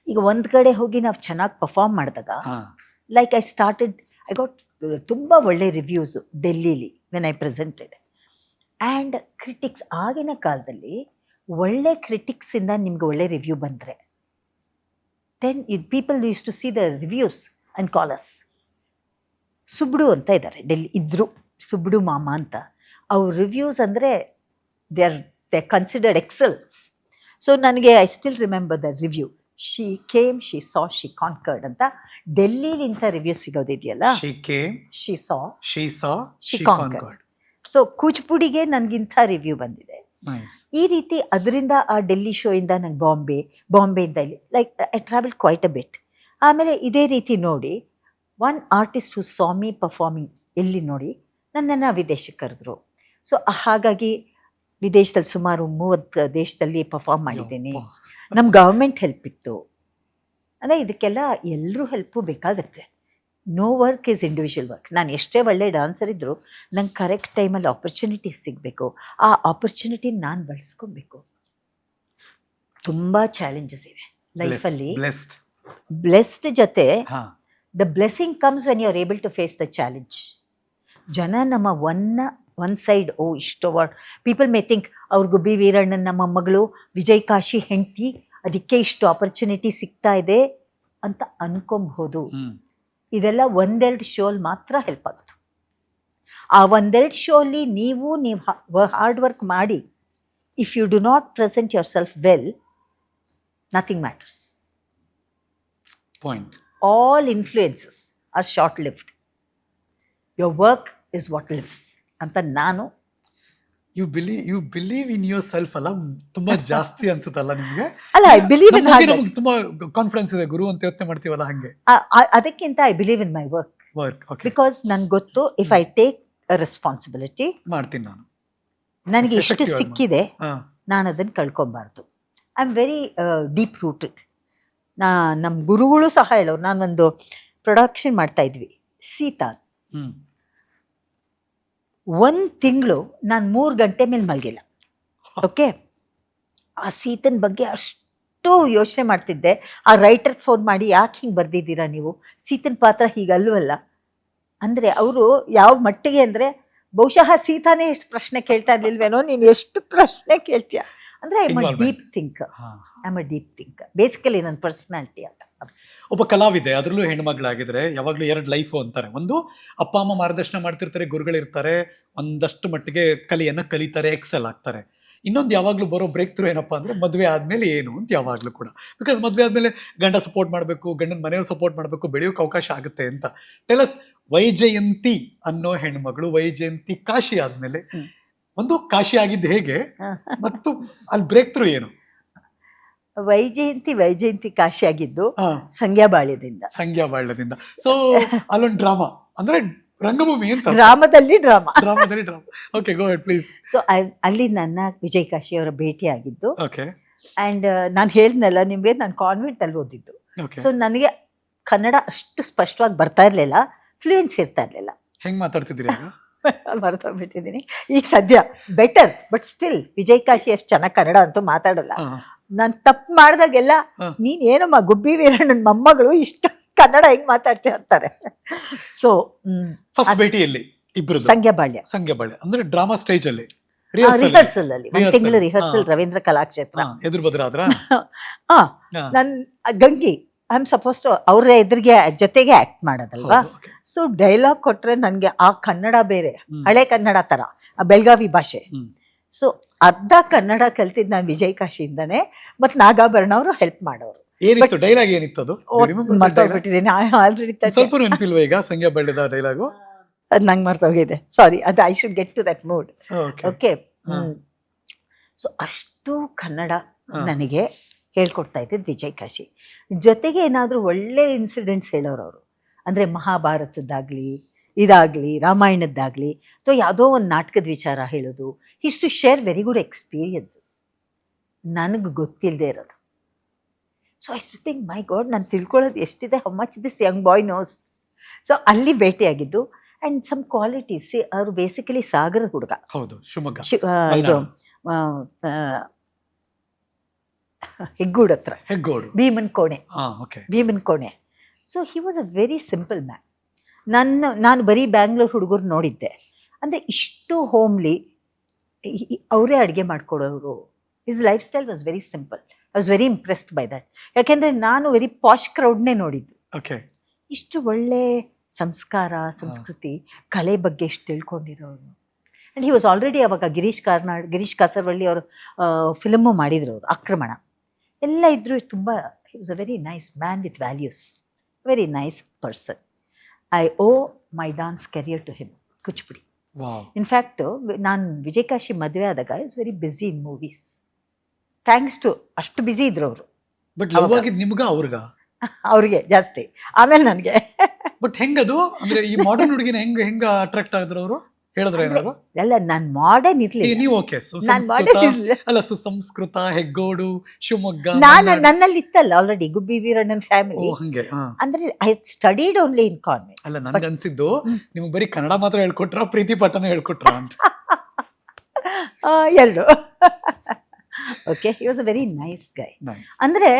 ಈಗ ಒಂದು ಕಡೆ ಹೋಗಿ ನಾವು ಚೆನ್ನಾಗಿ ಪರ್ಫಾರ್ಮ್ ಮಾಡಿದಾಗ, ಲೈಕ್ ಐ ಗಾಟ್ ತುಂಬ ಒಳ್ಳೆ ರಿವ್ಯೂಸು ಡೆಲ್ಲೀಲಿ when I presented. And critics, ಆಗಿನ ಕಾಲದಲ್ಲಿ ಒಳ್ಳೆ ಕ್ರಿಟಿಕ್ಸಿಂದ ನಿಮ್ಗೆ ಒಳ್ಳೆ ರಿವ್ಯೂ ಬಂದರೆ then people use to see the reviews and call us. Subbudu ಅಂತ ಇದ್ದಾರೆ ಡೆಲ್ಲಿ, ಇದ್ದರು ಸುಬ್ಡು ಮಾಮ ಅಂತ. ಅವ್ರ ರಿವ್ಯೂಸ್ ಅಂದರೆ ದೇ ಕನ್ಸಿಡರ್ಡ್ ಎಕ್ಸಲೆನ್ಸ್. ಸೊ ನನಗೆ I still remember the review, she came, she saw, she conquered ಅಂತ. ಡೆಲ್ಲಿಲಿ ಇಂಥ ರಿವ್ಯೂ ಸಿಗೋದಿದೆಯಲ್ಲ, she came, she saw, she conquered. So ಕೂಚಿಪುಡಿಗೆ ನನಗಿಂಥ ರಿವ್ಯೂ ಬಂದಿದೆ. ಈ ರೀತಿ ಅದರಿಂದ ಆ ಡೆಲ್ಲಿ ಶೋಯಿಂದ ನಂಗೆ ಬಾಂಬೆಯಿಂದ ಇಲ್ಲಿ like I travel quite a bit. ಆಮೇಲೆ ಇದೇ ರೀತಿ ನೋಡಿ one artist who saw me performing ಎಲ್ಲಿ ನೋಡಿ ನನ್ನನ್ನು ವಿದೇಶಕ್ಕೆ ಕರೆದ್ರು. ಸೊ ಹಾಗಾಗಿ ವಿದೇಶದಲ್ಲಿ ಸುಮಾರು 30 ದೇಶದಲ್ಲಿ ಪರ್ಫಾರ್ಮ್ ಮಾಡಿದ್ದೀನಿ. ನಮ್ಮ ಗೌರ್ಮೆಂಟ್ ಹೆಲ್ಪ್ ಇತ್ತು. ಅಂದರೆ ಇದಕ್ಕೆಲ್ಲ ಎಲ್ಲರೂ ಹೆಲ್ಪು ಬೇಕಾಗುತ್ತೆ. No work is individual work. ನಾನು ಎಷ್ಟೇ ಒಳ್ಳೆ ಡಾನ್ಸರ್ ಇದ್ದರೂ ನಂಗೆ ಕರೆಕ್ಟ್ ಟೈಮಲ್ಲಿ ಆಪರ್ಚುನಿಟೀಸ್ ಸಿಗಬೇಕು. ಆ ಆಪರ್ಚುನಿಟಿ ನಾನು ಬಳಸ್ಕೊಬೇಕು. ತುಂಬ ಚಾಲೆಂಜಸ್ ಇದೆ ಲೈಫಲ್ಲಿ. ಬ್ಲೆಸ್ಡ್ ಜೊತೆ the blessing comes when you are able to face the challenge. ಜನ ನಮ್ಮ ಒನ್ ಸೈಡ್, ಓ ಇಷ್ಟು ಅವಾರ್ಡ್, ಪೀಪಲ್ ಮೇ ಥಿಂಕ್ ಅವ್ರ ಗುಬ್ಬಿ ವೀರಣ್ಣನ ನಮ್ಮ ಮಗಳು, ವಿಜಯ್ ಕಾಶಿ ಹೆಂಡತಿ, ಅದಕ್ಕೆ ಇಷ್ಟು ಆಪರ್ಚುನಿಟಿ ಸಿಗ್ತಾ ಇದೆ ಅಂತ ಅನ್ಕೊಬಹುದು. ಇದೆಲ್ಲ 1-2 ಶೋಲ್ಲಿ ಮಾತ್ರ ಹೆಲ್ಪ್ ಆಗೋದು. ಆ 1-2 ಶೋಲ್ಲಿ ನೀವು ಹಾರ್ಡ್ ವರ್ಕ್ ಮಾಡಿ, if you do not present yourself well, nothing matters. Point. All influences are short lived. Your work is what lives ಅಂತ ನಾನು. You believe in yourself ಅಲ್ಲ, ತುಂಬಾ ಜಾಸ್ತಿ ಅನ್ಸುತ್ತಲ್ಲ ನಿಮ್ಗೆ? ಅಲ್ಲ, ಐ ಬಿಲೀವ್ ಇನ್ ನಮ್ಗೆ ತುಂಬಾ ಕಾನ್ಫಿಡೆನ್ಸ್ ಇದೆ ಗುರು ಅಂತ ಯೋಚನೆ ಮಾಡ್ತೀವಲ್ಲ, ಹಂಗೆ. ಅದಕ್ಕಿಂತ I believe in my work. Okay. Because ನನ್ಗೆ ಗೊತ್ತು, if I take a responsibility, ಮಾಡ್ತೀನಿ ನಾನು. ನನಗೆ ಎಷ್ಟು ಸಿಕ್ಕಿದೆ, ನಾನು ಅದನ್ನು ಕಳ್ಕೊಬಾರ್ದು. I am very deep rooted. ನಮ್ಮ ಗುರುಗಳು ಸಹ ಹೇಳೋರು. ನಾನೊಂದು ಪ್ರೊಡಕ್ಷನ್ ಮಾಡ್ತಾ ಇದ್ವಿ, ಸೀತಾ. 1 ತಿಂಗಳು ನಾನು 3 ಗಂಟೆ ಮೇಲೆ ಮಲಗಿಲ್ಲ. ಓಕೆ. ಆ ಸೀತನ ಬಗ್ಗೆ ಅಷ್ಟು ಯೋಚನೆ ಮಾಡ್ತಿದ್ದೆ. ಆ ರೈಟರ್ಗೆ ಫೋನ್ ಮಾಡಿ, ಯಾಕೆ ಹಿಂಗೆ ಬರ್ದಿದ್ದೀರಾ ನೀವು, ಸೀತನ ಪಾತ್ರ ಹೀಗಲ್ವಲ್ಲ ಅಂದರೆ, ಅವರು ಯಾವ ಮಟ್ಟಿಗೆ ಅಂದರೆ, ಬಹುಶಃ ಸೀತಾನೇ ಎಷ್ಟು ಪ್ರಶ್ನೆ ಕೇಳ್ತಾ ಇರ್ಲಿಲ್ವೇನೋ, ನೀನು ಎಷ್ಟು ಪ್ರಶ್ನೆ ಕೇಳ್ತೀಯ ಅಂದರೆ, I am a deep thinker. Basically ನನ್ನ ಪರ್ಸನಾಲಿಟಿ ಅಂತ. ಒಬ್ಬ ಕಲಾವಿದೆ, ಅದರಲ್ಲೂ ಹೆಣ್ಮಗಳಾಗಿದ್ರೆ ಯಾವಾಗಲೂ 2 ಲೈಫು ಅಂತಾರೆ. ಒಂದು, ಅಪ್ಪ ಅಮ್ಮ ಮಾರ್ಗದರ್ಶನ ಮಾಡ್ತಿರ್ತಾರೆ, ಗುರುಗಳಿರ್ತಾರೆ, ಒಂದಷ್ಟು ಮಟ್ಟಿಗೆ ಕಲೆಯನ್ನು ಕಲಿತಾರೆ, ಎಕ್ಸೆಲ್ ಆಗ್ತಾರೆ. ಇನ್ನೊಂದು ಯಾವಾಗಲೂ ಬರೋ ಬ್ರೇಕ್ ಥ್ರೂ ಏನಪ್ಪ ಅಂದರೆ, ಮದುವೆ ಆದಮೇಲೆ ಏನು ಅಂತ ಯಾವಾಗಲೂ ಕೂಡ. ಬಿಕಾಸ್ ಮದುವೆ ಆದಮೇಲೆ ಗಂಡ ಸಪೋರ್ಟ್ ಮಾಡಬೇಕು, ಗಂಡನ ಮನೆಯವ್ರು ಸಪೋರ್ಟ್ ಮಾಡಬೇಕು, ಬೆಳೆಯೋಕೆ ಅವಕಾಶ ಆಗುತ್ತೆ ಅಂತ. ಟೆಲಸ್, ವೈಜಯಂತಿ ಅನ್ನೋ ಹೆಣ್ಮಗಳು ವೈಜಯಂತಿ ಕಾಶಿ ಆದಮೇಲೆ ಒಂದು ಕಾಶಿ ಆಗಿದ್ದು ಹೇಗೆ, ಮತ್ತು ಅಲ್ಲಿ ಬ್ರೇಕ್ ಥ್ರೂ ಏನು? ವೈಜಯಂತಿ ಕಾಶಿ ಆಗಿದ್ದು ಸಂಗ್ಯಾಬಾಳ್ಯದಿಂದ. ಸೊ ಅಲ್ಲೊಂದು ಡ್ರಾಮಾ ಅಂದ್ರೆ ರಂಗಭೂಮಿ ಅಂತ. ಡ್ರಾಮಾದಲ್ಲಿ drama. Okay, go ahead please. So ಅಲ್ಲಿ ನನ್ನ ವಿಜಯ್ ಕಾಶಿ ಅವರ ಭೇಟಿ ಆಗಿದ್ದು. ಓಕೆ. ಆ್ಯಂಡ್ ನಾನು ಹೇಳಿದ್ನಲ್ಲ ನಿಮಗೆ, ನಾನು ಕಾನ್ವೆಂಟ್ ಅಲ್ಲಿ ಓದಿದ್ದು. ಸೊ ನನಗೆ ಕನ್ನಡ ಅಷ್ಟು ಸ್ಪಷ್ಟವಾಗಿ ಬರ್ತಾ ಇರಲಿಲ್ಲ, ಫ್ಲೂಯೆನ್ಸಿ ಇರ್ತಾ ಇರಲಿಲ್ಲ. ಹೆಂಗೆ ಮಾತಾಡ್ತಿದ್ರಿ? ಮರ್ತೋಗ್ಬಿಟ್ಟಿದ್ದೀನಿ ಈಗ ಸದ್ಯ. Better, but still Vijay Kashi ಅಷ್ಟು ಚೆನ್ನಾಗಿ ಕನ್ನಡ ಅಂತೂ ಮಾತಾಡಲ್ಲ. ನಾನು ತಪ್ಪು ಮಾಡಿದಾಗೆಲ್ಲ, ನೀನ್ ಏನಮ್ಮ ಗುಬ್ಬಿ ವೀರಣ್ಣನ ಮೊಮ್ಮಗಳು, ಇಷ್ಟು ಕನ್ನಡ ಹೆಂಗ್ ಮಾತಾಡ್ತೀಯ ಅಂತಾರೆ. ಸೊ ಫಸ್ಟ್ ಭೇಟಿಯಲ್ಲಿ ಇಬ್ರು ಸಂಗ್ಯಾಬಾಳ್ಯ ಅಂದ್ರೆ ಡ್ರಾಮಾ ಸ್ಟೇಜ್ ಅಲ್ಲಿ, ರಿಹರ್ಸಲ್ ಅಲ್ಲಿ 1 ತಿಂಗಳು ರಿಹರ್ಸಲ್, ರವೀಂದ್ರ ಕಲಾಕ್ಷೇತ್ರ. ಎದುರು ಬದ್ರಾದ್ರ ನನ್ ಗಂಗಿ, ಐ ಆಮ್ ಸಪೋಸ್ ಟು ಅವ್ರ ಎದುರಿಗೆ ಜೊತೆಗೆ ಆಕ್ಟ್ ಮಾಡೋದಲ್ವಾ. ಸೊ ಡೈಲಾಗ್ ಕೊಟ್ರೆ ನನ್ಗೆ ಆ ಕನ್ನಡ ಬೇರೆ, ಹಳೆ ಕನ್ನಡ ತರ, ಆ ಬೆಳಗಾವಿ ಭಾಷೆ. ಸೊ ಅರ್ಧ ಕನ್ನಡ ಕಲ್ತಿದ್ದು ನಾನು ವಿಜಯ್ ಕಾಶಿಯಿಂದಾನೆ, ಮತ್ತು ನಾಗಾಭರಣ ಅವರು ಹೆಲ್ಪ್ ಮಾಡೋರು. ಏನಿತ್ತು ಡೈಲಾಗ್? ಏನಿತ್ತು ಅದು? ಮರ್ತೋಗ್ಬಿಟ್ಟಿದ್ದೀನಿ ಆಲ್ರೆಡಿ. ಸ್ವಲ್ಪ ನೆನಪಿಲ್ವಾ ಈಗ ಸಂಗ್ಯಾಬಾಳ್ಯದ ಡೈಲಾಗು? ನಂಗೆ ಮರ್ತೋಗಿದೆ, ಸಾರಿ. ಅದು I should get to that mood. Okay. So ಅಷ್ಟು ಕನ್ನಡ ಹಾ. ನನಗೆ ಹೇಳ್ಕೊಡ್ತಾ ಇದ್ದಿದ್ದು ವಿಜಯ್ ಕಾಶಿ. ಜೊತೆಗೆ ಏನಾದರೂ ಒಳ್ಳೆ ಇನ್ಸಿಡೆಂಟ್ಸ್ ಹೇಳೋರು ಅವರು. ಅಂದರೆ ಮಹಾಭಾರತದ್ದಾಗಲಿ, ಇದಾಗಲಿ, ರಾಮಾಯಣದ್ದಾಗಲಿ, ಅಥವಾ ಯಾವುದೋ ಒಂದು ನಾಟಕದ ವಿಚಾರ ಹೇಳೋದು. His to share very good experiences ನನಗೆ ಗೊತ್ತಿಲ್ಲದೆ ಇರೋದು. So I to think my god, ನಾನು ತಿಳ್ಕೊಳ್ಳೋದು ಎಷ್ಟಿದೆ, how much this young boy knows. So ಅಲ್ಲಿ ಭೇಟಿಯಾಗಿದ್ದು. ಆ್ಯಂಡ್ ಸಮ್ ಕ್ವಾಲಿಟೀಸ್, ಅವರು ಬೇಸಿಕಲಿ ಸಾಗರದ ಹುಡುಗ. ಹೌದು, ಶಿವಮೊಗ್ಗ. ಇದು ಹೆಗ್ಗೂಡ್ ಹತ್ರ, ಹೆಗ್ಗೋಡು. ಭೀಮನ್ ಕೋಣೆ. ಓಕೆ. ಭೀಮನ್ ಕೋಣೆ. So he was a very simple man. ನಾನು ಬರೀ ಬ್ಯಾಂಗ್ಳೂರ್ ಹುಡುಗರು ನೋಡಿದ್ದೆ. ಅಂದರೆ ಇಷ್ಟು ಹೋಮ್ಲಿ, ಅವರೇ ಅಡುಗೆ ಮಾಡ್ಕೊಡೋರು. His life style was very simple. I was very impressed by that. ಯಾಕೆಂದರೆ ನಾನು ವೆರಿ ಪಾಶ್ ಕ್ರೌಡ್ನೇ ನೋಡಿದ್ದು. ಓಕೆ. ಇಷ್ಟು ಒಳ್ಳೆ ಸಂಸ್ಕಾರ, ಸಂಸ್ಕೃತಿ, ಕಲೆ ಬಗ್ಗೆ ಇಷ್ಟು ತಿಳ್ಕೊಂಡಿರೋರು. ಆ್ಯಂಡ್ ಹಿ ವಾಸ್ ಆಲ್ರೆಡಿ ಅವಾಗ ಗಿರೀಶ್ ಕಾಸರವಳ್ಳಿ ಅವರು ಫಿಲಮು ಮಾಡಿದ್ರು ಅವರು, ಆಕ್ರಮಣ ಎಲ್ಲ ಇದ್ದರು. ತುಂಬ he was a very nice man with values, very nice person. I owe my dance career to him, Kuchipudi. In fact ನಾನು ವಿಜಯ್ ಕಾಶಿ ಮದುವೆ ಆದಾಗ is very busy in movies. Thanks to ಅಷ್ಟು ಬ್ಯುಸಿ ಇದ್ರು ಅವರು. ಬಟ್ ಲವ್ ಆಗಿದ್ದು ನಿಮ್ಗ ಅವ್ರಿಗ? ಅವ್ರಿಗೆ ಜಾಸ್ತಿ, ಆಮೇಲೆ ನನಗೆ. ಬಟ್ ಹೆಂಗದು ಅಂದ್ರೆ ಈ ಮಾಡರ್ನ್ ಹುಡುಗಿನ ಹೆಂಗ ಅಟ್ರಾಕ್ಟ್ ಆಗಿದ್ರು ಅವರು? ಹೇಳಿದ್ರು ಏನಾದ್ರು? ಎಲ್ಲ ನಾನು ಮಾಡರ್ನ್ ಇರ್ಲಿ, ನೀವು ಓಕೆ ಅಲ್ಲ, ಸುಸಂಸ್ಕೃತ, ಹೆಗ್ಗೋಡು, ಶಿವಮೊಗ್ಗ. ನನ್ನಲ್ಲಿ ಇತ್ತಲ್ಲ ಆಲ್ರೆಡಿ ಗುಬ್ಬಿ ವೀರಣ್ಣನ್ ಫ್ಯಾಮಿಲಿ. ಹಂಗೆ. ಅಂದ್ರೆ I studied only in convent. ಅಲ್ಲ, ನನ್ಗೆ ಅನ್ಸಿದ್ದು ನಿಮ್ಗೆ ಬರೀ ಕನ್ನಡ ಮಾತ್ರ ಹೇಳ್ಕೊಟ್ರ, ಪ್ರೀತಿ ಪಾಠನ ಹೇಳ್ಕೊಟ್ರ ಅಂತ. ಎರಡು. Okay, he was a very nice Guy. Nice. ಅಂದ್ರೆ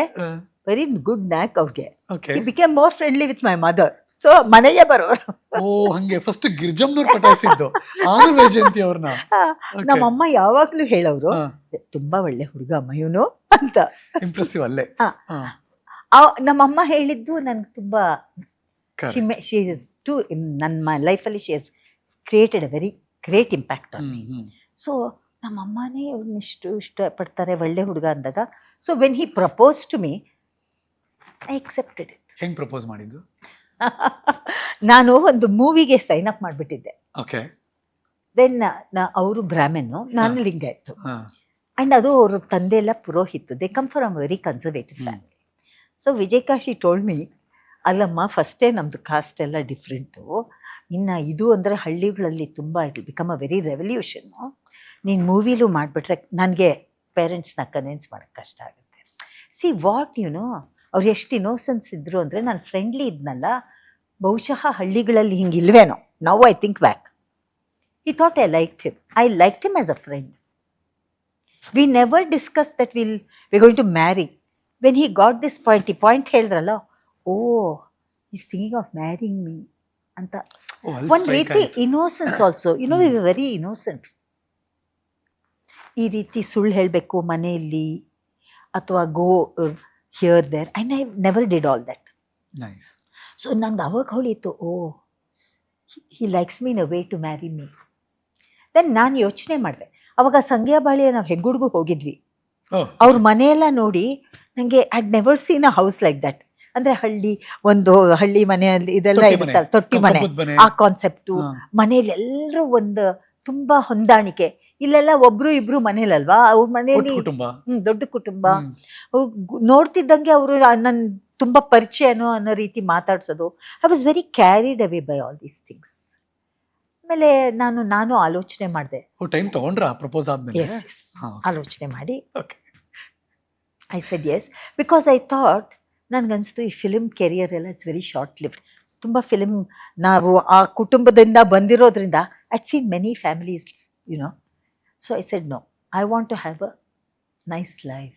ವೆರಿ ಗುಡ್ ನ್ಯಾಕ್ ಅವ್ರಿಗೆ. Okay. He became more friendly with my mother. So ಮನೆಗೆ ಬರೋರು. ಓ ಹಂಗೆ. ಫಸ್ಟ್ ಗಿರ್ಜಮ್ನವ್ರು ಪಟಾಯಿಸಿದ್ದು, ಆಮೇಲೆ ವೈಜಯಂತಿ ಅವ್ರನ್ನ. ನಮ್ಮಮ್ಮ ಯಾವಾಗ್ಲೂ ಹೇಳೋರು, ತುಂಬಾ ಒಳ್ಳೆ ಹುಡುಗ ಅಮ್ಮ ಇವನು ಅಂತ. ಇಂಪ್ರೆಸಿವ್ ಅಲ್ಲೇ. ನಮ್ಮಮ್ಮ ಹೇಳಿದ್ದು ನನ್ಗೆ ತುಂಬಾ, ನನ್ನ ಲೈಫಲ್ಲಿ she has created a very great impact on me. So ನಮ್ಮಮ್ಮನೇ ಅವ್ರನ್ನಿಷ್ಟು ಇಷ್ಟಪಡ್ತಾರೆ, ಒಳ್ಳೆ ಹುಡುಗ ಅಂದಾಗ. So when he propose to me, I accepted it. ಹೆಂಗ್ ಪ್ರಪೋಸ್ ಮಾಡಿದ್ದು? ನಾನು ಒಂದು ಮೂವಿಗೆ ಸೈನ್ ಅಪ್ ಮಾಡಿಬಿಟ್ಟಿದ್ದೆ. ಓಕೆ. ದೆನ್ ಅವರು ಬ್ರಾಹ್ಮಣು, ನಾನು ಲಿಂಗಾಯತ್ತು. ಆ್ಯಂಡ್ ಅದು ಅವ್ರ ತಂದೆ ಎಲ್ಲ ಪುರೋಹಿತ್ತು. They come from very conservative family. So Vijay Kashi told me, ಅಲ್ಲಮ್ಮ ಫಸ್ಟೇ ನಮ್ಮದು ಕಾಸ್ಟ್ ಎಲ್ಲ ಡಿಫ್ರೆಂಟು, ಇನ್ನು ಇದು ಅಂದರೆ ಹಳ್ಳಿಗಳಲ್ಲಿ ತುಂಬ it will become a very revolution. ನೀನು ಮೂವಿಲೂ ಮಾಡಿಬಿಟ್ರೆ ನನಗೆ ಪೇರೆಂಟ್ಸ್ನ ಕನ್ವಿನ್ಸ್ ಮಾಡೋಕ್ಕೆ ಕಷ್ಟ ಆಗುತ್ತೆ. ಸಿ ವಾಟ್ ಯುನೋ, ಅವ್ರು ಎಷ್ಟು ಇನೋಸೆನ್ಸ್ ಇದ್ದರು ಅಂದರೆ, ನಾನು ಫ್ರೆಂಡ್ಲಿ ಇದ್ನಲ್ಲ, ಬಹುಶಃ ಹಳ್ಳಿಗಳಲ್ಲಿ ಹಿಂಗಿಲ್ವೇನೋ. Now I think back, he thought I liked him. I liked him as a friend. We never discussed that we're going to marry. When he got this point ಹೇಳಿದ್ರಲ್ಲ, oh, he's thinking of marrying me ಅಂತ. One ರೀತಿ innocence also. You know, we were very innocent. ಈ ರೀತಿ ಸುಳ್ಳು ಹೇಳಬೇಕು ಮನೆಯಲ್ಲಿ, ಅಥವಾ go here there, I never did all that. Nice. So ನಂಗೆ ಅವಾಗ ಹೊಳಿತು, oh he likes me in a way to marry me. Then ನಾನು ಯೋಚನೆ ಮಾಡಿದೆ, ಅವಾಗ ಸಂಗ್ಯಾ ಬಾಳಿಯ ನಾವು ಹೆಗ್ಗುಡ್ಗೂ ಹೋಗಿದ್ವಿ. ಅವ್ರ ಮನೆಯೆಲ್ಲ ನೋಡಿ ನನಗೆ I had never seen a house like that. ಅಂದರೆ ಒಂದು ಹಳ್ಳಿ ಮನೆಯಲ್ಲಿ ಇದೆಲ್ಲ ಇರುತ್ತಲ್ಲ, ತೊಟ್ಟಿ ಮನೆ, ಆ ಕಾನ್ಸೆಪ್ಟು. ಮನೇಲಿ ಎಲ್ಲರೂ ಒಂದು ತುಂಬ ಹೊಂದಾಣಿಕೆ. ಇಲ್ಲೆಲ್ಲ ಒಬ್ರು ಇಬ್ರು ಮನೇಲಲ್ವಾ, ಅವ್ರ ಮನೆಯಲ್ಲಿ ದೊಡ್ಡ ಕುಟುಂಬ. ನೋಡ್ತಿದ್ದಂಗೆ ಅವರು ನನ್ನ ತುಂಬ ಪರಿಚಯನೋ ಅನ್ನೋ ರೀತಿ ಮಾತಾಡ್ಸೋದು. I was very carried away by all these things. ಆಮೇಲೆ ನಾನು ಆಲೋಚನೆ ಮಾಡಿದೆ. ಟೈಮ್ ತಗೊಂಡ್ರಾ ಪ್ರಪೋಸ್ ಆದ್ಮೇಲೆ? ಆಲೋಚನೆ ಮಾಡಿ I said yes, because I thought, ನನಗನ್ನಿಸ್ತು ಈ ಫಿಲ್ಮ್ ಕೆರಿಯರ್ ಎಲ್ಲ ಇಟ್ಸ್ ವೆರಿ ಶಾರ್ಟ್ ಲಿವ್ಡ್. ತುಂಬ ಫಿಲ್ಮ್ ನಾವು ಆ ಕುಟುಂಬದಿಂದ ಬಂದಿರೋದ್ರಿಂದ I seen many families, you know. So I said no, I want to have a nice life.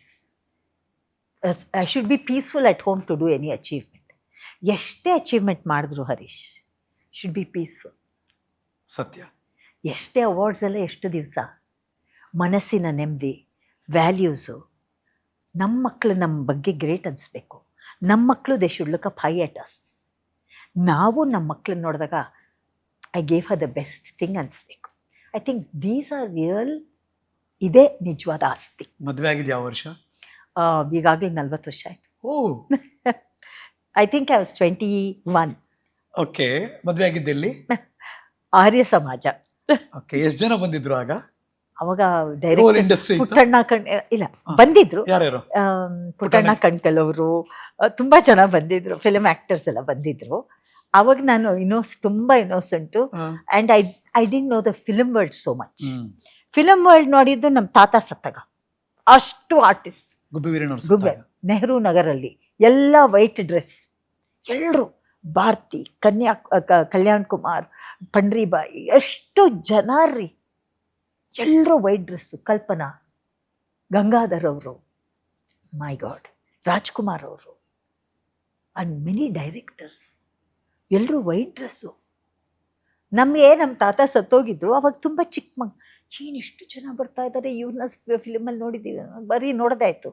I should be peaceful at home to do any achievement. ಎಷ್ಟೇ ಅಚೀವ್ಮೆಂಟ್ ಮಾಡಿದ್ರು ಹರೀಶ್, ಶುಡ್ ಬಿ ಪೀಸ್ಫುಲ್. ಸತ್ಯ. ಎಷ್ಟೇ ಅವಾರ್ಡ್ಸ್ ಎಲ್ಲ ಎಷ್ಟು ದಿವಸ, ಮನಸ್ಸಿನ ನೆಮ್ಮದಿ, ವ್ಯಾಲ್ಯೂಸು. ನಮ್ಮ ಮಕ್ಕಳು ನಮ್ಮ ಬಗ್ಗೆ ಗ್ರೇಟ್ ಅನಿಸ್ಬೇಕು. ನಮ್ಮ ಮಕ್ಕಳು they should look up high at us. ನಾವು ನಮ್ಮ ಮಕ್ಕಳನ್ನ ನೋಡಿದಾಗ I gave her the best thing ಅನಿಸ್ಬೇಕು. I think these are real, ಇದೇ ನಿಜವಾದ ಆಸ್ತಿ. ಮದುವೆ ಆಗಿದ್ದು ಯಾವ ವರ್ಷ? ಈಗಾಗಲೇ 40 ವರ್ಷ ಆಯಿತು. Oh, I think I was 21. Okay. ಮದುವೆ ಆಗಿದ್ದೆಲ್ಲಿ? ಆರ್ಯ ಸಮಾಜ. ಓಕೆ. ಎಷ್ಟು ಜನ ಬಂದಿದ್ರು ಆಗ? ಅವಾಗ Whole ಡೈರೆಕ್ಟ್ industry ಇತ್ತಾ? ಪುಟ್ಟಣ್ಣ ಇಲ್ಲ ಬಂದಿದ್ರು. ಯಾರ್ಯಾರು? ಪುಟ್ಟಣ್ಣ ಕಣ್ಕಲ್ ಅವರು ತುಂಬಾ ಜನ ಬಂದಿದ್ರು, ಫಿಲ್ಮ್ ಆಕ್ಟರ್ಸ್ ಎಲ್ಲ ಬಂದಿದ್ರು. ಅವಾಗ ನಾನು ತುಂಬಾ innocent. And I didn't know the film world so much. Film world ನೋಡಿದ್ದು ನಮ್ಮ ತಾತ ಸತ್ತಾಗ. ಅಷ್ಟು ಆರ್ಟಿಸ್ಟ್ ಗುಬ್ಬಿ ವೀರಣ್ಣವ್ರು ಗುಬ್ಬೆ ಸತ್ತಾಗ. ನೆಹರು ನಗರಲ್ಲಿ ಎಲ್ಲ ವೈಟ್ ಡ್ರೆಸ್, ಎಲ್ಲರೂ ಭಾರತಿ, ಕಲ್ಯಾಣ್ ಕುಮಾರ್, ಪಂಡ್ರಿಬಾಯಿ, ಎಷ್ಟು ಜನ ರೀ, ಎಲ್ಲರೂ ವೈಟ್ ಡ್ರೆಸ್ಸು. ಕಲ್ಪನಾ, ಗಂಗಾಧರ್ ಅವರು, ಮೈ ಗಾಡ್, ರಾಜ್ಕುಮಾರ್ ಅವರು ಅಂಡ್ ಮೆನಿ ಡೈರೆಕ್ಟರ್ಸ್ ಎಲ್ಲರೂ ವೈಟ್ ಡ್ರೆಸ್ಸು. ನಮ್ಮ ತಾತ ಸತ್ತೋಗಿದ್ರು ಅವಾಗ ತುಂಬ ಚಿಕ್ಕ ಏನಿಷ್ಟು ಜನ ಬರ್ತಾ ಇದ್ದಾರೆ, ಇವ್ರನ್ನ ಫಿಲ್ಮಲ್ಲಿ ನೋಡಿದ್ದೀವಿ, ಬರೀ ನೋಡೋದಾಯ್ತು.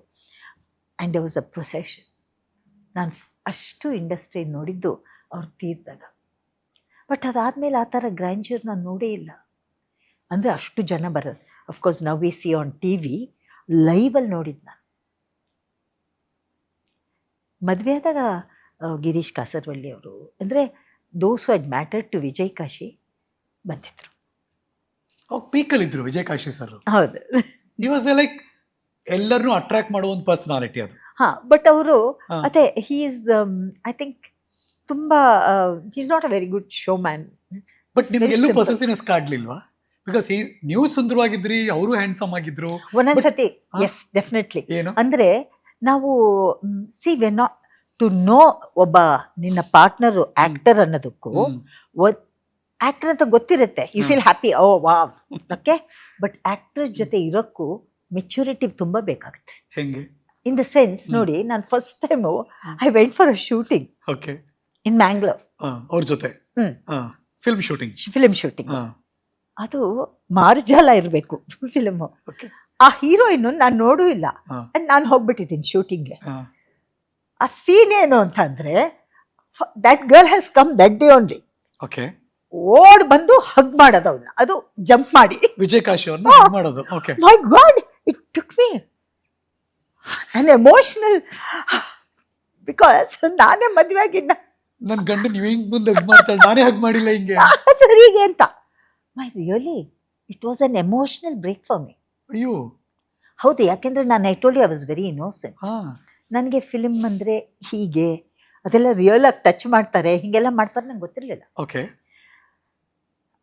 And they was a procession. ನಾನು ಅಷ್ಟು ಇಂಡಸ್ಟ್ರಿ ನೋಡಿದ್ದು ಅವ್ರು ತೀರ್ದಾಗ. ಬಟ್ ಅದಾದಮೇಲೆ ಆ ಥರ ಗ್ರ್ಯಾಂಡ್ಯೂರ್ ನಾನು ನೋಡೇ ಇಲ್ಲ. ಅಂದರೆ ಅಷ್ಟು ಜನ ಬರೋದು. Of course now we see on T V, ಲೈವಲ್ಲಿ ನೋಡಿದ್ದು ನಾನು. ಮದುವೆ ಆದಾಗ ಗಿರೀಶ್ ಕಾಸರವಳ್ಳಿ ಅವರು, ಅಂದರೆ ದೋಸ್ ಹು ಹ್ಯಾಡ್ ಮ್ಯಾಟರ್ಡ್ ಟು ವಿಜಯ್ ಕಾಶಿ ಬಂದಿದ್ರು. ಅವ್ರು ಪೀಕಲ್ಲಿ ಇದ್ರು ವಿಜಯ್ ಕಾಶಿ ಸರ್. ಹೌದು. ಈ ವಾಸ್ ಲೈಕ್ ಎಲ್ಲರನ್ನೂ ಅಟ್ರಾಕ್ಟ್ ಮಾಡುವ ಒಂದು ಪರ್ಸನಾಲಿಟಿ ಅದು. ಹಾಂ, ಬಟ್ ಅವರು ಅದೇ ಹಿ ಈಸ್ ಐ ಥಿಂಕ್ ತುಂಬ he is not a very good show man. But ನಿಮ್ಗೆಲ್ಲೂ ಪೊಸೆಸಿವ್ನೆಸ್ ಕಾಡ್ಲಿಲ್ವಾ? ಬಿಕಾಸ್ ನೀವು ಸುಂದರವಾಗಿದ್ರಿ, ಅವರು ಹ್ಯಾಂಡ್ಸಮ್ ಆಗಿದ್ರು. ಒಂದೊಂದ್ಸತಿ ಎಸ್ ಡೆಫಿನೆಟ್ಲಿ. ಏನು ಅಂದರೆ ನಾವು see we not to know ಒಬ್ಬ ನಿನ್ನ ಪಾರ್ಟ್ನರು ಆಕ್ಟರ್ ಅನ್ನೋದಕ್ಕೂ, ಆಕ್ಟರ್ ಅಂತ ಗೊತ್ತಿರುತ್ತೆ, you feel happy, oh wow, okay. But actor ಜೊತೆ ಇರೋಕ್ಕೂ ಮೆಚುರಿಟಿ ತುಂಬ ಬೇಕಾಗುತ್ತೆ. ಹೆಂಗೆ? ಇನ್ ದ ಸೆನ್ಸ್ ನೋಡಿ, ನಾನು first time I went for a shooting okay ಇನ್ ಮ್ಯಾಂಗ್ಳೂರ್. ಅವ್ರ ಜೊತೆ ಫಿಲ್ಮ್ ಶೂಟಿಂಗ್. ಫಿಲ್ಮ್ ಶೂಟಿಂಗ್ ಅದು ಮಾರ್ಜಾಲ ಇರಬೇಕು ಫಿಲ್ಮು. ಆ ಹೀರೋಯಿನ್ ನಾನು ನೋಡೂ ಇಲ್ಲ, ಅಂಡ್ ನಾನು ಹೋಗ್ಬಿಟ್ಟಿದ್ದೀನಿ ಶೂಟಿಂಗ್ಗೆ. ಆ ಸೀನ್ ಏನು ಅಂತಂದ್ರೆ, that girl has come that day only. Okay. ಓಡ್ ಬಂದು ಹಗ್ ಮಾಡೋದು ಅವನ್ನ, ಅದು ಜಂಪ್ ಮಾಡಿ ವಿಜಯ್ ಕಾಶಿ ಅವ್ರನ್ನ ಮಾಡೋದು. Okay. My god, it took me on emotional, because ನಾನೇ ಮದುವೆ ಆಗಿದ್ದ. ನನ್ನ ಗಂಡ ನೀವು ಹಿಂಗ್ ಮುಂದೆ ಹಗ್ ಮಾಡ್ತಾಳೆ, ನಾನೇ ಹಗ್ ಮಾಡಿಲ್ಲ ಹಿಂಗೆ ಸರಿಗೆ ಅಂತ. My really it was an emotional break for me. ಅಯ್ಯೋ ಹೌದು, ಯಾಕೆಂದ್ರೆ ನಾನು I told you I was very innocent. ನನಗೆ ಫಿಲ್ಮ್ ಅಂದರೆ ಹೀಗೆ ಅದೆಲ್ಲ ರಿಯಲ್ ಆಗಿ ಟಚ್ ಮಾಡ್ತಾರೆ, ಹೀಗೆಲ್ಲ ಮಾಡ್ತಾರೆ ನಂಗೆ ಗೊತ್ತಿರಲಿಲ್ಲ. Okay.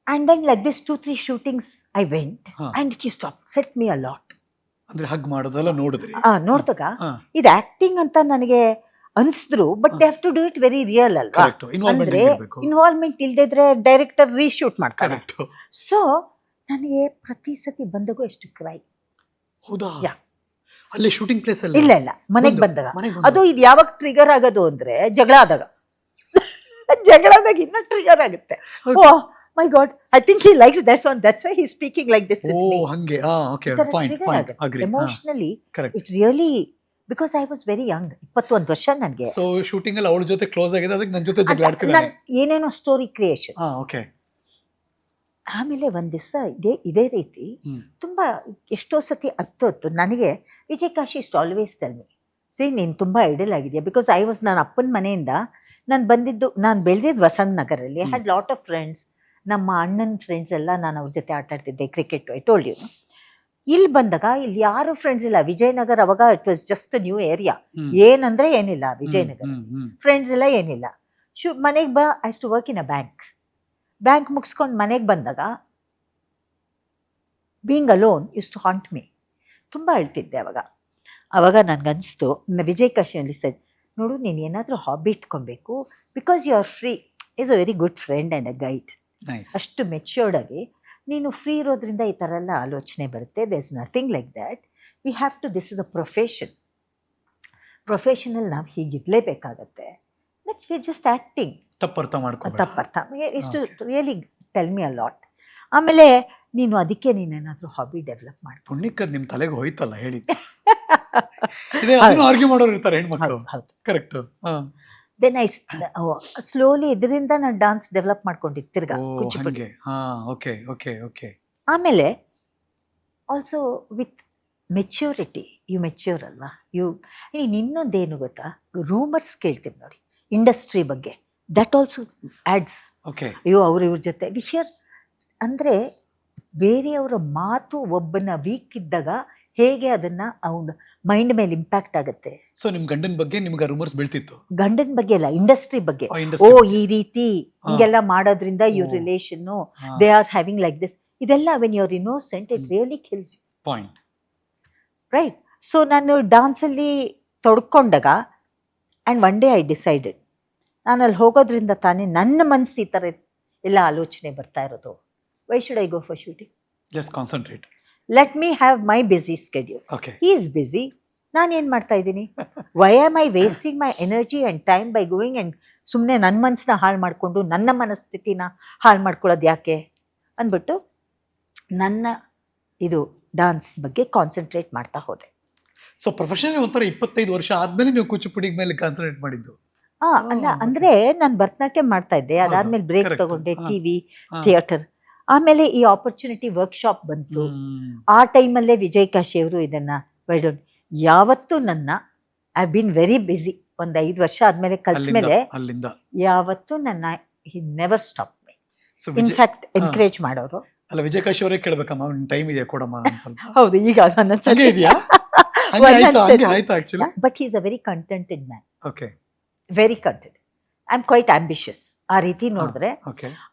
And then like this 2-3 shootings I went and it use to upset me a lot. ಅಂದ್ರೆ ಹಗ್ ಮಾಡೋದೆಲ್ಲ ನೋಡಿದ್ರಿ? ನೋಡಿದಾಗ ಇದು ಆಕ್ಟಿಂಗ್ ಅಂತ ನನಗೆ ಅನ್ಸಿದ್ರು, but they have to do it very real ಅಲ್ವಾ. ಅಂದ್ರೆ ಇನ್ವಾಲ್ವ್ಮೆಂಟ್ ಇಲ್ದಿದ್ರೆ ಡೈರೆಕ್ಟರ್ ರೀಶೂಟ್ ಮಾಡ್ತಾರೆ. ಸೊ ನನಗೆ ಪ್ರತಿ ಸತಿ ಬಂದಾಗೂ ಎಷ್ಟು ಕ್ರೈ. ಹೌದಾ? ಅಲ್ಲಿ ಶೂಟಿಂಗ್ ಪ್ಲೇಸ್ ಅಲ್ಲಿ? ಇಲ್ಲ ಇಲ್ಲ, ಮನೆಗೆ ಬಂದಾಗ. ಅದು ಇದು ಯಾವಾಗ ಟ್ರಿಗರ್ ಆಗೋದು ಅಂದ್ರೆ ಜಗಳ ಆದಾಗ. ಜಗಳದಾಗ ಇನ್ನ ಟ್ರಿಗರ್ ಆಗುತ್ತೆ. Oh my god, I think he likes that's why he's speaking like this with me. ಓ ಹಂಗೆ. Okay, point agree. Emotionally it really, because I was very young, 21 ವರ್ಷ ನನಗೆ. ಸೊ ಶೂಟಿಂಗ್ ಅಲ್ಲಿ ಅವಳ ಜೊತೆ ಕ್ಲೋಸ್ ಆಗಿದೆ, ಅದಕ್ಕೆ ನನ್ನ ಜೊತೆ ಜಗಳ ಆಡ್ತಿದ್ದಾನೆ, ಏನೇನೋ ಸ್ಟೋರಿ ಕ್ರಿಯೇಷನ್. ಓಕೆ. ಆಮೇಲೆ ಒಂದು ದಿವಸ ಇದೇ ರೀತಿ ತುಂಬ ಎಷ್ಟೋ ಸತಿ ಹತ್ತು ನನಗೆ Vijay Kashi is always tell me, see ನೀನು ತುಂಬ ಐಡಲ್ ಆಗಿದೆಯಾ. ಬಿಕಾಸ್ ಐ ವಾಸ್ ನನ್ನ ಅಪ್ಪನ ಮನೆಯಿಂದ ನಾನು ಬೆಳೆದಿದ್ದು ವಸಂತ ನಗರಲ್ಲಿ. Had lot of friends. ನಮ್ಮ ಅಣ್ಣನ ಫ್ರೆಂಡ್ಸ್ ಎಲ್ಲ ನಾನು ಅವ್ರ ಜೊತೆ ಆಟ ಆಡ್ತಿದ್ದೆ, ಕ್ರಿಕೆಟ್. I told you. ಇಲ್ಲಿ ಬಂದಾಗ ಇಲ್ಲಿ ಯಾರು ಫ್ರೆಂಡ್ಸ್ ಇಲ್ಲ. ವಿಜಯನಗರ ಅವಾಗ it was just a new area. ಏನಂದ್ರೆ ಏನಿಲ್ಲ ವಿಜಯನಗರ, ಫ್ರೆಂಡ್ಸ್ ಎಲ್ಲ ಏನಿಲ್ಲ. ಮನೆಗೆ I to work in a bank ಮುಗಿಸ್ಕೊಂಡು ಮನೆಗೆ ಬಂದಾಗ being alone use to haunt me. ತುಂಬ ಅಳ್ತಿದ್ದೆ ಅವಾಗ ನನಗನ್ನಿಸ್ತು, ವಿಜಯ್ ಕಾಶಿಯಲ್ಲಿ ಸೆಡ್, ನೋಡು ನೀನು ಏನಾದರೂ ಹಾಬಿ ಇಟ್ಕೊಬೇಕು, because you are free. Is a very good friend and a guide. ಅಷ್ಟು ಮೆಚ್ಯೂರ್ಡ್ ಆಗಿ ನೀನು ಫ್ರೀ ಇರೋದ್ರಿಂದ ಈ ಥರ ಎಲ್ಲ ಆಲೋಚನೆ ಬರುತ್ತೆ. There is nothing like that. We have to, this is a ಪ್ರೊಫೆಷನಲ್ಲಿ ನಾವು ಹೀಗಿರಲೇಬೇಕಾಗತ್ತೆ. That's we just acting. ತಪ್ಪರ್ಥ ಇಷ್ಟು really tell me a lot. ಆಮೇಲೆ ಅದಕ್ಕೆ ನೀನೇನಾದರೂ ಹಾಬಿ ಡೆವಲಪ್ ಮಾಡಿ. ಪುಣ್ಯಕ್ಕೆ ನಿಮ್ಮ ತಲೆಗೆ ಹೋಯ್ತಲ್ಲ ಹೇಳಿದ್ದು. ಆರ್ಗ್ಯೂ ಮಾಡೋರು ಇರ್ತಾರೆ ಹೆಣ್ಮಕ್ಳು. ಹೌದು, ಕರೆಕ್ಟ್. ದೆನ್ ಐ ಸ್ಲೋಲಿ ಇದರಿಂದ ನಾನು ಡಾನ್ಸ್ ಡೆವಲಪ್ ಮಾಡ್ಕೊಂಡಿದ್ದು ತಿರ್ಗಾ ಕುಚಿಪುಡಿ. ಆಮೇಲೆ also with maturity, you mature ಅಲ್ವಾ. ಇನ್ನೊಂದೇನು ಗೊತ್ತಾ, ರೂಮರ್ಸ್ ಕೇಳ್ತೀವಿ ನೋಡಿ ಇಂಡಸ್ಟ್ರಿ ಬಗ್ಗೆ, ದಟ್ ಆಲ್ಸೋ ಆ್ಯಡ್ಸ್. ಅಯ್ಯೋ ಅವ್ರ ಇವ್ರ ಜೊತೆ ವಿಷಯ ಅಂದರೆ ಬೇರೆಯವರ ಮಾತು ಒಬ್ಬನ ವೀಕ್ ಇದ್ದಾಗ ಹೇಗೆ ಅದನ್ನ ಅವನ ಮೈಂಡ್ ಮೇಲೆ ಇಂಪ್ಯಾಕ್ಟ್ ಆಗುತ್ತೆ. ಸೊ ನಿಮ್ ಗಂಡನ ಬಗ್ಗೆ ನಿಮ್ಗೆ ರೂಮರ್ಸ್ ಬೀಳ್ತಿತ್ತು? ಗಂಡನ ಬಗ್ಗೆ ಅಲ್ಲ, ಇಂಡಸ್ಟ್ರಿ ಬಗ್ಗೆ. ಓ, ಇಂಡಸ್ಟ್ರಿ ಈ ರೀತಿ ಹಿಂಗೆಲ್ಲ ಮಾಡೋದ್ರಿಂದ ಇವ್ರ relation they are having like this, ಇದೆಲ್ಲ when you are innocent it really kills you, point. Right? So ನಾನು ಡಾನ್ಸಲ್ಲಿ ತೊಡ್ಕೊಂಡಾಗ and one day I decided, ನಾನು ಅಲ್ಲಿ ಹೋಗೋದ್ರಿಂದ ತಾನೇ ನನ್ನ ಮನಸ್ಸು ಈ ಥರ ಎಲ್ಲ ಆಲೋಚನೆ ಬರ್ತಾ ಇರೋದು. Why should I go for shooting? Just concentrate. Let me have my busy schedule. Okay. He is busy, ನಾನೇನು ಮಾಡ್ತಾ ಇದ್ದೀನಿ? Why am I wasting my energy and time by going and ಸುಮ್ಮನೆ ನನ್ನ ಮನಸ್ಸನ್ನ ಹಾಳು ಮಾಡಿಕೊಂಡು ನನ್ನ ಮನಸ್ಥಿತಿನ ಹಾಳು ಮಾಡ್ಕೊಳ್ಳೋದು ಯಾಕೆ ಅಂದ್ಬಿಟ್ಟು ನನ್ನ ಇದು ಡಾನ್ಸ್ ಬಗ್ಗೆ ಕಾನ್ಸಂಟ್ರೇಟ್ ಮಾಡ್ತಾ ಹೋದೆ. ಸೊ ಪ್ರೊಫೆಷನಲ್ ಒಂಥರ 25 ವರ್ಷ ಆದ್ಮೇಲೆ ನೀವು ಕೂಚಿಪುಡಿ ಮೇಲೆ ಕಾನ್ಸಂಟ್ರೇಟ್ ಮಾಡಿದ್ದು? ಅಲ್ಲ, ಅಂದ್ರೆ ನಾನು ಭರತನಾಟ್ಯ ಮಾಡ್ತಾ ಇದ್ದೆ, ಅದಾದ್ಮೇಲೆ ಬ್ರೇಕ್ ತಗೊಂಡೆ, ಟಿವಿ, ಥಿಯೇಟರ್, ಆಮೇಲೆ ಈ ಆಪರ್ಚುನಿಟಿ ವರ್ಕ್ಶಾಪ್ ಬಂತು. ಆ ಟೈಮಲ್ಲೇ ವಿಜಯ್ ಕಾಶಿ ಅವರು ಇದನ್ನ ವೈಡೋನ್ ಯಾವತ್ತೂ ನನ್ನ ಐ ಬಿನ್ ವೆರಿ ಬಿಸಿ. ಒಂದು 5 ವರ್ಷ ಆದ್ಮೇಲೆ ಕಲ್ತ್ಮೇಲೆ ಅಲ್ಲಿಂದ ಯಾವತ್ತೂ ನನ್ನ he never stop me. In fact encourage ಮಾಡೋರು. ಅಲ್ಲ, ವಿಜಯ್ ಕಾಶಿ ಅವರೇ ಕೇಳ್ಬೇಕಮ್ಮ, ಟೈಮ್ ಇದೆ ಕೊಡಮ್ಮ ಸ್ವಲ್ಪ. ಹೌದು, ಈಗ ಇದೆಯಾ? But he is a very contented man. Okay. Very content. I am quite ambitious. ಆ ರೀತಿ ನೋಡಿದ್ರೆ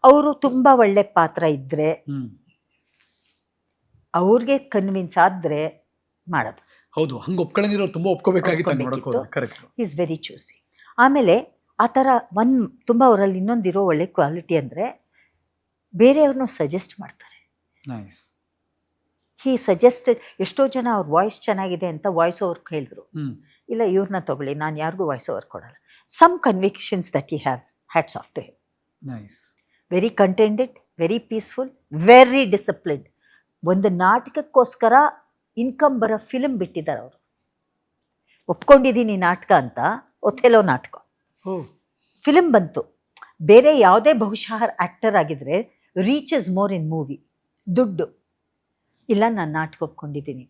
ಅವರು ತುಂಬಾ ಒಳ್ಳೆ ಪಾತ್ರ ಇದ್ರೆ ಅವ್ರಿಗೆ ಕನ್ವಿನ್ಸ್ ಆದ್ರೆ ಮಾಡೋದು. ಹೌದು, ಹಂಗ ಒಪ್ಕೊಳ್ಳಂಗಿರೋ ತುಂಬಾ ಒಪ್ಕೋಬೇಕಾಗಿತ್ತು. Is very choosy. ಆಮೇಲೆ ಆ ಥರ ತುಂಬಾ ಅವರಲ್ಲಿ ಇನ್ನೊಂದಿರೋ ಒಳ್ಳೆ ಕ್ವಾಲಿಟಿ ಅಂದ್ರೆ ಬೇರೆಯವ್ರನ್ನೂ ಸಜೆಸ್ಟ್ ಮಾಡ್ತಾರೆ. ಹಿ ಸಜೆಸ್ಟೆಡ್. ಎಷ್ಟೋ ಜನ ಅವ್ರ ವಾಯ್ಸ್ ಚೆನ್ನಾಗಿದೆ ಅಂತ ವಾಯ್ಸ್ ಓವರ್ ಹೇಳಿದ್ರು, ಇಲ್ಲ ಇವ್ರನ್ನ ತಗೊಳ್ಳಿ, ನಾನು ಯಾರಿಗೂ ವಾಯ್ಸ್ ಓವರ್ ಕೊಡಲ್ಲ. Some convictions that he has, hats off to him. Nice. Very contented, very peaceful, very disciplined. ಒಂದು ನಾಟಕಕ್ಕೋಸ್ಕರ ಇನ್ಕಮ್ ಬರೋ ಫಿಲ್ಮ್ ಬಿಟ್ಟಿದ್ದಾರೆ ಅವರು. ಒಪ್ಕೊಂಡಿದ್ದೀನಿ ನಾಟಕ ಅಂತ, ಒಥೆಲೋ ನಾಟಕ ಫಿಲ್ಮ್ ಬಂತು. ಬೇರೆ ಯಾವುದೇ ಬಹುಶಃ ಆಕ್ಟರ್ ಆಗಿದ್ರೆ reach is more in movie, ದುಡ್ಡು. ಇಲ್ಲ, ನಾನು ನಾಟಕ ಒಪ್ಕೊಂಡಿದ್ದೀನಿ,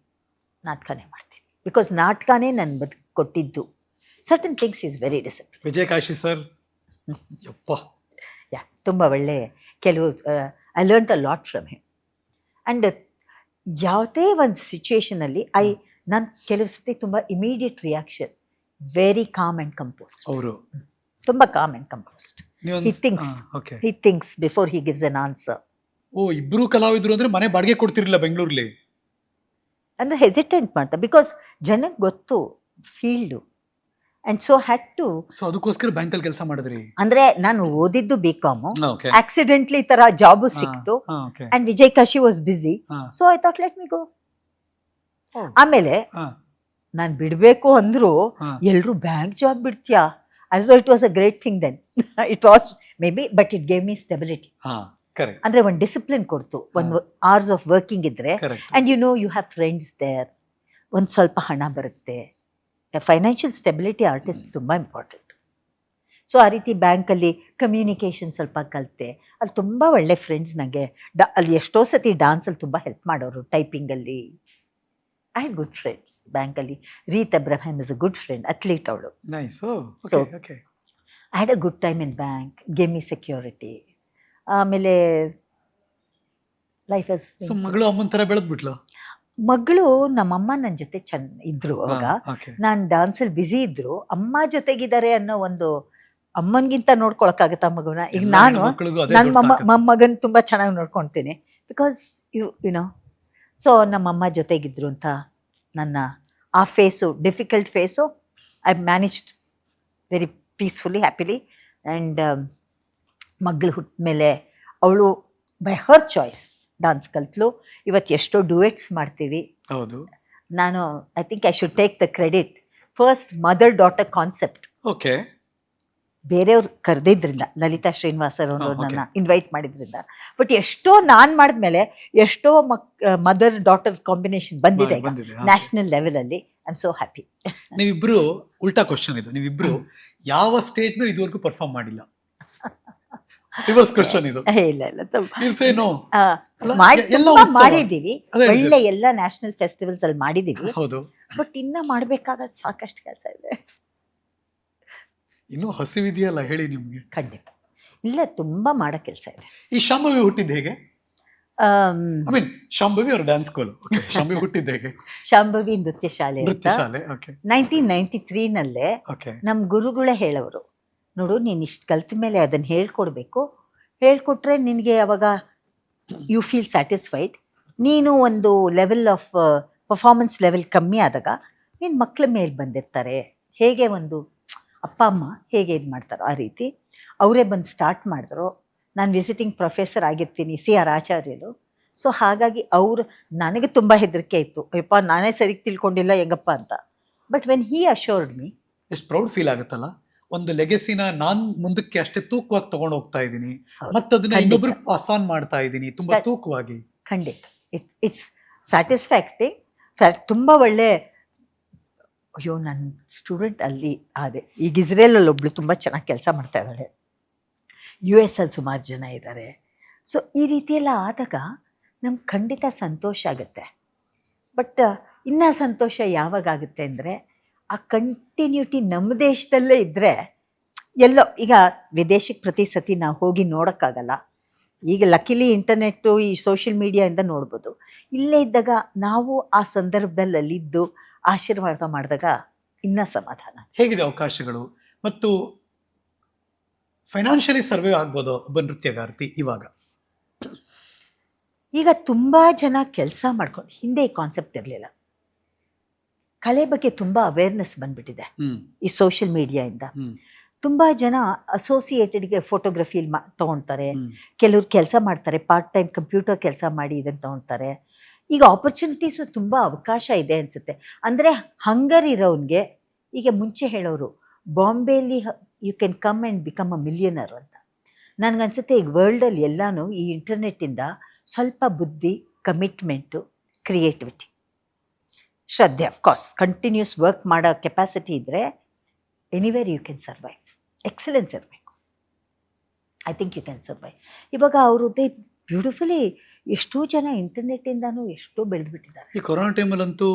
ನಾಟಕನೇ ಮಾಡ್ತೀನಿ, ಬಿಕಾಸ್ ನಾಟಕನೇ ನನ್ನ ಬದುಕು ಕೊಟ್ಟಿದ್ದು. Certain things is very disciplined. Vijay Kashi sir, ಯಪ್ಪ, ತುಂಬ ಒಳ್ಳೆ ಕೆಲವು I learn a lot from him. And ಯಾವುದೇ ಒಂದು ಸಿಚುವೇಶನಲ್ಲಿ ನಾನು ಕೆಲವು ಸತಿ ತುಂಬ immediate reaction, very calm and composed. ಅವರು ತುಂಬ calm and composed. He thinks before he gives an answer. Oh, ಇಬ್ರು ಕಲಾವಿದ್ರು ಅಂದ್ರೆ ಮನೆ ಬಾಡಿಗೆ ಕೊಡ್ತಿರ್ಲಿಲ್ಲ ಬೆಂಗಳೂರಲ್ಲಿ? ಅಂದರೆ ಹೆಸಿಟೇಟ್ ಮಾಡ್ತಾ, ಬಿಕಾಸ್ ಜನಕ್ಕೆ ಗೊತ್ತು field. And so had to. So ಅದಕ್ಕೋಸ್ಕರ ಬ್ಯಾಂಕಲ್ಲಿ ಕೆಲಸ ಮಾಡಿದ್ರಿ? ಅಂದ್ರೆ ನಾನು ಓದಿದ್ದು BCom, ಆಕ್ಸಿಡೆಂಟ್ಲಿ ಈ ತರ ಜಾಬ್ ಸಿಕ್ತು. And Vijay Kashi was busy, so I thought let me go. ಆಮೇಲೆ ನಾನು ಬಿಡಬೇಕು ಅಂದ್ರು ಎಲ್ರು ಬ್ಯಾಂಕ್ ಜಾಬ್ ಬಿಡ್ತೀಯಾ? As it was a great thing then. It was maybe, but it gave me stability. ಅಂದ್ರೆ ಒಂದು ಡಿಸಿಪ್ಲಿನ್ ಕೊಡ್ತು. ಒಂದು ಅವರ್ಸ್ ಆಫ್ ವರ್ಕಿಂಗ್ ಇದ್ರೆ, and you know you have friends there, ಒಂದು ಸ್ವಲ್ಪ ಹಣ ಬರುತ್ತೆ. ಫೈನಾನ್ಷಿಯಲ್ ಸ್ಟೆಬಿಲಿಟಿ ಆರ್ಟಿಸ್ಟ್ ತುಂಬ ಇಂಪಾರ್ಟೆಂಟ್. ಸೊ ಆ ರೀತಿ ಬ್ಯಾಂಕಲ್ಲಿ ಕಮ್ಯುನಿಕೇಷನ್ ಸ್ವಲ್ಪ ಕಲಿತೆ. ಅಲ್ಲಿ ತುಂಬ ಒಳ್ಳೆ ಫ್ರೆಂಡ್ಸ್ ನನಗೆ. ಅಲ್ಲಿ ಎಷ್ಟೋ ಸತಿ ಡಾನ್ಸಲ್ಲಿ ತುಂಬ ಹೆಲ್ಪ್ ಮಾಡೋರು, ಟೈಪಿಂಗಲ್ಲಿ. ಐ ಹ್ಯಾಡ್ ಗುಡ್ ಫ್ರೆಂಡ್ಸ್ ಬ್ಯಾಂಕಲ್ಲಿ. Reeth Abraham is a good friend, athlete ಅವಳು. So I had a good time in bank, gave me security. ಆಮೇಲೆ ಲೈಫ್ ಇಸ್. ಮಗಳು ಅಮ್ಮನ ಥರ ಬೆಳೆದ್ಬಿಟ್ಲು. ಮಗಳು ನಮ್ಮಮ್ಮ ನನ್ನ ಜೊತೆ ಇದ್ರು. ಅವಾಗ ನಾನು ಡಾನ್ಸಲ್ಲಿ ಬ್ಯುಸಿ ಇದ್ರು, ಅಮ್ಮ ಜೊತೆಗಿದ್ದಾರೆ ಅನ್ನೋ ಒಂದು, ಅಮ್ಮನಿಗಿಂತ ನೋಡ್ಕೊಳಕ್ಕಾಗತ್ತ ಮಗುನ? ಈಗ ನಾನು ನನ್ನ ಮೊಮ್ಮಗನ್ ತುಂಬ ಚೆನ್ನಾಗಿ ನೋಡ್ಕೊಳ್ತೀನಿ, ಬಿಕಾಸ್ ಯುನೋ. ಸೊ ನಮ್ಮಮ್ಮ ಜೊತೆಗಿದ್ರು ಅಂತ ನನ್ನ ಆ phase, difficult phase, I managed very peacefully, happily. And ಮಗಳು ಹುಟ್ಟ ಮೇಲೆ ಅವಳು ಬೈ ಹರ್ ಚಾಯ್ಸ್ ಡಾನ್ಸ್ ಕಲ್ತ್ಲು. ಇವತ್ತು ಎಷ್ಟೋ ಡುಯೆಟ್ಸ್ ಮಾಡ್ತೀವಿ. ಹೌದು. ನಾನು I think I should take the credit. First mother daughter concept. Okay. ಬೇರೆಯವ್ರು ಕರೆದಿದ್ರಿಂದ, ಲಲಿತಾ ಶ್ರೀನಿವಾಸರ್ ಅವರು ನನ್ನ ಇನ್ವೈಟ್ ಮಾಡಿದ್ರಿಂದ. ಬಟ್ ಎಷ್ಟೋ ನಾನು ಮಾಡಿದ್ಮೇಲೆ ಎಷ್ಟೋ ಮದರ್ ಡಾಟರ್ ಕಾಂಬಿನೇಷನ್ ಬಂದಿದೆ ನ್ಯಾಷನಲ್ ಲೆವೆಲಲ್ಲಿ. I am so happy. ನೀವಿಬ್ರು, ಉಲ್ಟಾ ಕ್ವಶನ್ ಇದು, ನೀವಿಬ್ರು ಯಾವ ಸ್ಟೇಜ್ ಮೇಲೆ ಇದುವರೆಗೂ ಪರ್ಫಾರ್ಮ್ ಮಾಡಿಲ್ಲ? ರಿವರ್ಸ್ ಕ್ವೆಶ್ಚನ್ ಇದು. ಇಲ್ಲ ಮಾಡಿದೀವಿ, ಒಳ್ಳೆ ಎಲ್ಲ ನ್ಯಾಷನಲ್ ಫೆಸ್ಟಿವಲ್ಸ್ ಅಲ್ಲಿ ಮಾಡಿದೀವಿ. ಹೌದು. ಬಟ್ ಇನ್ನ ಮಾಡ್ಬೇಕಾದ ಸಾಕಷ್ಟು ಕೆಲಸ ಇದೆ. ಇನ್ನೂ ಹಸಿವಿದೆಯಲ್ಲ, ಹೇಳಿ ನಿಮ್ಗೆ. ಖಂಡಿತ ಇಲ್ಲ, ತುಂಬಾ ಮಾಡೋ ಕೆಲಸ ಇದೆ. ಈ ಶಾಂಭವಿ ಹುಟ್ಟಿದ್ದು ಹೇಗೆ? ಐ ಮೀನ್ ಶಾಂಭವಿ ಅವ್ರ ಡ್ಯಾನ್ಸ್ ಸ್ಕೂಲ್. ಶಾಂಭವಿ ಹುಟ್ಟಿದ್ದ ಹೇಗೆ? ಶಾಂಭವಿ ನೃತ್ಯ ಶಾಲೆ ಅಂತ ನೃತ್ಯ ಶಾಲೆ. ಓಕೆ 1993ನಲ್ಲೇ ಓಕೆ ನಮ್ಮ ಗುರುಗಳೇ ಹೇಳೋರು, ನೋಡು ನೀನು ಇಷ್ಟು ಕಲ್ತ ಮೇಲೆ ಅದನ್ನು ಹೇಳ್ಕೊಡ್ಬೇಕು, ಹೇಳ್ಕೊಟ್ರೆ ನಿನಗೆ ಅವಾಗ ಯು ಫೀಲ್ ಸ್ಯಾಟಿಸ್ಫೈಡ್. ನೀನು ಒಂದು ಲೆವೆಲ್ ಆಫ್ ಪರ್ಫಾರ್ಮೆನ್ಸ್ ಲೆವೆಲ್ ಕಮ್ಮಿ ಆದಾಗ ನಿನ್ನ ಮಕ್ಕಳ ಮೇಲೆ ಬಂದಿರ್ತಾರೆ, ಹೇಗೆ ಒಂದು ಅಪ್ಪ ಅಮ್ಮ ಹೇಗೆ ಇದು ಮಾಡ್ತಾರೋ ಆ ರೀತಿ ಅವರೇ ಬಂದು ಸ್ಟಾರ್ಟ್ ಮಾಡಿದ್ರು. ನಾನು ವಿಸಿಟಿಂಗ್ ಪ್ರೊಫೆಸರ್ ಆಗಿರ್ತೀನಿ CR ಆಚಾರ್ಯರು. ಸೊ ಹಾಗಾಗಿ ನನಗೆ ತುಂಬ ಹೆದರಿಕೆ ಇತ್ತು, ಅಯ್ಯಪ್ಪ ನಾನೇ ಸರಿಗೆ ತಿಳ್ಕೊಂಡಿಲ್ಲ ಹೆಂಗಪ್ಪ ಅಂತ. But when he assured me, ಎಷ್ಟು ಪ್ರೌಡ್ ಫೀಲ್ ಆಗುತ್ತಲ್ಲ, ಒಂದು ಲೆಗೆಸಿನ ನಾನ್ ಮುಂದಕ್ಕೆ ಅಷ್ಟೇ ತೂಕವಾಗಿ ತಗೊಂಡು ಹೋಗ್ತಾ ಇದ್ದೀನಿ, ಮತ್ತೆ ಅದನ್ನ ಇನ್ನೊಬ್ರಿಗೆ ಪಾಸ್ ಆನ್ ಮಾಡ್ತಾ ಇದ್ದೀನಿ ತುಂಬಾ ತೂಕವಾಗಿ. ಖಂಡಿತ ಇಟ್ಸ್ ಸ್ಯಾಟಿಸ್ಫ್ಯಾಕ್ಟಿಂಗ್. ತುಂಬ ಒಳ್ಳೆ, ಅಯ್ಯೋ ನನ್ನ ಸ್ಟೂಡೆಂಟ್ ಅಲ್ಲಿ ಆದೆ. ಈಗ ಇಸ್ರೇಲಲ್ಲಿ ಒಬ್ಳು ತುಂಬ ಚೆನ್ನಾಗಿ ಕೆಲಸ ಮಾಡ್ತಾ ಇದ್ದಾಳೆ, US ಅಲ್ಲಿ ಸುಮಾರು ಜನ ಇದ್ದಾರೆ. ಸೊ ಈ ರೀತಿಯೆಲ್ಲ ಆದಾಗ ನಮ್ಗೆ ಖಂಡಿತ ಸಂತೋಷ ಆಗುತ್ತೆ. ಬಟ್ ಇನ್ನೂ ಸಂತೋಷ ಯಾವಾಗ ಆಗುತ್ತೆ ಅಂದರೆ ಆ ಕಂಟಿನ್ಯೂಟಿ ನಮ್ಮ ದೇಶದಲ್ಲೇ ಇದ್ದರೆ, ಎಲ್ಲೋ ಈಗ ವಿದೇಶಕ್ಕೆ ಪ್ರತಿ ಸತಿ ನಾವು ಹೋಗಿ ನೋಡೋಕ್ಕಾಗಲ್ಲ. ಈಗ ಲಕ್ಕಿಲಿ ಇಂಟರ್ನೆಟ್ಟು ಈ ಸೋಷಿಯಲ್ ಮೀಡಿಯಾಯಿಂದ ನೋಡ್ಬೋದು. ಇಲ್ಲೇ ಇದ್ದಾಗ ನಾವು ಆ ಸಂದರ್ಭದಲ್ಲಿ ಅಲ್ಲಿದ್ದು ಆಶೀರ್ವಾದ ಮಾಡಿದಾಗ ಇನ್ನೂ ಸಮಾಧಾನ. ಹೇಗಿದೆ ಅವಕಾಶಗಳು ಮತ್ತು ಫೈನಾನ್ಷಿಯಲಿ ಸರ್ವೇ ಆಗ್ಬೋದು ಒಬ್ಬ ನೃತ್ಯಗಾರ್ತಿ ಇವಾಗ? ಈಗ ತುಂಬ ಜನ ಕೆಲಸ ಮಾಡ್ಕೊಂಡು, ಹಿಂದೆ ಈ ಕಾನ್ಸೆಪ್ಟ್ ಇರಲಿಲ್ಲ. ಕಲೆ ಬಗ್ಗೆ ತುಂಬ ಅವೇರ್ನೆಸ್ ಬಂದ್ಬಿಟ್ಟಿದೆ ಈ ಸೋಷಿಯಲ್ ಮೀಡಿಯಾಯಿಂದ. ತುಂಬ ಜನ ಅಸೋಸಿಯೇಟೆಡ್ಗೆ ಫೋಟೋಗ್ರಫಿಲಿ ತೊಗೊಳ್ತಾರೆ, ಕೆಲವ್ರು ಕೆಲಸ ಮಾಡ್ತಾರೆ, ಪಾರ್ಟ್ ಟೈಮ್ ಕಂಪ್ಯೂಟರ್ ಕೆಲಸ ಮಾಡಿ ಇದನ್ನು ತೊಗೊಳ್ತಾರೆ. ಈಗ ಆಪರ್ಚುನಿಟೀಸು ತುಂಬ ಅವಕಾಶ ಇದೆ ಅನಿಸುತ್ತೆ. ಅಂದರೆ ಹಂಗರ್ ಇರೋನ್ಗೆ, ಈಗ ಮುಂಚೆ ಹೇಳೋರು ಬಾಂಬೆಲಿ you can come and become a millionaire ಅಂತ. ನನಗನ್ಸುತ್ತೆ ಈಗ ವರ್ಲ್ಡಲ್ಲಿ ಎಲ್ಲನೂ ಈ ಇಂಟರ್ನೆಟ್ಟಿಂದ ಸ್ವಲ್ಪ ಬುದ್ಧಿ, ಕಮಿಟ್ಮೆಂಟು, ಕ್ರಿಯೇಟಿವಿಟಿ, ಶ್ರದ್ಧೆ, ಅಫ್ಕೋರ್ಸ್ ಕಂಟಿನ್ಯೂಸ್ ವರ್ಕ್ ಮಾಡೋ ಕೆಪಾಸಿಟಿ ಇದ್ದರೆ anywhere you can survive. Excellence ಇರಬೇಕು. I think you can survive. ಇವಾಗ ಅವ್ರದ್ದೇ ಬ್ಯೂಟಿಫುಲಿ ಎಷ್ಟೋ ಜನ ಇಂಟರ್ನೆಟ್ಟಿಂದನೂ ಎಷ್ಟೋ ಬೆಳೆದ್ಬಿಟ್ಟಿದ್ದಾರೆ. ಈ ಕೊರೋನಾ ಟೈಮಲ್ಲಂತೂ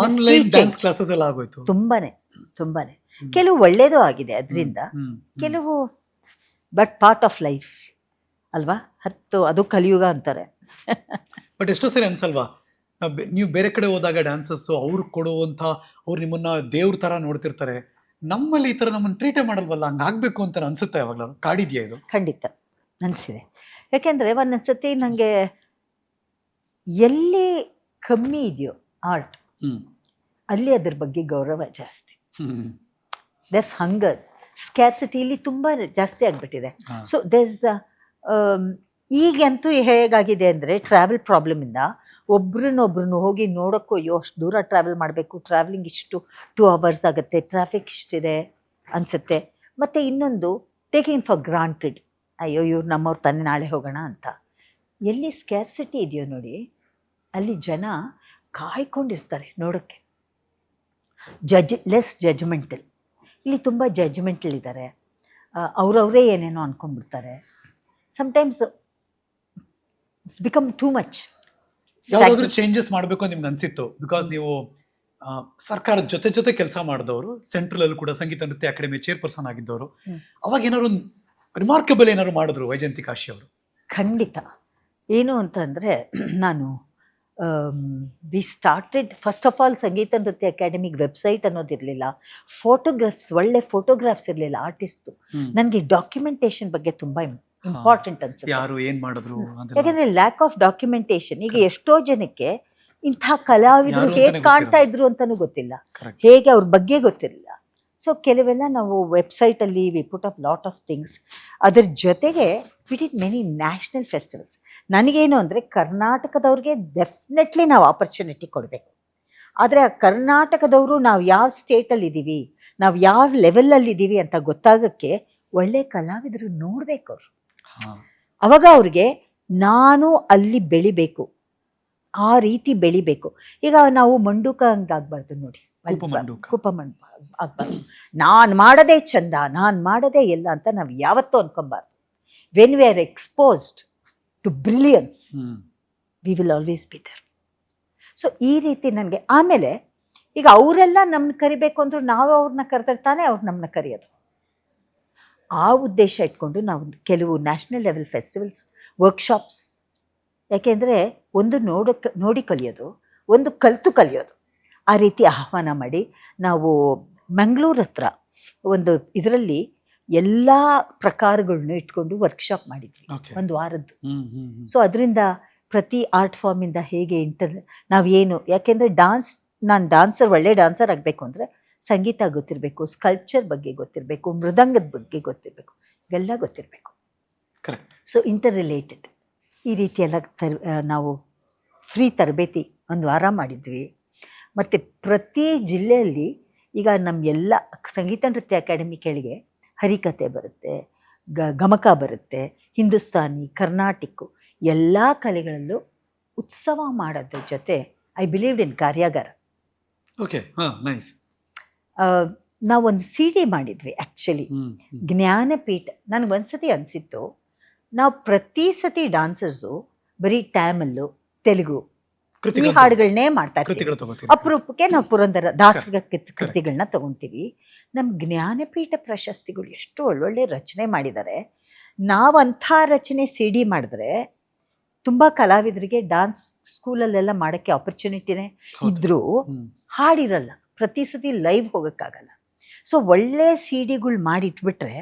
ಆನ್ಲೈನ್ ಡ್ಯಾನ್ಸ್ ಕ್ಲಾಸಸ್ ಎಲ್ಲ ಆಗೋಯ್ತು. ತುಂಬಾನೇ. ಕೆಲವು ಒಳ್ಳೇದು ಆಗಿದೆ ಅದರಿಂದ, ಕೆಲವು ಬಟ್ ಪಾರ್ಟ್ ಆಫ್ ಲೈಫ್ ಅಲ್ವಾ, ಅದು ಕಲಿಯುಗ ಅಂತಾರೆ. ಬಟ್ ಎಷ್ಟೋ ಸರಿ ಅನ್ಸಲ್ವಾ, ನೀವು ಬೇರೆ ಕಡೆ ಹೋದಾಗ ಡ್ಯಾನ್ಸಸ್ ಅವ್ರು ಕೊಡುವಂಥ, ಅವ್ರು ನಿಮ್ಮನ್ನ ದೇವ್ರ ಥರ ನೋಡ್ತಿರ್ತಾರೆ, ನಮ್ಮಲ್ಲಿ ಈ ಥರ ನಮ್ಮನ್ನು ಟ್ರೀಟೇ ಮಾಡಲ್ವಲ್ಲ, ಹಂಗಾಗಬೇಕು ಅಂತ ಅನ್ಸುತ್ತೆ ಯಾವಾಗಲೂ? ಕಾಡಿದ್ಯಾ ಇದು? ಖಂಡಿತ ಅನಿಸಿದೆ. ಯಾಕೆಂದರೆ ಒಂದೊಂದ್ಸತಿ ನನಗೆ ಎಲ್ಲಿ ಕಮ್ಮಿ ಇದೆಯೋ ಆರ್ಟ್, ಅಲ್ಲಿ ಅದ್ರ ಬಗ್ಗೆ ಗೌರವ ಜಾಸ್ತಿ. ದಟ್ಸ್ ಹಂಗರ್. ಸ್ಕ್ಯಾರ್ಸಿಟಿಲಿ ತುಂಬ ಜಾಸ್ತಿ ಆಗಿಬಿಟ್ಟಿದೆ. ಸೊ ದೇರ್ಸ್ ಈಗಂತೂ ಹೇಗಾಗಿದೆ ಅಂದರೆ ಟ್ರಾವೆಲ್ ಪ್ರಾಬ್ಲಮಿಂದ ಒಬ್ರನ್ನೊಬ್ರನ್ನು ಹೋಗಿ ನೋಡೋಕ್ಕೂ, ಅಯ್ಯೋ ಅಷ್ಟು ದೂರ ಟ್ರಾವೆಲ್ ಮಾಡಬೇಕು, ಟ್ರಾವೆಲಿಂಗ್ ಇಷ್ಟು 2 hours ಆಗುತ್ತೆ, ಟ್ರಾಫಿಕ್ ಇಷ್ಟಿದೆ ಅನಿಸುತ್ತೆ. ಮತ್ತು ಇನ್ನೊಂದು ಟೇಕಿಂಗ್ ಫಾರ್ ಗ್ರಾಂಟೆಡ್, ಅಯ್ಯೋ ಇವ್ರು ನಮ್ಮವ್ರು ತಾನೇ ನಾಳೆ ಹೋಗೋಣ ಅಂತ. ಎಲ್ಲಿ ಸ್ಕ್ಯಾರ್ಸಿಟಿ ಇದೆಯೋ ನೋಡಿ, ಅಲ್ಲಿ ಜನ ಕಾಯ್ಕೊಂಡಿರ್ತಾರೆ ನೋಡೋಕ್ಕೆ. Less judgmental. ಇಲ್ಲಿ ತುಂಬ ಜಜ್ಮೆಂಟಲ್ ಇದ್ದಾರೆ, ಅವರವರೇ ಏನೇನೋ ಅಂದ್ಕೊಂಡ್ಬಿಡ್ತಾರೆ. Sometimes it's become too much. ಯಾವುದಾದ್ರೂ ಚೇಂಜಸ್ ಮಾಡಬೇಕು ಅಂತ ನಿಮ್ಗೆ ಅನಿಸಿತ್ತು? ಬಿಕಾಸ್ ನೀವು ಸರ್ಕಾರದ ಜೊತೆ ಕೆಲಸ ಮಾಡಿದವರು, ಸೆಂಟ್ರಲ್ ಕೂಡ ಸಂಗೀತ ನೃತ್ಯ ಅಕಾಡೆಮಿ ಚೇರ್ಪರ್ಸನ್ ಆಗಿದ್ದವರು, ಅವಾಗ ಏನಾದ್ರು ರಿಮಾರ್ಕಬಲ್ ಏನಾದ್ರು ಮಾಡಿದ್ರು ವೈಜಯಂತಿ ಕಾಶಿ ಅವರು? ಖಂಡಿತ. ಏನು ಅಂತಂದರೆ, ನಾನು we started first of all Sangeeta Nritya ಅಕಾಡೆಮಿಗೆ ವೆಬ್ಸೈಟ್ ಅನ್ನೋದಿರಲಿಲ್ಲ, ಫೋಟೋಗ್ರಾಫ್ಸ್, ಒಳ್ಳೆ ಫೋಟೋಗ್ರಾಫ್ಸ್ ಇರಲಿಲ್ಲ ಆರ್ಟಿಸ್ಟು. ನನಗೆ ಡಾಕ್ಯುಮೆಂಟೇಶನ್ ಬಗ್ಗೆ ತುಂಬ ಇಂಪಾರ್ಟೆಂಟ್ ಅನ್ಸುತ್ತೆ. ಯಾರು ಏನು ಮಾಡಿದ್ರು, ಯಾಕಂದರೆ ಲ್ಯಾಕ್ ಆಫ್ ಡಾಕ್ಯುಮೆಂಟೇಶನ್. ಈಗ ಎಷ್ಟೋ ಜನಕ್ಕೆ ಇಂಥ ಕಲಾವಿದರು ಹೇಗೆ ಕಾಣ್ತಾ ಇದ್ರು ಅಂತಲೂ ಗೊತ್ತಿಲ್ಲ, ಹೇಗೆ ಅವ್ರ ಬಗ್ಗೆ ಗೊತ್ತಿರಲಿಲ್ಲ. ಸೊ ಕೆಲವೆಲ್ಲ ನಾವು ವೆಬ್ಸೈಟಲ್ಲಿ we put up lot of things. ಅದ್ರ ಜೊತೆಗೆ we did many national festivals. ನನಗೇನು ಅಂದರೆ, ಕರ್ನಾಟಕದವ್ರಿಗೆ ಡೆಫಿನೆಟ್ಲಿ ನಾವು ಆಪರ್ಚುನಿಟಿ ಕೊಡಬೇಕು. ಆದರೆ ಆ ಕರ್ನಾಟಕದವರು ನಾವು ಯಾವ ಸ್ಟೇಟಲ್ಲಿದ್ದೀವಿ, ನಾವು ಯಾವ ಲೆವೆಲಲ್ಲಿದ್ದೀವಿ ಅಂತ ಗೊತ್ತಾಗೋಕ್ಕೆ ಒಳ್ಳೆ ಕಲಾವಿದರು ನೋಡಬೇಕು ಅವರು. ಅವಾಗ ಅವ್ರಿಗೆ ನಾನು ಅಲ್ಲಿ ಬೆಳಿಬೇಕು, ಆ ರೀತಿ ಬೆಳಿಬೇಕು. ಈಗ ನಾವು ಮಂಡೂಕ ಹಂಗಾಗಬಾರ್ದು ನೋಡಿ, ಕೂಪಮಂಡು ಆಗ್ಬಾರ್ದು. ನಾನು ಮಾಡೋದೇ ಚಂದ, ನಾನು ಮಾಡೋದೇ ಎಲ್ಲ ಅಂತ ನಾವು ಯಾವತ್ತೂ ಅನ್ಕೊಬಾರ್ದು. When we are exposed to brilliance, we will always be there. So ಈ ರೀತಿ ನನಗೆ. ಆಮೇಲೆ ಈಗ ಅವರೆಲ್ಲ ನಮ್ಮನ್ನ ಕರಿಬೇಕು ಅಂದರೂ ನಾವು ಅವ್ರನ್ನ ಕರೆದ್ರೆ ತಾನೇ ಅವ್ರು ನಮ್ಮನ್ನ ಕರೆಯೋದು. ಆ ಉದ್ದೇಶ ಇಟ್ಕೊಂಡು ನಾವು ಕೆಲವು ನ್ಯಾಷನಲ್ ಲೆವೆಲ್ ಫೆಸ್ಟಿವಲ್ಸ್, ವರ್ಕ್ಶಾಪ್ಸ್ ಯಾಕೆಂದರೆ ಒಂದು ನೋಡಿ ಕಲಿಯೋದು, ಒಂದು ಕಲಿತು ಕಲಿಯೋದು, ಆ ರೀತಿ ಆಹ್ವಾನ ಮಾಡಿ ನಾವು ಮಂಗಳೂರು ಹತ್ರ ಒಂದು ಇದರಲ್ಲಿ ಎಲ್ಲ ಪ್ರಕಾರಗಳನ್ನೂ ಇಟ್ಕೊಂಡು ವರ್ಕ್ಶಾಪ್ ಮಾಡಿದ್ವಿ Okay. ಒಂದು ವಾರದ್ದು. ಹ್ಮ್. ಸೊ ಅದರಿಂದ ಪ್ರತಿ ಆರ್ಟ್ ಫಾರ್ಮಿಂದ ಹೇಗೆ ನಾವೇನು, ಯಾಕೆಂದರೆ ನಾನು ಡಾನ್ಸರ್, ಒಳ್ಳೆ ಡಾನ್ಸರ್ ಆಗಬೇಕು ಅಂದರೆ ಸಂಗೀತ ಗೊತ್ತಿರಬೇಕು, ಸ್ಕಲ್ಪ್ಚರ್ ಬಗ್ಗೆ ಗೊತ್ತಿರಬೇಕು, ಮೃದಂಗದ ಬಗ್ಗೆ ಗೊತ್ತಿರಬೇಕು, ಇವೆಲ್ಲ ಗೊತ್ತಿರಬೇಕು. ಕರೆಕ್ಟ್. ಸೊ ಇಂಟರ್ ರಿಲೇಟೆಡ್ ಈ ರೀತಿಯೆಲ್ಲ ನಾವು ಫ್ರೀ ತರಬೇತಿ ಒಂದು ವಾರ ಮಾಡಿದ್ವಿ. ಮತ್ತು ಪ್ರತಿ ಜಿಲ್ಲೆಯಲ್ಲಿ ಈಗ ನಮ್ಮ ಎಲ್ಲ ಸಂಗೀತ ನೃತ್ಯ ಅಕಾಡೆಮಿಗಳಿಗೆ ಹರಿಕತೆ ಬರುತ್ತೆ, ಗಮಕ ಬರುತ್ತೆ, ಹಿಂದೂಸ್ತಾನಿ, ಕರ್ನಾಟಿಕ್ಕು ಎಲ್ಲ ಕಲೆಗಳಲ್ಲೂ ಉತ್ಸವ ಮಾಡೋದ್ರ ಜೊತೆ ಐ ಬಿಲೀವ್ಡ್ ಇನ್ ಕಾರ್ಯಾಗಾರ. ಓಕೆ, ಹಾಂ, ನೈಸ್. ನಾವೊಂದು CD ಮಾಡಿದ್ವಿ ಆ್ಯಕ್ಚುಲಿ, ಜ್ಞಾನಪೀಠ. ನನಗೆ ಒಂದ್ಸತಿ ಅನಿಸಿತ್ತು, ನಾವು ಪ್ರತಿ ಸತಿ ಡಾನ್ಸರ್ಸು ಬರೀ ಟ್ಯಾಮಲ್ಲು, ತೆಲುಗು ಈ ಹಾಡುಗಳನ್ನೇ ಮಾಡ್ತಾ ಇರ್ತೀವಿ. ಅಪರೂಪಕ್ಕೆ ನಾವು ಪುರಂದರ ದಾಸರ ಕೃತಿಗಳನ್ನ ತಗೊತೀವಿ. ನಮ್ಮ ಜ್ಞಾನಪೀಠ ಪ್ರಶಸ್ತಿಗಳು ಎಷ್ಟು ಒಳ್ಳೊಳ್ಳೆ ರಚನೆ ಮಾಡಿದ್ದಾರೆ. ನಾವು ಅಂಥ ರಚನೆ CD ಮಾಡಿದ್ರೆ ತುಂಬ ಕಲಾವಿದರಿಗೆ ಡಾನ್ಸ್ ಸ್ಕೂಲಲ್ಲೆಲ್ಲ ಮಾಡೋಕ್ಕೆ ಆಪರ್ಚುನಿಟಿನೇ ಇದ್ದರೂ ಹಾಡಿರಲ್ಲ, ಪ್ರತಿ ಸತಿ ಲೈವ್ ಹೋಗೋಕ್ಕಾಗಲ್ಲ. ಸೊ ಒಳ್ಳೆ CDಗಳು ಮಾಡಿಟ್ಬಿಟ್ರೆ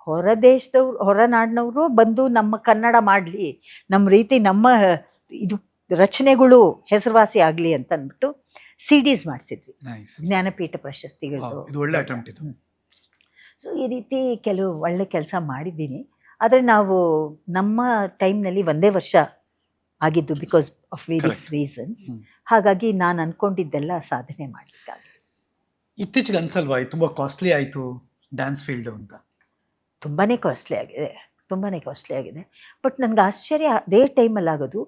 ಹೊರ ದೇಶದವ್ರು, ಹೊರನಾಡಿನವರು ಬಂದು ನಮ್ಮ ಕನ್ನಡ ಮಾಡಲಿ, ನಮ್ಮ ರೀತಿ, ನಮ್ಮ ಇದು ರಚನೆಗಳು ಹೆಸರುವಾಸಿ ಆಗಲಿ ಅಂತ ಅಂದ್ಬಿಟ್ಟು CDs ಮಾಡಿಸಿದ್ವಿ, ಜ್ಞಾನಪೀಠ ಪ್ರಶಸ್ತಿಗಳು. ಒಳ್ಳೆ ಅಟೆಂಪ್ಟ್ ಇದು. ಸೊ ಈ ರೀತಿ ಕೆಲವು ಒಳ್ಳೆ ಕೆಲಸ ಮಾಡಿದ್ದೀನಿ. ಆದರೆ ನಾವು ನಮ್ಮ ಟೈಮ್ನಲ್ಲಿ ಒಂದೇ ವರ್ಷ ಆಗಿದ್ದು, ಬಿಕಾಸ್ ಆಫ್ ವೇರಿಯಸ್ ರೀಸನ್ಸ್. ಹಾಗಾಗಿ ನಾನು ಅಂದ್ಕೊಂಡಿದ್ದೆಲ್ಲ ಸಾಧನೆ ಮಾಡಲಿಕ್ಕಾಗಿ. ಇತ್ತೀಚೆಗೆ ಅನ್ಸಲ್ವಾ ತುಂಬ ಕಾಸ್ಟ್ಲಿ ಆಯಿತು ಡ್ಯಾನ್ಸ್ ಫೀಲ್ಡು ಅಂತ? ತುಂಬಾ ಕಾಸ್ಟ್ಲಿ ಆಗಿದೆ, ತುಂಬಾ ಕಾಸ್ಟ್ಲಿ ಆಗಿದೆ. ಬಟ್ ನನಗೆ ಆಶ್ಚರ್ಯ ಅದೇ ಟೈಮಲ್ಲಿ ಆಗೋದು,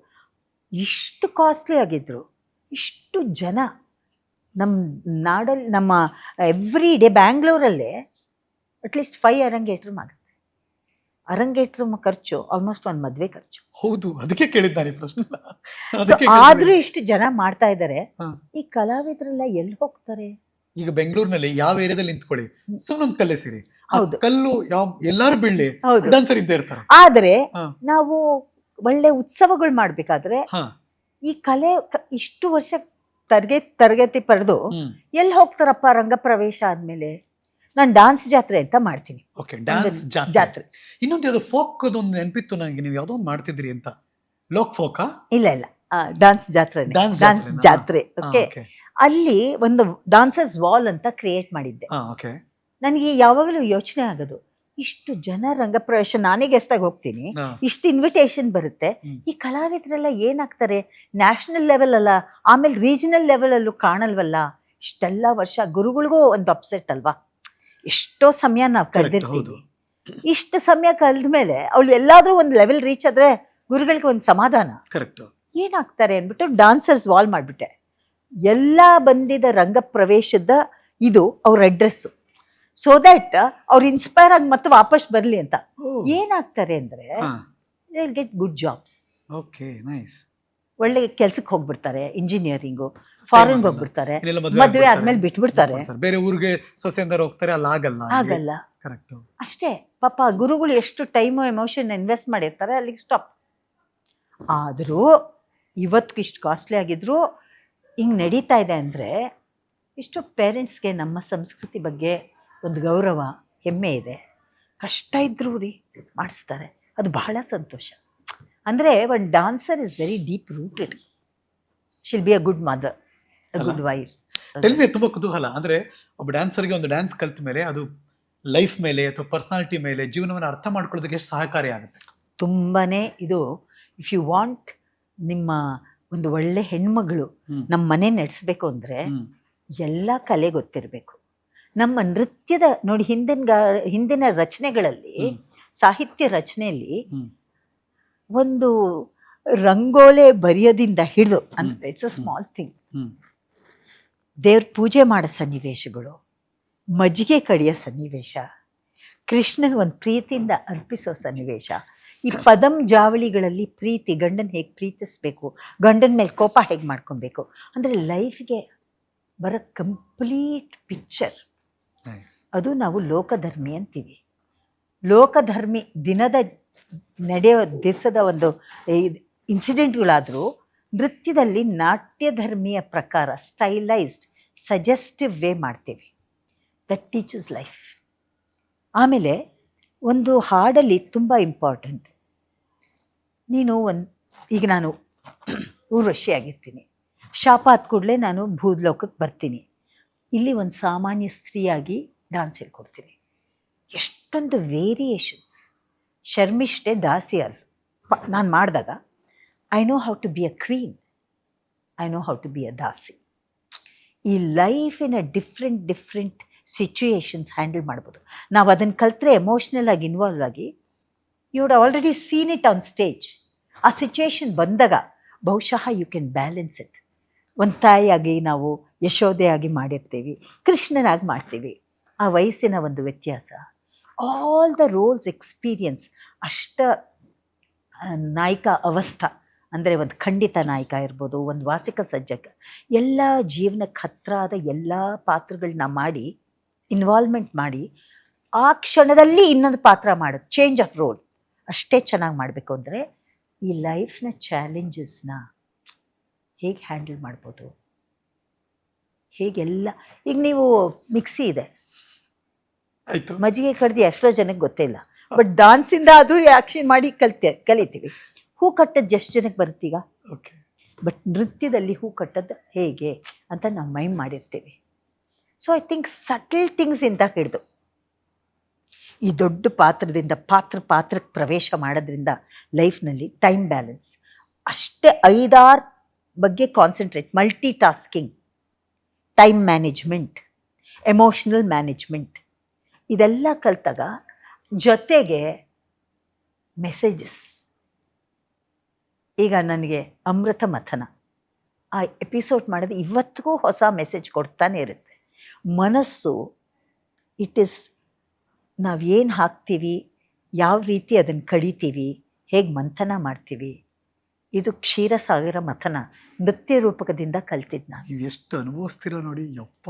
ಇಷ್ಟು ಕಾಸ್ಟ್ಲಿ ಆಗಿದ್ರು ಇಷ್ಟು ಜನ ನಮ್ಮ ನಾಡಲ್ಲಿ, ನಮ್ಮ ಎವ್ರಿ ಡೇ ಬ್ಯಾಂಗ್ಳೂರಲ್ಲೇ ಅಟ್ಲೀಸ್ಟ್ 5 ಅರಂಗೇಟ್ರ್ ಆಗುತ್ತೆ. ಅರಂಗೇಟ್ರ್ ಖರ್ಚು ಆಲ್ಮೋಸ್ಟ್ ಒಂದು ಮದುವೆ ಖರ್ಚು. ಹೌದು, ಅದಕ್ಕೆ ಕೇಳಿದ್ದಾನೆ ಪ್ರಶ್ನೆ. ಆದ್ರೂ ಇಷ್ಟು ಜನ ಮಾಡ್ತಾ ಇದ್ದಾರೆ. ಈ ಕಲಾವಿದರೆಲ್ಲ ಎಲ್ಲಿ ಹೋಗ್ತಾರೆ? ಈಗ ಬೆಂಗಳೂರಿನಲ್ಲಿ ಯಾವ ಏರಿಯಾದಲ್ಲಿ ನಿಂತ್ಕೊಳ್ಳಿ, ಸುಮ್ಮನೆ ಕಲ್ಲೆ ಸಿರಿ, ಕಲ್ಲು ಎಲ್ಲಾರು ಬೀಳ್ಲಿ, ಡಾನ್ಸರ್ ಇದ್ದೇ ಇರ್ತಾರೆ. ಆದ್ರೆ ನಾವು ಒಳ್ಳೆ ಉತ್ಸವಗಳು ಮಾಡ್ಬೇಕಾದ್ರೆ ಈ ಕಲೆ ಇಷ್ಟು ವರ್ಷ ತರಗತಿ ಪಡೆದು ಎಲ್ಲಿ ಹೋಗ್ತಾರಪ್ಪ? ರಂಗಪ್ರವೇಶ ಆದ್ಮೇಲೆ ನಾನು ಡಾನ್ಸ್ ಜಾತ್ರೆ ಅಂತ ಮಾಡ್ತೀನಿ. ಓಕೆ, ಡಾನ್ಸ್ ಜಾತ್ರೆ. ಇನ್ನೊಂದು ಯಾವ್ದು ಫೋಕ್ ಒಂದು ನೆನಪಿತ್ತು ನನಗೆ, ನೀವು ಯಾವುದೋ ಒಂದು ಮಾಡ್ತಿದ್ರಿ ಅಂತ. ಲೋಕ್ ಫೋಕಾ? ಇಲ್ಲ, ಡಾನ್ಸ್ ಜಾತ್ರೆ. ಡಾನ್ಸ್ ಜಾತ್ರೆ. ಓಕೆ, ಅಲ್ಲಿ ಒಂದು ಡಾನ್ಸರ್ಸ್ ವಾಲ್ ಅಂತ ಕ್ರಿಯೇಟ್ ಮಾಡಿದ್ದೆ. ನನಗೆ ಯಾವಾಗಲೂ ಯೋಚನೆ ಆಗೋದು, ಇಷ್ಟು ಜನ ರಂಗಪ್ರವೇಶ, ನಾನೇ ಗೆಸ್ಟಾಗಿ ಹೋಗ್ತೀನಿ, ಇಷ್ಟು ಇನ್ವಿಟೇಷನ್ ಬರುತ್ತೆ, ಈ ಕಲಾವಿದರೆಲ್ಲ ಏನಾಗ್ತಾರೆ? ನ್ಯಾಷನಲ್ ಲೆವೆಲ್ ಅಲ್ಲ, ಆಮೇಲೆ ರೀಜನಲ್ ಲೆವೆಲಲ್ಲೂ ಕಾಣಲ್ವಲ್ಲ. ಇಷ್ಟೆಲ್ಲ ವರ್ಷ ಗುರುಗಳಿಗೂ ಒಂದು ಅಪ್ಸೆಟ್ ಅಲ್ವಾ? ಎಷ್ಟೋ ಸಮಯ ನಾವು ಕಳೆದಿರ್ತೀವಿ. ಇಷ್ಟು ಸಮಯ ಕಳೆದ ಮೇಲೆ ಅವಳು ಎಲ್ಲಾದ್ರೂ ಒಂದು ಲೆವೆಲ್ ರೀಚ್ ಆದ್ರೆ ಗುರುಗಳಿಗೆ ಒಂದು ಸಮಾಧಾನ. ಏನಾಗ್ತಾರೆ ಅಂದ್ಬಿಟ್ಟು ಡಾನ್ಸರ್ಸ್ ವಾಲ್ ಮಾಡಿಬಿಟ್ಟೆ. ಎಲ್ಲ ಬಂದಿದ್ದ ರಂಗಪ್ರವೇಶದ ಇದು ಅವ್ರ ಅಡ್ರೆಸ್ಸು, ಸೊ ದಟ್ ಅವ್ರು ಇನ್ಸ್ಪೈರ್ ಆಗಿ ಮತ್ತೆ ವಾಪಸ್ ಬರಲಿ ಅಂತ. ಏನಾಗ್ತಾರೆ ಅಂದ್ರೆ they will get good jobs. ಒಳ್ಳೆ ಕೆಲ್ಸಕ್ಕೆ ಹೋಗ್ಬಿಡ್ತಾರೆ, ಇಂಜಿನಿಯರಿಂಗು, ಫಾರಿನ್ ಹೋಗ್ಬಿಡ್ತಾರೆ, ಮದುವೆ ಆದ್ಮೇಲೆ ಬಿಟ್ಬಿಡ್ತಾರೆ, ಬೇರೆ ಊರಿಗೆ ಸೊಸೆಂದರ ಹೋಗ್ತಾರೆ, ಆಗಲ್ಲ. ಅಷ್ಟೇ ಪಾಪ, ಗುರುಗಳು ಎಷ್ಟು ಟೈಮು ಎಮೋಷನ್ ಇನ್ವೆಸ್ಟ್ ಮಾಡಿರ್ತಾರೆ, ಅಲ್ಲಿಗೆ ಸ್ಟಾಪ್. ಆದರೂ ಇವತ್ತಿಗೆ ಇಷ್ಟು ಕಾಸ್ಟ್ಲಿ ಆಗಿದ್ರು ಹಿಂಗೆ ನಡೀತಾ ಇದೆ ಅಂದರೆ ಇಷ್ಟು ಪೇರೆಂಟ್ಸ್ಗೆ ನಮ್ಮ ಸಂಸ್ಕೃತಿ ಬಗ್ಗೆ ಒಂದು ಗೌರವ, ಹೆಮ್ಮೆ ಇದೆ. ಕಷ್ಟ ಇದ್ರೂ ರೀ ಮಾಡಿಸ್ತಾರೆ, ಅದು ಬಹಳ ಸಂತೋಷ. ಅಂದರೆ ಒಂದು dancer is very deep rooted. Shall be a good mother, a good wife. ತುಂಬ ಕುತೂಹಲ. ಅಂದರೆ ಒಬ್ಬ ಡ್ಯಾನ್ಸರ್ಗೆ ಒಂದು ಡ್ಯಾನ್ಸ್ ಕಲ್ತ ಮೇಲೆ ಅದು ಲೈಫ್ ಮೇಲೆ ಅಥವಾ ಪರ್ಸನಾಲಿಟಿ ಮೇಲೆ, ಜೀವನವನ್ನು ಅರ್ಥ ಮಾಡ್ಕೊಳ್ಳೋದಕ್ಕೆ ಎಷ್ಟು ಸಹಕಾರಿ ಆಗುತ್ತೆ? ತುಂಬಾ ಇದು. ಇಫ್ ಯು ವಾಂಟ್ ನಿಮ್ಮ ಒಂದು ಒಳ್ಳೆ ಹೆಣ್ಮಗಳು ನಮ್ಮ ಮನೆ ನಡೆಸಬೇಕು ಅಂದರೆ ಎಲ್ಲ ಕಲೆ ಗೊತ್ತಿರಬೇಕು. ನಮ್ಮ ನೃತ್ಯದ ನೋಡಿ, ಹಿಂದಿನ ರಚನೆಗಳಲ್ಲಿ, ಸಾಹಿತ್ಯ ರಚನೆಯಲ್ಲಿ ಒಂದು ರಂಗೋಲೆ ಬರೆಯೋದಿಂದ ಹಿಡಿದು, ಅಂದರೆ ಇಟ್ಸ್ ಅ ಸ್ಮಾಲ್ ಥಿಂಗ್, ದೇವ್ರ ಪೂಜೆ ಮಾಡೋ ಸನ್ನಿವೇಶಗಳು, ಮಜ್ಜಿಗೆ ಕಡಿಯೋ ಸನ್ನಿವೇಶ, ಕೃಷ್ಣನ ಒಂದು ಪ್ರೀತಿಯಿಂದ ಅರ್ಪಿಸೋ ಸನ್ನಿವೇಶ, ಈ ಪದಂ ಜಾವಳಿಗಳಲ್ಲಿ ಪ್ರೀತಿ, ಗಂಡನ ಹೇಗೆ ಪ್ರೀತಿಸ್ಬೇಕು, ಗಂಡನ ಮೇಲೆ ಕೋಪ ಹೇಗೆ ಮಾಡ್ಕೊಬೇಕು, ಅಂದರೆ ಲೈಫ್ಗೆ ಬರೋ ಕಂಪ್ಲೀಟ್ ಪಿಕ್ಚರ್. ಅದು ನಾವು ಲೋಕಧರ್ಮಿ ಅಂತೀವಿ. ಲೋಕಧರ್ಮಿ ದಿನದ ನಡೆಯೋ ದಿವಸದ ಒಂದು ಇನ್ಸಿಡೆಂಟ್ಗಳಾದರೂ ನೃತ್ಯದಲ್ಲಿ ನಾಟ್ಯಧರ್ಮಿಯ ಪ್ರಕಾರ ಸ್ಟೈಲೈಸ್ಡ್ ಸಜೆಸ್ಟಿವ್ ವೇ ಮಾಡ್ತೀವಿ. That teaches life. ಆಮೇಲೆ ಒಂದು ಹಾಡಲ್ಲಿ ತುಂಬ ಇಂಪಾರ್ಟೆಂಟ್, ನೀನು ಈಗ ನಾನು ಊರ್ವಶಿ ಆಗಿರ್ತೀನಿ, ಶಾಪ ಆದ ಕೂಡಲೇ ನಾನು ಭೂಲೋಕಕ್ಕೆ ಬರ್ತೀನಿ, ಇಲ್ಲಿ ಒಂದು ಸಾಮಾನ್ಯ ಸ್ತ್ರೀಯಾಗಿ ಡಾನ್ಸ್ ಹೇಳ್ಕೊಡ್ತೀನಿ. ಎಷ್ಟೊಂದು ವೇರಿಯೇಷನ್ಸ್. ಶರ್ಮಿಷ್ಠೆ ದಾಸಿಯರ್ ನಾನು ಮಾಡಿದಾಗ I know how to be a queen, I know how to be a dasi. ಈ ಲೈಫಿನ ಡಿಫ್ರೆಂಟ್ ಸಿಚುಯೇಷನ್ಸ್ ಹ್ಯಾಂಡಲ್ ಮಾಡ್ಬೋದು. ನಾವು ಅದನ್ನು ಕಲ್ತ್ರೆ ಎಮೋಷ್ನಲ್ ಆಗಿ ಇನ್ವಾಲ್ವ್ ಆಗಿ, you would already seen it on stage. ಆ ಸಿಚುಯೇಷನ್ ಬಂದಾಗ ಬಹುಶಃ ಯು ಕ್ಯಾನ್ ಬ್ಯಾಲೆನ್ಸ್ ಇಟ್. ಒಂದು ತಾಯಿಯಾಗಿ ನಾವು ಯಶೋದೆಯಾಗಿ ಮಾಡಿರ್ತೀವಿ, ಕೃಷ್ಣನಾಗಿ ಮಾಡ್ತೀವಿ. ಆ ವಯಸ್ಸಿನ ಒಂದು ವ್ಯತ್ಯಾಸ, all the rolls experience. Naik ಅವಸ್ಥಾ ಅಂದರೆ ಒಂದು ಖಂಡಿತ ನಾಯಕ ಇರ್ಬೋದು, ಒಂದು ವಾಸಿಕ ಸಜ್ಜಕ, ಎಲ್ಲ ಜೀವನಕ್ಕೆ ಹತ್ರ ಆದ ಎಲ್ಲ ಪಾತ್ರಗಳನ್ನ ಮಾಡಿ ಇನ್ವಾಲ್ವ್ಮೆಂಟ್ ಮಾಡಿ ಆ ಕ್ಷಣದಲ್ಲಿ ಇನ್ನೊಂದು ಪಾತ್ರ ಮಾಡೋದು, ಚೇಂಜ್ ಆಫ್ ರೋಲ್ ಅಷ್ಟೇ ಚೆನ್ನಾಗಿ ಮಾಡಬೇಕು. ಅಂದರೆ ಈ ಲೈಫ್ನ ಚಾಲೆಂಜಸ್ನ ಹೇಗೆ ಹ್ಯಾಂಡಲ್ ಮಾಡ್ಬೋದು, ಹೇಗೆಲ್ಲ. ಈಗ ನೀವು ಮಿಕ್ಸಿ ಇದೆ, ಆಯ್ತು, ಮಜ್ಜಿಗೆ ಕಡ್ದು ಎಷ್ಟೋ ಜನಕ್ಕೆ ಗೊತ್ತೇ ಇಲ್ಲ, ಬಟ್ ಡಾನ್ಸಿಂದ ಆದರೂ ಆ್ಯಕ್ಷನ್ ಮಾಡಿ ಕಲಿತೀವಿ. ಹೂ ಕಟ್ಟದ್ದು ಎಷ್ಟು ಜನಕ್ಕೆ ಬರುತ್ತೀಗ? ಓಕೆ. ಬಟ್ ನೃತ್ಯದಲ್ಲಿ ಹೂ ಕಟ್ಟದ್ದು ಹೇಗೆ ಅಂತ ನಾವು ಮೈಂಡ್ ಮಾಡಿರ್ತೀವಿ. So I think subtle things ಇಂದ ಹಿಡಿದು ಈ ದೊಡ್ಡ ಪಾತ್ರದಿಂದ ಪಾತ್ರಕ್ಕೆ ಪ್ರವೇಶ ಮಾಡೋದ್ರಿಂದ ಲೈಫ್ನಲ್ಲಿ ಟೈಮ್ ಬ್ಯಾಲೆನ್ಸ್ ಅಷ್ಟೇ 5-6 ಬಗ್ಗೆ concentrate, multi tasking, time management, emotional management, ಇದೆಲ್ಲ ಕಲ್ತಾಗ ಜೊತೆಗೆ ಮೆಸೇಜಸ್. ಈಗ ನನಗೆ ಅಮೃತ ಮಥನ ಆ ಎಪಿಸೋಡ್ ಮಾಡಿದ್ರೆ ಇವತ್ತಿಗೂ ಹೊಸ ಮೆಸೇಜ್ ಕೊಡ್ತಾನೆ ಇರುತ್ತೆ. ಮನಸ್ಸು ಇಟ್ ಈಸ್, ನಾವು ಏನು ಹಾಕ್ತೀವಿ, ಯಾವ ರೀತಿ ಅದನ್ನು ಕಡಿತೀವಿ, ಹೇಗೆ ಮಂಥನ ಮಾಡ್ತೀವಿ. ಇದು ಕ್ಷೀರಸಾಗರ ಮಥನ ನೃತ್ಯ ರೂಪಕದಿಂದ ಕಲ್ತಿದ್ದು ನಾನು. ನೀವು ಎಷ್ಟು ಅನುಭವಿಸ್ತೀರ ನೋಡಿ ಯಪ್ಪ.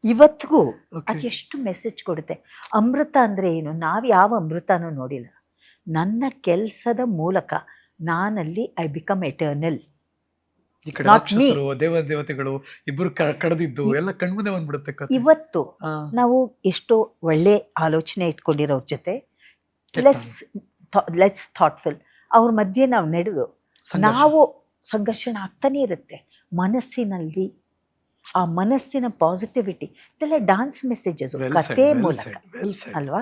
ಇವತ್ತಿಗೂ ಅದೆಷ್ಟು ಮೆಸೇಜ್ ಕೊಡುತ್ತೆ. ಅಮೃತ ಅಂದರೆ ಏನು? ನಾವು ಯಾವ ಅಮೃತನೂ ನೋಡಿಲ್ಲ. ನನ್ನ ಕೆಲಸದ ಮೂಲಕ ನಾನಲ್ಲಿ ಐ ಬಿಕಮ್ ಎಟರ್ನಲ್. ಈ ಕಡೆ ರಾಕ್ಷಸರು ದೇವತೆಗಳು ಇಬ್ಬರು ಕಳೆದಿದ್ದು ಎಲ್ಲ ಕಣ್ಮುಂದೆ ಬಂದ್ಬಿಡುತ್ತೆ. ಇವತ್ತು ನಾವು ಎಷ್ಟೋ ಒಳ್ಳೆ ಆಲೋಚನೆ ಇಟ್ಕೊಂಡಿರೋರ ಜೊತೆ ಲೆಸ್ ಥಾಟ್ಫುಲ್ ಅವ್ರ ಮಧ್ಯೆ ನಾವು ನಡೆದು ನಾವು ಸಂಘರ್ಷಣ ಆಗ್ತಾನೆ ಇರುತ್ತೆ ಮನಸ್ಸಿನಲ್ಲಿ. ಆ ಮನಸ್ಸಿನ ಪಾಸಿಟಿವಿಟಿ ಇದೆಲ್ಲ ಡಾನ್ಸ್ ಮೆಸೇಜಸ್ ಕಥೆ ಮೂಲಕ ಅಲ್ವಾ?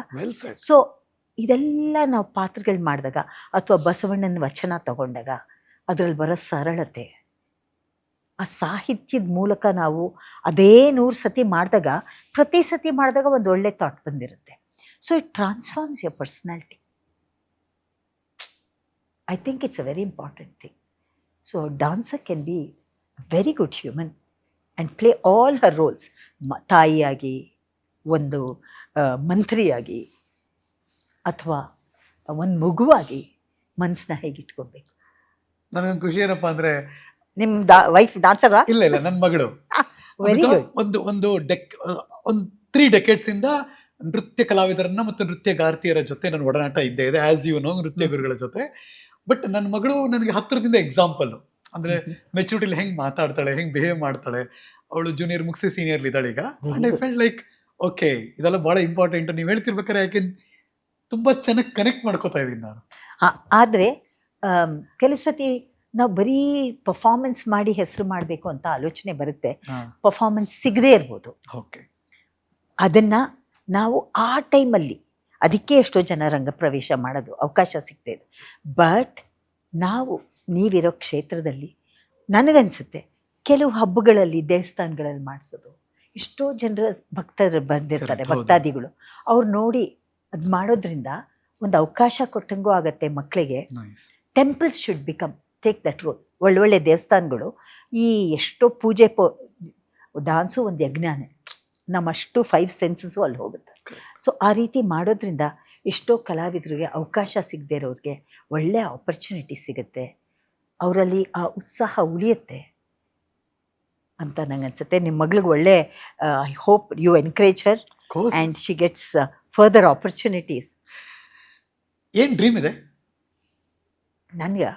ಸೊ ಇದೆಲ್ಲ ನಾವು ಪಾತ್ರಗಳು ಮಾಡಿದಾಗ ಅಥವಾ ಬಸವಣ್ಣನ ವಚನ ತಗೊಂಡಾಗ ಅದರಲ್ಲಿ ಬರೋ ಸರಳತೆ, ಆ ಸಾಹಿತ್ಯದ ಮೂಲಕ ನಾವು ಅದೇ 100 ಸತಿ ಮಾಡಿದಾಗ ಪ್ರತಿ ಸತಿ ಮಾಡಿದಾಗ ಒಂದು ಒಳ್ಳೆ ಥಾಟ್ ಬಂದಿರುತ್ತೆ. So it transforms your personality. I think it's a very important thing. So dancer can be very good human and play all her roles. ತಾಯಿಯಾಗಿ, ಒಂದು ಮಂತ್ರಿಯಾಗಿ, ಅಥವಾ ಒಂದು ಮಗುವಾಗಿ ಮನಸ್ಸನ್ನ ಹೇಗೆ ಇಟ್ಕೊಬೇಕು. ನನಗೊಂದು ಖುಷಿ ಏನಪ್ಪ ಅಂದರೆ, ನಿಮ್ಮ ವೈಫ್ ಡಾನ್ಸರಾ? ಇಲ್ಲ, ನನ್ನ ಮಗಳು. ಒಂದು 3 ಡೆಕೆಡ್ಸ್ ಇಂದ ನೃತ್ಯ ಕಲಾವಿದರನ್ನ ಮತ್ತು ನೃತ್ಯಗಾರ್ತಿಯರ ಜೊತೆ ನನ್ನ ಒಡನಾಟ ಇದ್ದೇ ಇದೆ, ಆಸ್ ಯು ನೋ, ನೃತ್ಯ ಗುರುಗಳ ಜೊತೆ. ಬಟ್ ನನ್ನ ಮಗಳು ನನಗೆ ಹತ್ತಿರದಿಂದ ಎಕ್ಸಾಂಪಲ್. ಅಂದರೆ ಮೆಚುರಿಟಿಲಿ ಹೆಂಗೆ ಮಾತಾಡ್ತಾಳೆ, ಹೆಂಗೆ ಬಿಹೇವ್ ಮಾಡ್ತಾಳೆ. ಅವಳು ಜೂನಿಯರ್ ಮುಗಿಸಿ ಸೀನಿಯರ್ಲಿ ಇದ್ದಾಳೆ ಈಗ. And I felt like okay, ಇದೆಲ್ಲ ಭಾಳ ಇಂಪಾರ್ಟೆಂಟ್. ನೀವು ಹೇಳ್ತಿರ್ಬೇಕಾದ್ರೆ ಯಾಕೆ ತುಂಬ ಚೆನ್ನಾಗಿ ಕನೆಕ್ಟ್ ಮಾಡ್ಕೋತಾ ಇದ್ದೀನಿ ನಾನು. ಆದರೆ ಕೆಲವು ಸತಿ ನಾವು ಬರೀ ಪರ್ಫಾರ್ಮೆನ್ಸ್ ಮಾಡಿ ಹೆಸರು ಮಾಡಬೇಕು ಅಂತ ಆಲೋಚನೆ ಬರುತ್ತೆ. ಪರ್ಫಾರ್ಮೆನ್ಸ್ ಸಿಗದೇ ಇರ್ಬೋದು. ಓಕೆ, ಅದನ್ನು ನಾವು ಆ ಟೈಮಲ್ಲಿ, ಅದಕ್ಕೆ ಎಷ್ಟೋ ಜನ ರಂಗಪ್ರವೇಶ ಮಾಡೋದು ಅವಕಾಶ ಸಿಗದೆ ಇದೆ. ಬಟ್ ನೀವಿರೋ ಕ್ಷೇತ್ರದಲ್ಲಿ ನನಗನ್ಸುತ್ತೆ ಕೆಲವು ಹಬ್ಬಗಳಲ್ಲಿ ದೇವಸ್ಥಾನಗಳಲ್ಲಿ ಮಾಡಿಸೋದು, ಎಷ್ಟೋ ಜನರ ಭಕ್ತರು ಬಂದಿರ್ತಾರೆ, ಭಕ್ತಾದಿಗಳು, ಅವ್ರು ನೋಡಿ ಅದು ಮಾಡೋದ್ರಿಂದ ಒಂದು ಅವಕಾಶ ಕೊಟ್ಟಂಗೂ ಆಗತ್ತೆ ಮಕ್ಕಳಿಗೆ. Temples should take that roll. ಒಳ್ಳೊಳ್ಳೆ ದೇವಸ್ಥಾನಗಳು ಈ ಎಷ್ಟೋ ಪೂಜೆ ಡಾನ್ಸು ಒಂದು ಯಜ್ಞಾನೇ, ನಮ್ಮಷ್ಟು 5 ಸೆನ್ಸಸ್ಸು ಅಲ್ಲಿ ಹೋಗುತ್ತೆ. ಸೊ ಆ ರೀತಿ ಮಾಡೋದ್ರಿಂದ ಎಷ್ಟೋ ಕಲಾವಿದರಿಗೆ ಅವಕಾಶ ಸಿಗದೇ ಇರೋರಿಗೆ ಒಳ್ಳೆಯ ಆಪರ್ಚುನಿಟಿ ಸಿಗುತ್ತೆ, ಅವರಲ್ಲಿ ಆ ಉತ್ಸಾಹ ಉಳಿಯುತ್ತೆ ಅಂತ ನಂಗೆ ಅನ್ಸುತ್ತೆ. ನಿಮ್ಮ ಮಗಳಿಗೆ ಒಳ್ಳೆ, I hope you encourage her and she gets further opportunities. ಏನು ಡ್ರೀಮ್ ಇದೆ? ನನ್ಗೆ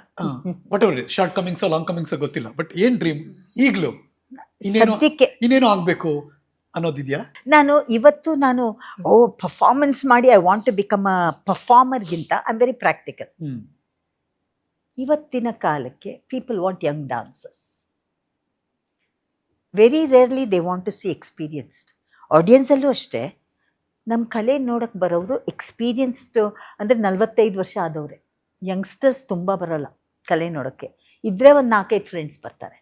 whatever shortcomings long comings ಗೊತ್ತಿಲ್ಲ, ಬಟ್ ಏನ್ ಡ್ರೀಮ್ ಈಗಲೂ ಸದ್ಯಕ್ಕೆ ಇನ್ನೇನು ಆಗ್ಬೇಕು ಅನ್ನೋದಿದ್ಯಾ? ಇವತ್ತು ನಾನು ಪರ್ಫಾರ್ಮೆನ್ಸ್ ಮಾಡಿ I want to become a ಪರ್ಫಾರ್ಮರ್ಗಿಂತ ಐ ಆಮ್ ವೆರಿ ಪ್ರಾಕ್ಟಿಕಲ್. ಇವತ್ತಿನ ಕಾಲಕ್ಕೆ people want young dancers. Very rarely they want to see experienced. ಆಡಿಯನ್ಸಲ್ಲೂ ಅಷ್ಟೇ, ನಮ್ಮ ಕಲೆ ನೋಡೋಕ್ಕೆ ಬರೋರು ಎಕ್ಸ್ಪೀರಿಯನ್ಸ್ಡ್ ಅಂದರೆ 45 ವರ್ಷ ಆದವ್ರೆ. ಯಂಗ್ಸ್ಟರ್ಸ್ ತುಂಬ ಬರೋಲ್ಲ ಕಲೆ ನೋಡೋಕ್ಕೆ. ಇದ್ದರೆ ಒಂದು 4-5 ಫ್ರೆಂಡ್ಸ್ ಬರ್ತಾರೆ,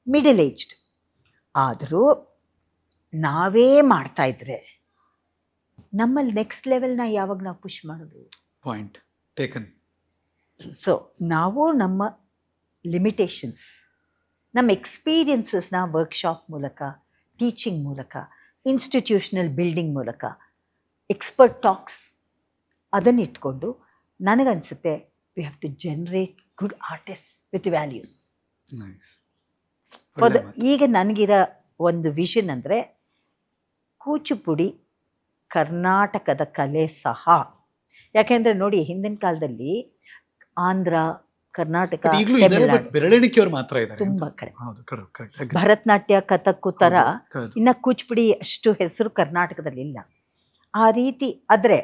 ಮಿಡಲ್ ಏಜ್ಡ್. ಆದರೂ ನಾವೇ ಮಾಡ್ತಾಯಿದ್ರೆ ನಮ್ಮಲ್ಲಿ ನೆಕ್ಸ್ಟ್ ಲೆವೆಲ್ನ ಯಾವಾಗ ನಾವು ಪುಷ್ ಮಾಡೋದು? Point taken. ಸೊ ನಾವು ನಮ್ಮ ಲಿಮಿಟೇಷನ್ಸ್, ನಮ್ಮ ಎಕ್ಸ್ಪೀರಿಯನ್ಸಸ್ನ ವರ್ಕ್ಶಾಪ್ ಮೂಲಕ, ಟೀಚಿಂಗ್ ಮೂಲಕ, ಇನ್ಸ್ಟಿಟ್ಯೂಷನಲ್ ಬಿಲ್ಡಿಂಗ್ ಮೂಲಕ, ಎಕ್ಸ್ಪರ್ಟ್ ಟಾಕ್ಸ್ ಅದನ್ನು ಇಟ್ಕೊಂಡು ನನಗನ್ಸುತ್ತೆ we have to generate good artist with values. ಈಗ ನನಗಿರೋ ಒಂದು ವಿಷನ್ ಅಂದರೆ ಕೂಚುಪುಡಿ ಕರ್ನಾಟಕದ ಕಲೆ ಸಹ. ಯಾಕೆಂದರೆ ನೋಡಿ, ಹಿಂದಿನ ಕಾಲದಲ್ಲಿ ಆಂಧ್ರ, ಕರ್ನಾಟಕ, ಬೆರಳೆಣಿಕೆಯವರು ಮಾತ್ರ ಇದ್ದಾರೆ ತುಂಬ ಕಡೆ. ಭರತನಾಟ್ಯ, ಕಥಕ್ಕು ಥರ ಇನ್ನು ಕೂಚುಪುಡಿ ಅಷ್ಟು ಹೆಸರು ಕರ್ನಾಟಕದಲ್ಲಿ ಇಲ್ಲ. ಆ ರೀತಿ ಆದರೆ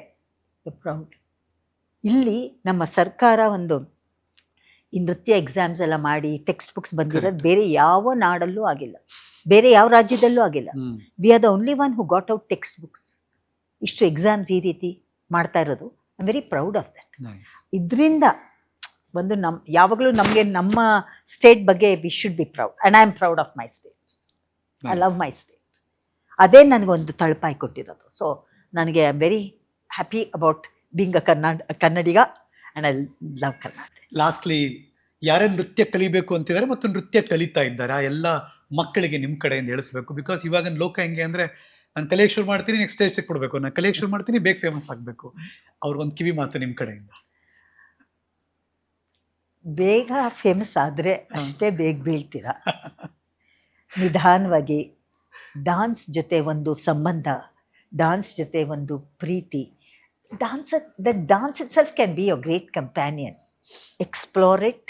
ಪ್ರೌಡ್. ಇಲ್ಲಿ ನಮ್ಮ ಸರ್ಕಾರ ಒಂದು ಈ ನೃತ್ಯ ಎಕ್ಸಾಮ್ಸ್ ಎಲ್ಲ ಮಾಡಿ ಟೆಕ್ಸ್ಟ್ ಬುಕ್ಸ್ ಬಂದಿರೋದು ಬೇರೆ ಯಾವ ನಾಡಲ್ಲೂ ಆಗಿಲ್ಲ, ಬೇರೆ ಯಾವ ರಾಜ್ಯದಲ್ಲೂ ಆಗಿಲ್ಲ. We are the only one who got out text books. ಇಷ್ಟು ಎಕ್ಸಾಮ್ಸ್ ಈ ರೀತಿ ಮಾಡ್ತಾ ಇರೋದು I am very proud of that. ಇದರಿಂದ ಒಂದು ಯಾವಾಗಲೂ ನಮಗೆ ನಮ್ಮ ಸ್ಟೇಟ್ ಬಗ್ಗೆ we should be proud, and I am proud of my state. I love my state. ಅದೇ ನನಗೊಂದು ತಳಪಾಯಿ ಕೊಟ್ಟಿರೋದು. ಸೊ ನನಗೆ I am very happy about being a Kannadiga and I love Karnataka. Lastly, ಯಾರೇ ನೃತ್ಯ ಕಲಿಬೇಕು ಅಂತಿದ್ದಾರೆ ಮತ್ತು ನೃತ್ಯ ಕಲಿತಾ ಇದ್ದಾರೆ ಆ ಎಲ್ಲ ಮಕ್ಕಳಿಗೆ ನಿಮ್ಮ ಕಡೆಯಿಂದ ಹೇಳಿಸ್ಬೇಕು. ಬಿಕಾಸ್ ಇವಾಗಿನ ಲೋಕ ಹೆಂಗೆ ಅಂದರೆ, ನಾನು ಕಲಿಯಕ್ಕೆ ಶುರು ಮಾಡ್ತೀನಿ, ನೆಕ್ಸ್ಟ್ ಸ್ಟೇಜ್ ಸಿಕ್ಬಿಡ್ಬೇಕು, ನಾನು ಕಲಿಯಕ್ಕೆ ಶುರು ಮಾಡ್ತೀನಿ, ಬೇಗ ಫೇಮಸ್ ಆಗಬೇಕು. ಅವ್ರಿಗೊಂದು ಕಿವಿ ಮಾತು ನಿಮ್ಮ ಕಡೆಯಿಂದ. ಬೇಗ ಫೇಮಸ್ ಆದರೆ ಅಷ್ಟೇ ಬೇಗ ಬೀಳ್ತೀರ. ನಿಧಾನವಾಗಿ ಡಾನ್ಸ್ ಜೊತೆ ಒಂದು ಸಂಬಂಧ, ಡಾನ್ಸ್ ಜೊತೆ ಒಂದು ಪ್ರೀತಿ, dance itself can be a great companion. Explore it,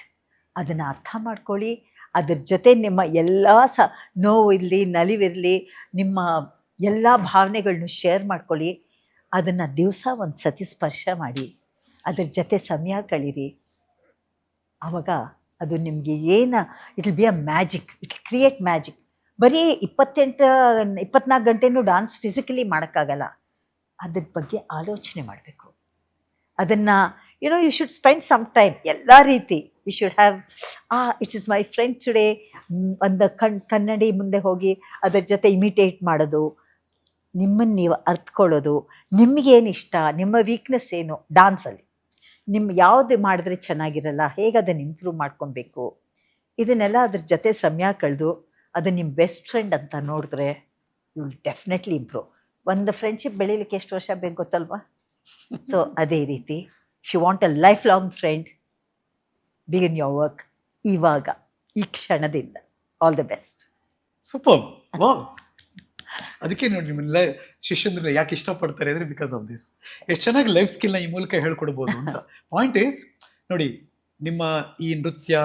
ಅದನ್ನು ಅರ್ಥ ಮಾಡ್ಕೊಳ್ಳಿ. ಅದ್ರ ಜೊತೆ ನಿಮ್ಮ ಎಲ್ಲ ನೋವಿರಲಿ, ನಲಿವಿರಲಿ, ನಿಮ್ಮ ಎಲ್ಲ ಭಾವನೆಗಳನ್ನೂ ಶೇರ್ ಮಾಡ್ಕೊಳ್ಳಿ. ಅದನ್ನು ದಿವಸ ಒಂದು ಸತಿ ಸ್ಪರ್ಶ ಮಾಡಿ, ಅದ್ರ ಜೊತೆ ಸಮಯ ಕಳೀರಿ. ಆವಾಗ ಅದು ನಿಮಗೆ it will be a magic, it will create magic. ಬರೀ 24 ಗಂಟೆನೂ ಡಾನ್ಸ್ ಫಿಸಿಕಲಿ ಮಾಡೋಕ್ಕಾಗಲ್ಲ. ಅದ್ರ ಬಗ್ಗೆ ಆಲೋಚನೆ ಮಾಡಬೇಕು. ಅದನ್ನು you should spend some time. ಎಲ್ಲ ರೀತಿ we should have it's is my friend today, ಒಂದು ಕನ್ನಡಿ ಮುಂದೆ ಹೋಗಿ ಅದ್ರ ಜೊತೆ ಇಮಿಟೇಟ್ ಮಾಡೋದು, ನಿಮ್ಮನ್ನು ನೀವು ಅರ್ಥಕೊಳ್ಳೋದು, ನಿಮಗೇನು ಇಷ್ಟ, ನಿಮ್ಮ ವೀಕ್ನೆಸ್ ಏನು ಡಾನ್ಸಲ್ಲಿ, ಯಾವುದು ಮಾಡಿದ್ರೆ ಚೆನ್ನಾಗಿರಲ್ಲ, ಹೇಗೆ ಅದನ್ನು ಇಂಪ್ರೂವ್ ಮಾಡ್ಕೊಬೇಕು, ಇದನ್ನೆಲ್ಲ ಅದ್ರ ಜೊತೆ ಸಮಯ ಕಳೆದು ಅದು ನಿಮ್ಮ ಬೆಸ್ಟ್ ಫ್ರೆಂಡ್ ಅಂತ ನೋಡಿದ್ರೆ ಯು ವಿಲ್ ಡೆಫಿನೆಟ್ಲಿ ಇಂಪ್ರೂವ್. ಒಂದು ಫ್ರೆಂಡ್ಶಿಪ್ ಬೆಳೀಲಿಕ್ಕೆ ಎಷ್ಟು ವರ್ಷ ಬೇಕು ಗೊತ್ತಲ್ವಾ? ಸೊ ಅದೇ ರೀತಿ if you want a life long friend, begin your work ಇವಾಗ, ಈ ಕ್ಷಣದಿಂದ. All the best. Super. Wow. ಅದಕ್ಕೆ ನೋಡಿ, ನಿಮ್ಮ ಶಿಷ್ಯಂದ್ರೆ ಯಾಕೆ ಇಷ್ಟಪಡ್ತಾರೆ ಅಂದರೆ ಬಿಕಾಸ್ ಆಫ್ ದಿಸ್. ಎಷ್ಟು ಚೆನ್ನಾಗಿ ಲೈಫ್ ಸ್ಕಿಲ್ನ ಈ ಮೂಲಕ ಹೇಳ್ಕೊಡ್ಬೋದು ಅಂತ. ಪಾಯಿಂಟ್ ಈಸ್, ನೋಡಿ, ನಿಮ್ಮ ಈ ನೃತ್ಯ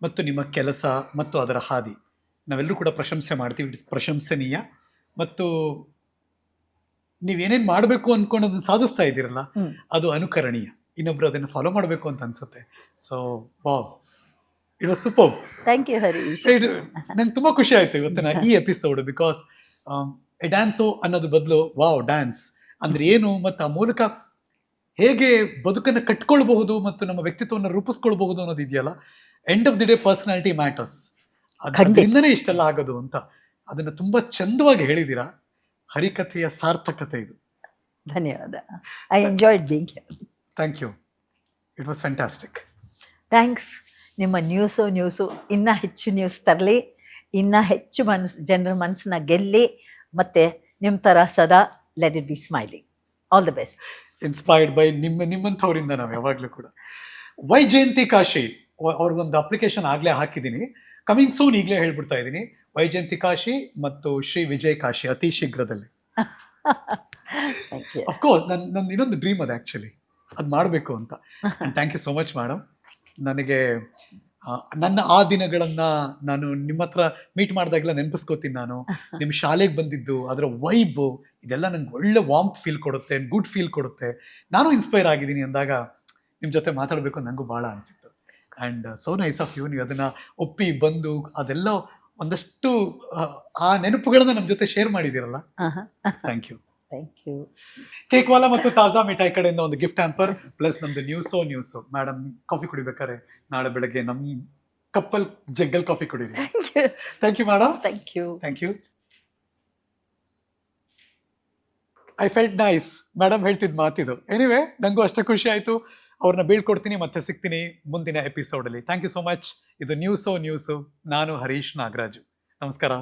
ಮತ್ತು ನಿಮ್ಮ ಕೆಲಸ ಮತ್ತು ಅದರ ಹಾದಿ ನಾವೆಲ್ಲರೂ ಕೂಡ ಪ್ರಶಂಸೆ ಮಾಡ್ತೀವಿ. ಇಟ್ಸ್ ಪ್ರಶಂಸನೀಯ. ಮತ್ತು ನೀವೇನೇನು ಮಾಡಬೇಕು ಅಂದ್ಕೊಂಡದನ್ನು ಸಾಧಿಸ್ತಾ ಇದ್ದೀರಲ್ಲ, ಅದು ಅನುಕರಣೀಯ. ಇನ್ನೊಬ್ರು ಅದನ್ನು ಫಾಲೋ ಮಾಡಬೇಕು ಅಂತ ಅನ್ಸುತ್ತೆ. So wow, it was super. Thank you Harish. ನಂಗೆ ತುಂಬ ಖುಷಿ ಆಯಿತು ಇವತ್ತಿನ ಈ ಎಪಿಸೋಡ್. ಬಿಕಾಸ್ ಡ್ಯಾನ್ಸು ಅನ್ನೋದು ಬದಲು ವಾವ್, ಡ್ಯಾನ್ಸ್ ಅಂದರೆ ಏನು ಮತ್ತು ಆ ಮೂಲಕ ಹೇಗೆ ಬದುಕನ್ನು ಕಟ್ಕೊಳ್ಬಹುದು ಮತ್ತು ನಮ್ಮ ವ್ಯಕ್ತಿತ್ವವನ್ನು ರೂಪಿಸ್ಕೊಳ್ಬಹುದು ಅನ್ನೋದು ಇದೆಯಲ್ಲ, end of the day personality matters. ಅದರಿಂದನೇ ಇಷ್ಟೆಲ್ಲ ಆಗೋದು ಅಂತ ಅದನ್ನು ತುಂಬ ಚಂದವಾಗಿ ಹೇಳಿದ್ದೀರಾ. ಹರಿಕಥೆಯ ಸಾರ್ಥಕತೆ ಇದು. ಧನ್ಯವಾದ. I enjoyed being here. Thank you. It was fantastic. Thanks. ನಿಮ್ಮ ನ್ಯೂಸು ಇನ್ನೂ ಹೆಚ್ಚು ನ್ಯೂಸ್ ತರಲಿ, ಇನ್ನೂ ಹೆಚ್ಚು ಜನರ ಮನಸ್ಸನ್ನ ಗೆಲ್ಲಿ, ಮತ್ತು ನಿಮ್ಮ ಥರ ಸದಾ let it be smiling. All the best. Inspired by ನಿಮ್ಮಂಥವರಿಂದ ನಾವು ಯಾವಾಗಲೂ ಕೂಡ. ವೈಜಯಂತಿ ಕಾಶಿ ಅವ್ರಿಗೊಂದು ಅಪ್ಲಿಕೇಶನ್ ಆಗಲೇ ಹಾಕಿದ್ದೀನಿ, ಕಮಿಂಗ್ ಸೂನ್. ಈಗಲೇ ಹೇಳ್ಬಿಡ್ತಾ ಇದ್ದೀನಿ, ವೈಜಯಂತಿ ಕಾಶಿ ಮತ್ತು ಶ್ರೀ ವಿಜಯ್ ಕಾಶಿ ಅತಿ ಶೀಘ್ರದಲ್ಲಿ. ಅಫ್ಕೋರ್ಸ್ ನನ್ನ ಇನ್ನೊಂದು ಡ್ರೀಮ್ ಅದು, ಆ್ಯಕ್ಚುಲಿ ಅದು ಮಾಡಬೇಕು ಅಂತ. Thank you so much madam. ನನಗೆ ನನ್ನ ಆ ದಿನಗಳನ್ನು ನಾನು ನಿಮ್ಮ ಹತ್ರ ಮೀಟ್ ಮಾಡಿದಾಗೆಲ್ಲ ನೆನಪಿಸ್ಕೋತೀನಿ. ನಾನು ನಿಮ್ಮ ಶಾಲೆಗೆ ಬಂದಿದ್ದು, ಅದರ ವೈಬು, ಇದೆಲ್ಲ ನಂಗೆ ಒಳ್ಳೆ ವಾರ್ಮ್ತ್ ಫೀಲ್ ಕೊಡುತ್ತೆ, ಗುಡ್ ಫೀಲ್ ಕೊಡುತ್ತೆ. ನಾನು ಇನ್ಸ್ಪೈರ್ ಆಗಿದ್ದೀನಿ ಅಂದಾಗ ನಿಮ್ಮ ಜೊತೆ ಮಾತಾಡಬೇಕು ನನಗೂ ಭಾಳ ಅನಿಸಿತ್ತು. And so nice of you, ನೀವು ಅದನ್ನು ಒಪ್ಪಿ ಬಂದು ಅದೆಲ್ಲ ಒಂದಷ್ಟು ಆ ನೆನಪುಗಳನ್ನ ನಮ್ಮ ಜೊತೆ ಶೇರ್ ಮಾಡಿದ್ದೀರಲ್ಲ, thank you. Thank you. Cakewala ಮತ್ತು ತಾಜಾ ಮಿಠಾಯಿ ಕಡೆಯಿಂದ ಒಂದು ಗಿಫ್ಟ್ ಹ್ಯಾಂಪರ್ ಪ್ಲಸ್ ನಮ್ದು ನ್ಯೂಸು. ಮೇಡಮ್ ಕಾಫಿ ಕುಡಿಬೇಕಾರೆ ನಾಳೆ ಬೆಳಗ್ಗೆ ನಮ್ಮ ಕಪ್ಪಲ್ ಜಗ್ಗಲ್ ಕಾಫಿ ಕುಡೀರಿ. Thank you madam. Thank you. Thank you. I felt nice. Madam ಹೇಳ್ತಿದ್ ಮಾತಿದು. ಎನಿವೆ, ನನಗೂ ಅಷ್ಟೇ ಖುಷಿ ಆಯಿತು. ಅವ್ರನ್ನ ಬೀಳ್ಕೊಡ್ತೀನಿ, ಮತ್ತೆ ಸಿಗ್ತೀನಿ ಮುಂದಿನ ಎಪಿಸೋಡಲ್ಲಿ. Thank you so much. ಇದು ನ್ಯೂಸು. ನಾನು ಹರೀಶ್ ನಾಗರಾಜು. ನಮಸ್ಕಾರ.